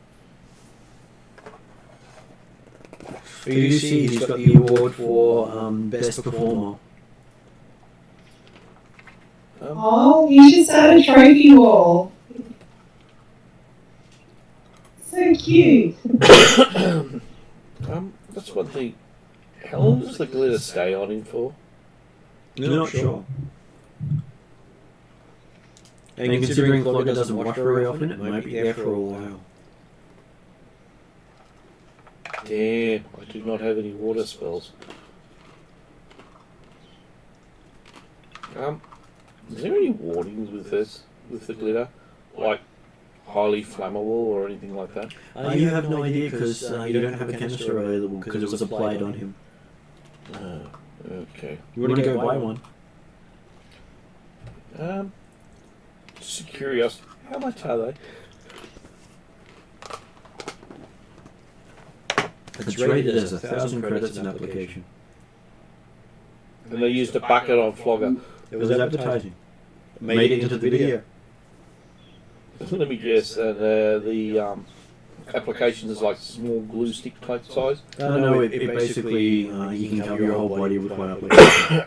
You see he's got the award for Best Performer. Oh, you should start a trophy wall. So cute. That's one thing. How long does the glitter stay on him for? Not sure. And considering Flogger doesn't wash very often, it might be there for a while. Damn, I do not have any water spells. Is there any warnings with this, with the glitter? Like highly flammable or anything like that? You have no idea because you don't have a canister available because it was applied on him. Okay. You want to go buy one? Just curious, how much are they? It's rated as 1,000 credits an application. And they used a bucket on Flogger. It was advertising. Made it into the video. Let me guess, the application is like small glue stick type size? No, it basically, you can cover your whole body with one application.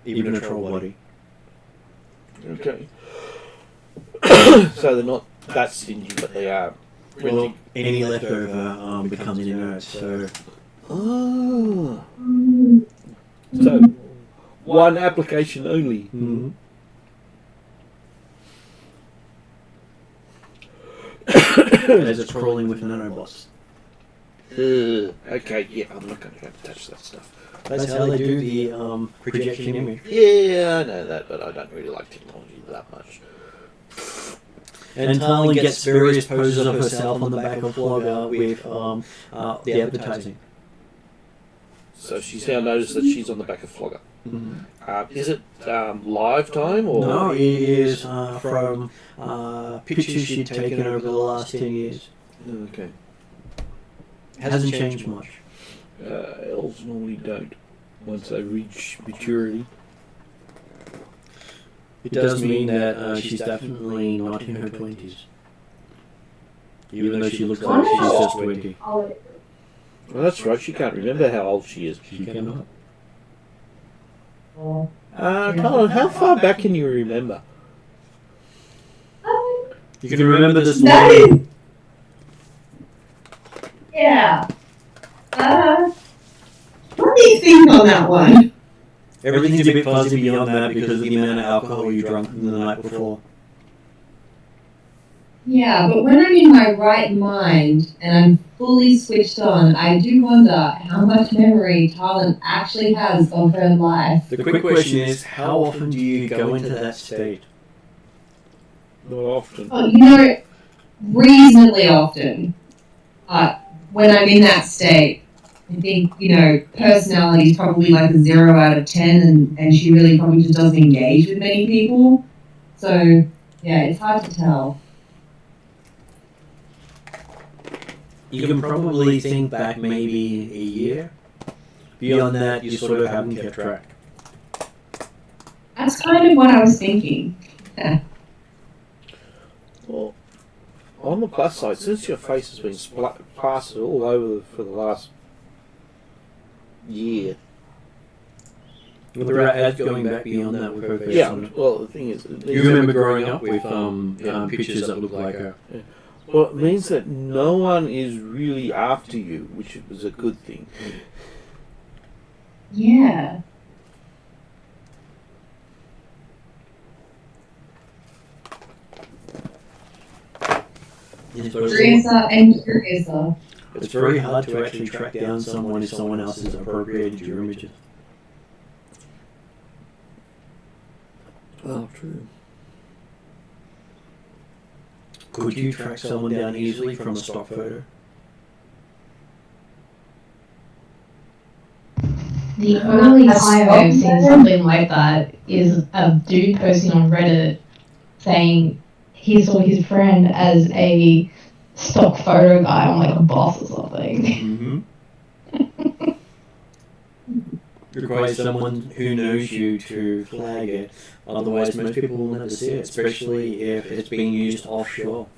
Even a troll body. Okay. So they're not that stingy, but they are. Well, any leftover becomes inert, so... Oh. So, one application only. Mm-hmm. As it's crawling with nanobots. Okay, yeah, I'm not going to touch that stuff. That's how they do the projection image. Yeah, I know that, but I don't really like technology that much. And Tarlin gets various poses of herself on the back of Flogger with the advertising. So she's now noticed that she's on the back of Flogger. Mm-hmm. Is it live time or? No, it is from pictures she'd taken over the last 10 years. Okay. Hasn't changed much. Elves normally don't once they reach maturity. It does mean that she's definitely not in her 20s. Even though she looks like she's just 20. Well, that's right, she can't remember how old she is. She cannot. Colin, how far back can you remember? You can remember this That morning. is... Yeah. What do you think on that one? Everything's a bit fuzzy beyond that because of the amount of alcohol you drank the night before. Yeah, but when I'm in my right mind and I'm fully switched on, I do wonder how much memory Talon actually has of her life. The quick question is, how often do you go into that state? Not often. Oh, reasonably often. When I'm in that state, I think, personality is probably like a 0 out of 10, and she really probably just doesn't engage with many people. So, yeah, it's hard to tell. You can probably think back maybe a year. Beyond that, you sort of haven't kept track. That's kind of what I was thinking. Well, on the plus side, since your face has been plastered all over for the last year. Without ads going back beyond that with her face on it. Well, the thing is... You remember growing up with pictures that look like her. Yeah. Well, it means that no one is really after you, which is a good thing. Yeah. Curiouser and curiouser. It's very hard to actually track down someone if someone else has appropriated your images. Oh, true. Could you track someone down easily from a stock photo? The only time I've seen something like that is a dude posting on Reddit saying he saw his friend as a stock photo guy on like a bus or something. Requires someone who knows you to flag it. Otherwise, most people will never see it, especially if it's being used offshore.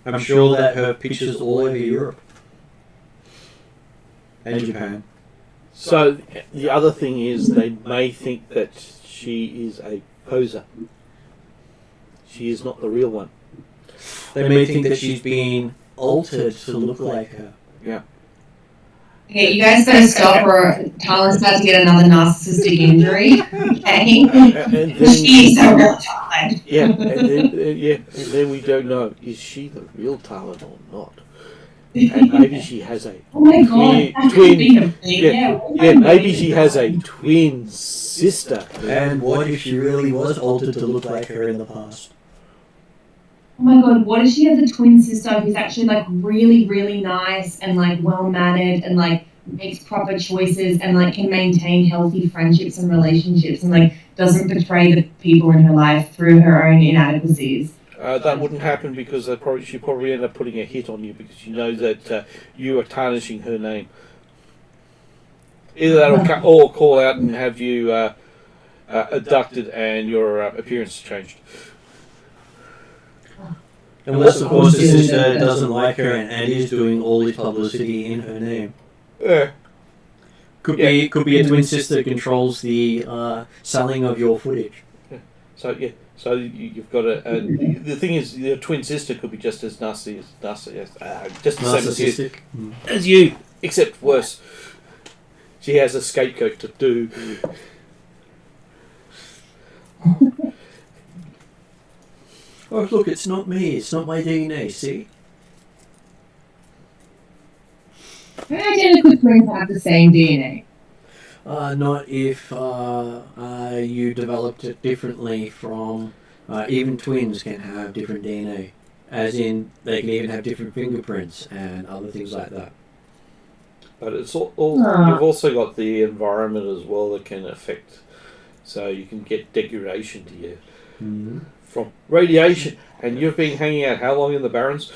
I'm sure that her pictures all over Europe and Japan. So the other thing is they may think that she is a poser. She is not the real one. They may think that she's been altered to look like her. Yeah. Okay, you guys better stop or Talon's about to get another narcissistic injury. Okay? And then, She's a real child. yeah, and then we don't know, is she the real Talon or not? And maybe she has a Oh my god, that could be a thing. Yeah, maybe she has a twin sister. And what if she really was altered to look like her in the past? Oh my god, what if she has a twin sister who's actually like really, really nice and like well mannered and like makes proper choices and like can maintain healthy friendships and relationships and like doesn't betray the people in her life through her own inadequacies? That wouldn't happen because she'd probably end up putting a hit on you because she knows that you are tarnishing her name. Either that or call out and have you abducted and your appearance changed. Unless, of course, the sister doesn't like her and is doing all this publicity in her name. Yeah. Could be a twin sister controls the selling of your footage. Yeah. So you've got the thing is, your twin sister could be just as nasty as just the same as you, except worse. She has a scapegoat to do. Oh, look, it's not me. It's not my DNA, see? Identical twins have the same DNA. Not if you developed it differently from... even twins can have different DNA. As in, they can even have different fingerprints and other things like that. But it's you've also got the environment as well that can affect... So you can get degradation to you. Mm-hmm. From radiation, and you've been hanging out how long in the Barrens?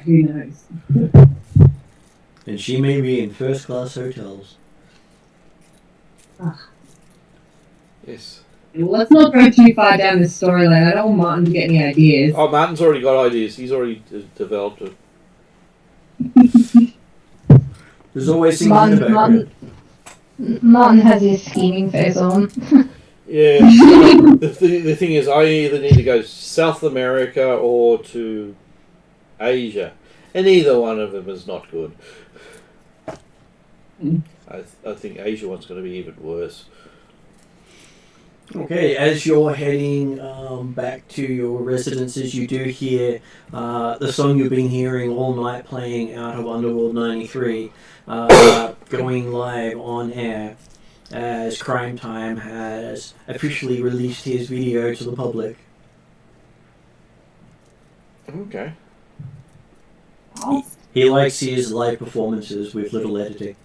Who knows? And she may be in first-class hotels. Yes. Well, let's not go too far down this storyline. I don't want Martin to get any ideas. Oh, Martin's already got ideas. He's already developed it. There's always things in the background. Martin has his scheming face on. Yeah. The thing is, I either need to go to South America or to Asia, and either one of them is not good. I think Asia one's going to be even worse. Okay, as you're heading back to your residences, you do hear the song you've been hearing all night playing out of Underworld 93 going live on air as Crime Time has officially released his video to the public. Okay. He likes his live performances with little editing.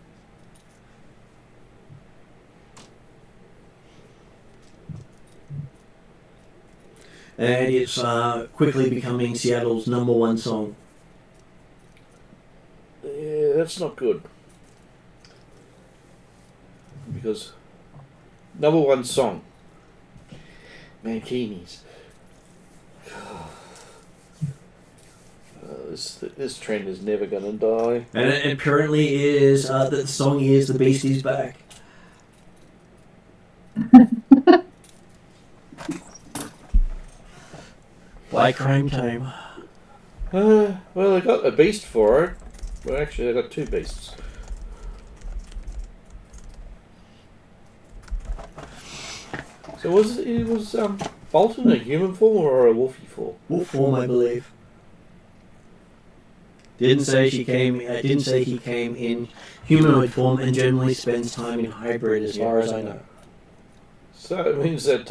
And it's quickly becoming Seattle's #1 song. Yeah, that's not good. Because #1 song, Mankinis. This trend is never going to die. And it apparently is that the song is "The Beast Is Back." By Crime Time. Well, they got a beast for it. Well, actually, they got two beasts. So was Bolton a human form or a wolfy form? Wolf form, I believe. Didn't say he came in humanoid form, and generally spends time in hybrid, as far as I know. So it means that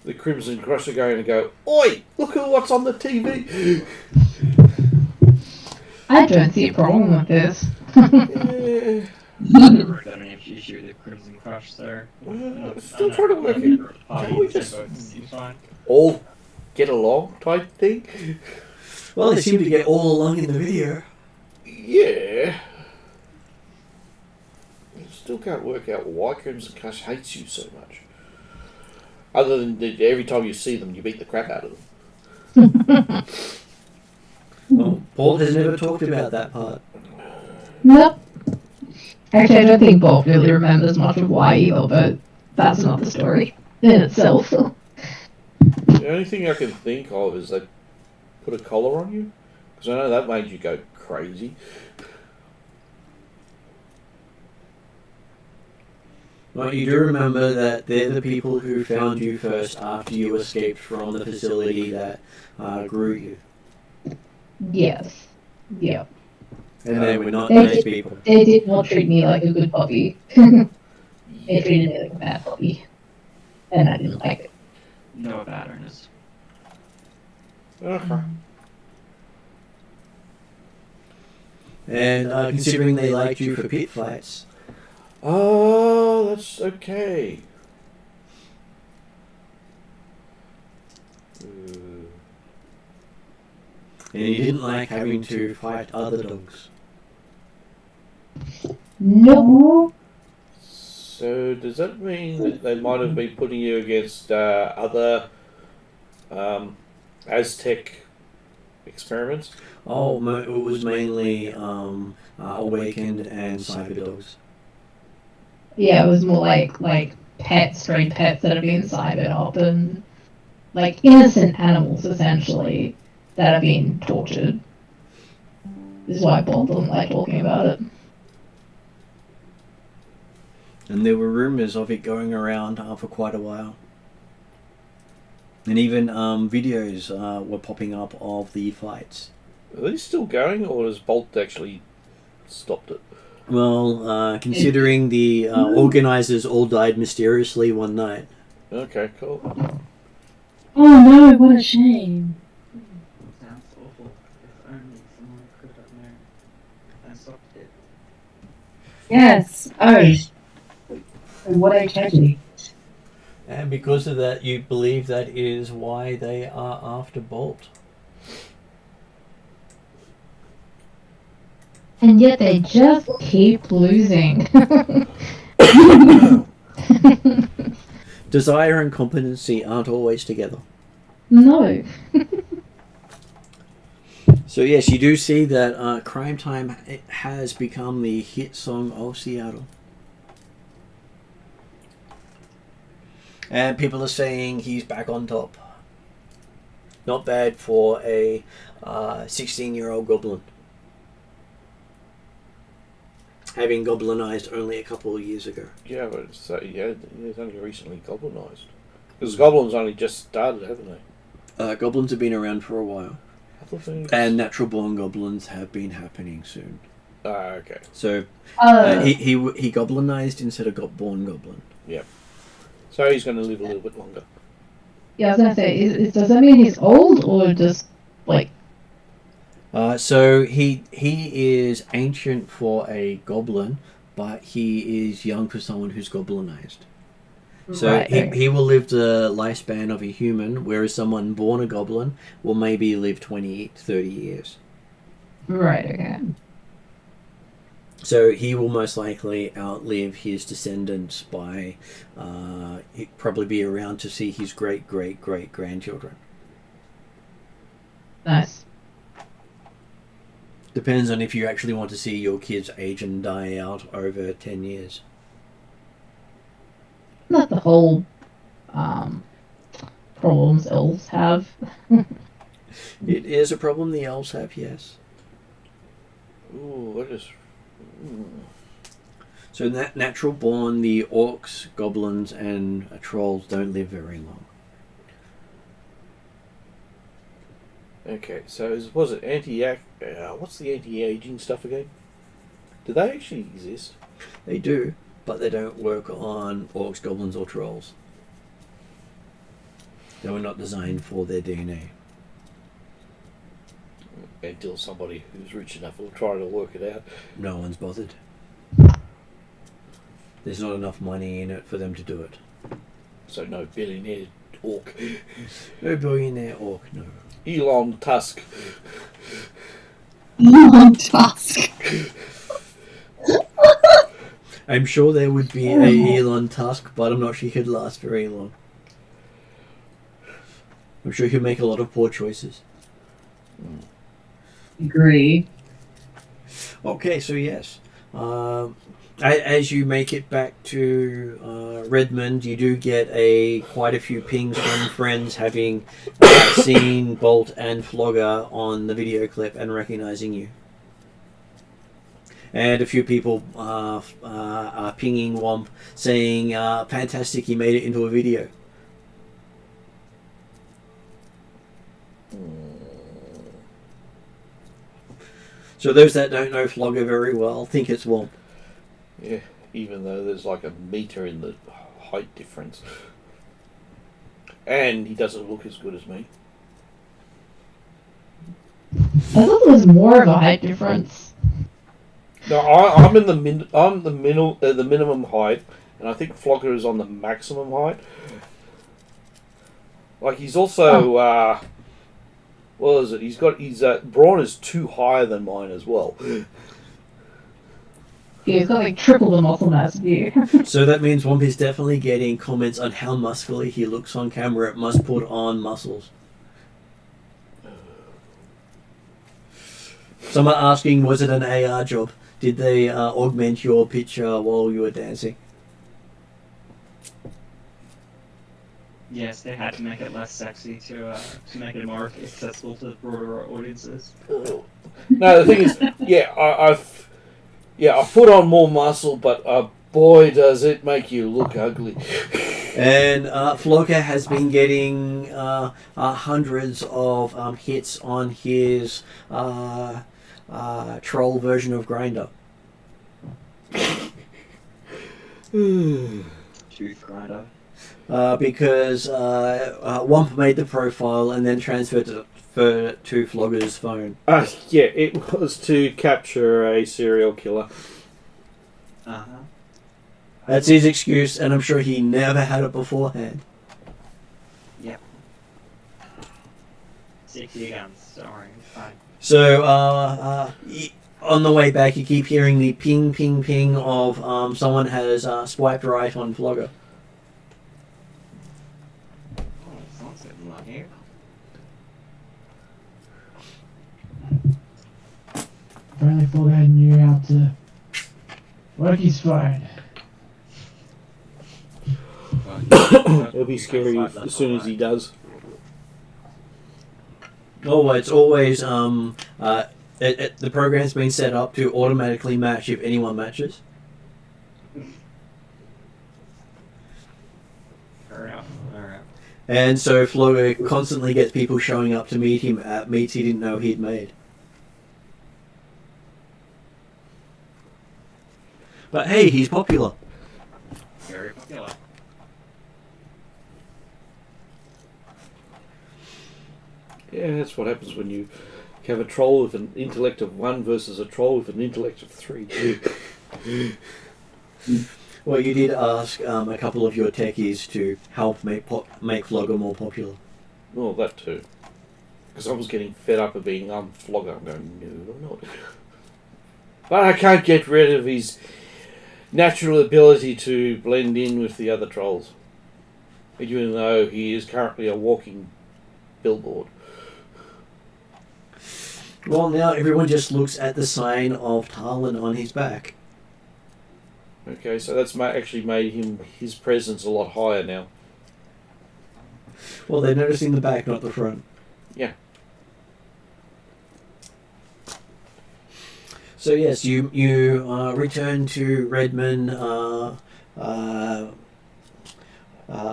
the Crimson Cross are going to go, "Oi! Look at what's on the TV." I don't see a problem with this. Yeah. I've never heard any issue with the Crimson Crush there. Still trying to work it. How Can we just seems fine. all get along type thing. Well, they seem to get all along in the video. Yeah. I still can't work out why Crimson Cush hates you so much. Other than that every time you see them, you beat the crap out of them. Well, Paul has never talked about that part. Nope. Actually, I don't think Bob really remembers much of why either, but that's another story in itself. The only thing I can think of is they put a collar on you. Because I know that made you go crazy. Well, you do remember that they're the people who found you first after you escaped from the facility that grew you. Yes. Yep. And they were not They nice did- people. They did not treat me like a good puppy. They treated me like a bad puppy. And I didn't like it. No bad earnest. Okay. And considering they liked you for pit fights, Oh, that's okay. and you didn't like having to fight other dogs. No. So does that mean that they might have been putting you against other Aztec experiments? Oh, it was mainly awakened and cyber dogs. Yeah, it was more like pets, stray pets that have been cybered up and like innocent animals essentially that have been tortured. This is why Bob doesn't like talking about it. And there were rumours of it going around for quite a while. And even videos were popping up of the fights. Are they still going, or has Bolt actually stopped it? Well, considering the organisers all died mysteriously one night. Okay, cool. Oh no, what a shame. Sounds awful. If only someone could have known and stopped it. Yes. Oh. What a tragedy. And because of that, you believe that is why they are after Bolt. And yet they just keep losing. Desire and competency aren't always together. No. So yes, you do see that Crime Time has become the hit song of Seattle. And people are saying he's back on top. Not bad for a 16-year-old goblin. Having goblinized only a couple of years ago. Yeah, but it's only recently goblinized. Because goblins only just started, haven't they? Goblins have been around for a while. Other things. And natural born goblins have been happening soon. Okay. So he goblinized instead of got born goblin. Yep. So he's going to live a little bit longer. Yeah, I was gonna say, does that mean he's old or just like? So he is ancient for a goblin, but he is young for someone who's goblinized. So Right. he will live the lifespan of a human, whereas someone born a goblin will maybe live 20, 30 years. Right. Okay. So he will most likely outlive his descendants by he'd probably be around to see his great-great-great-grandchildren. Nice. Depends on if you actually want to see your kids age and die out over 10 years. Not the whole problems elves have. It is a problem the elves have, yes. Ooh, what is... So natural born, the orcs, goblins, and trolls don't live very long. Okay, so was it what's the anti-aging stuff again? Do they actually exist? They do, but they don't work on orcs, goblins, or trolls. They were not designed for their DNA. Until somebody who's rich enough will try to work it out. No one's bothered. There's not enough money in it for them to do it. So no billionaire orc. No billionaire orc, no. Elon Tusk. Elon Tusk. I'm sure there would be a Elon Tusk, but I'm not sure he could last very long. I'm sure he'd make a lot of poor choices. Agree. Okay, so yes. As you make it back to Redmond, you do get quite a few pings from friends having seen Bolt and Flogger on the video clip and recognizing you. And a few people are pinging Womp saying, fantastic, he made it into a video. So those that don't know Flogger very well think it's Womp. Yeah, even though there's like a meter in the height difference. And he doesn't look as good as me. I thought there was more of a height difference. No, I'm in the minimum height, and I think Flogger is on the maximum height. Like he's also what is it? His brawn is 2 higher than mine as well. Yeah, he's got like triple the muscle mass of you. So that means Womp is definitely getting comments on how muscular he looks on camera. It must put on muscles. Someone asking, was it an AR job? Did they augment your picture while you were dancing? Yes, they had to make it less sexy to make it more accessible to broader audiences. No, the thing is, I put on more muscle, but boy, does it make you look ugly. And Flogger has been getting hundreds of hits on his troll version of Grindr. Tooth grinder. Because Womp made the profile and then transferred it to Flogger's phone. Yeah, it was to capture a serial killer. Uh-huh. That's his excuse, and I'm sure he never had it beforehand. Yep. Stick to your guns, don't worry, it's fine. So, on the way back, you keep hearing the ping, ping, ping of someone has swiped right on Flogger. Oh, someone's getting lucky. If only Flogger knew how to work his phone. It'll be scary as soon as he does. Oh, it's always the program's been set up to automatically match if anyone matches. Fair enough. Alright. And so Flogger constantly gets people showing up to meet him at meets he didn't know he'd made. But hey, he's popular. Very popular. Yeah, that's what happens when you have a troll with an intellect of 1 versus a troll with an intellect of 3. Well, you did ask a couple of your techies to help make Flogger more popular. Oh, that too. Because I was getting fed up of being Flogger. I'm going, no, I'm not. But I can't get rid of his natural ability to blend in with the other trolls. Even though he is currently a walking billboard. Well, now everyone just looks at the sign of Talon on his back. Okay, so that's actually made his presence a lot higher now. Well, they're noticing the back, not the front. Yeah. So yes, you return to Redmond.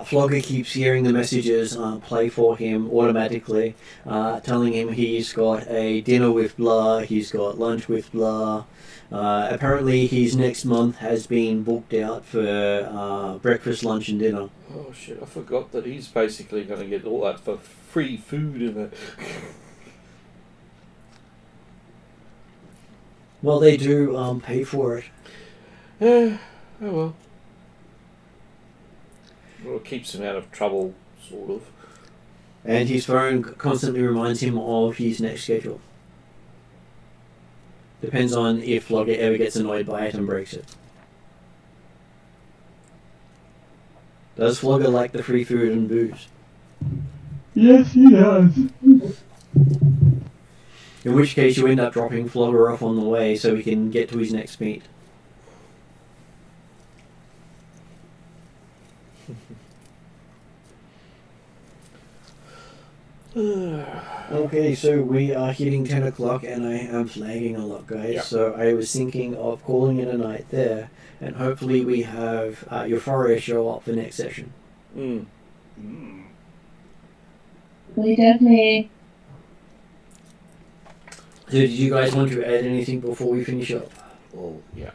Flogger keeps hearing the messages play for him automatically, telling him he's got a dinner with blah, he's got lunch with blah. Apparently his next month has been booked out for breakfast, lunch and dinner. Oh shit, I forgot that he's basically going to get all that for free food and that. Well, they do pay for it. Oh well. Well, it keeps him out of trouble sort of. And his phone constantly reminds him of his next schedule. Depends on if Flogger ever gets annoyed by it and breaks it. Does Flogger like the free food and booze? Yes, he does. In which case you end up dropping Flogger off on the way so he can get to his next meet. Okay, so we are hitting 10 o'clock and I am flagging a lot, guys. Yep. So I was thinking of calling it a night there, and hopefully we have Euphoria show up for next session. Mm. We definitely. So did you guys want to add anything before we finish up? Well, yeah.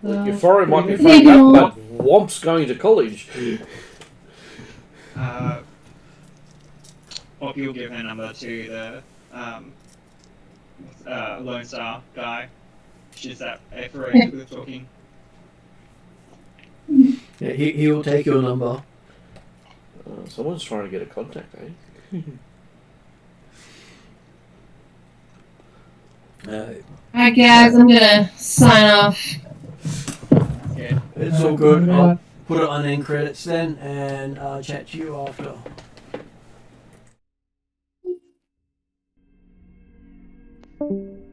Well, Euphoria might be maybe fucked we'll- up, but Womp's going to college. Or you'll give her number to the Lone Star guy. She's that Euphoria we were talking. Yeah, he will take your number. Someone's trying to get a contact, eh? Alright, guys, I'm gonna sign off. Yeah. It's all good. I'll put it on end credits then, and I'll chat to you after. Thank you.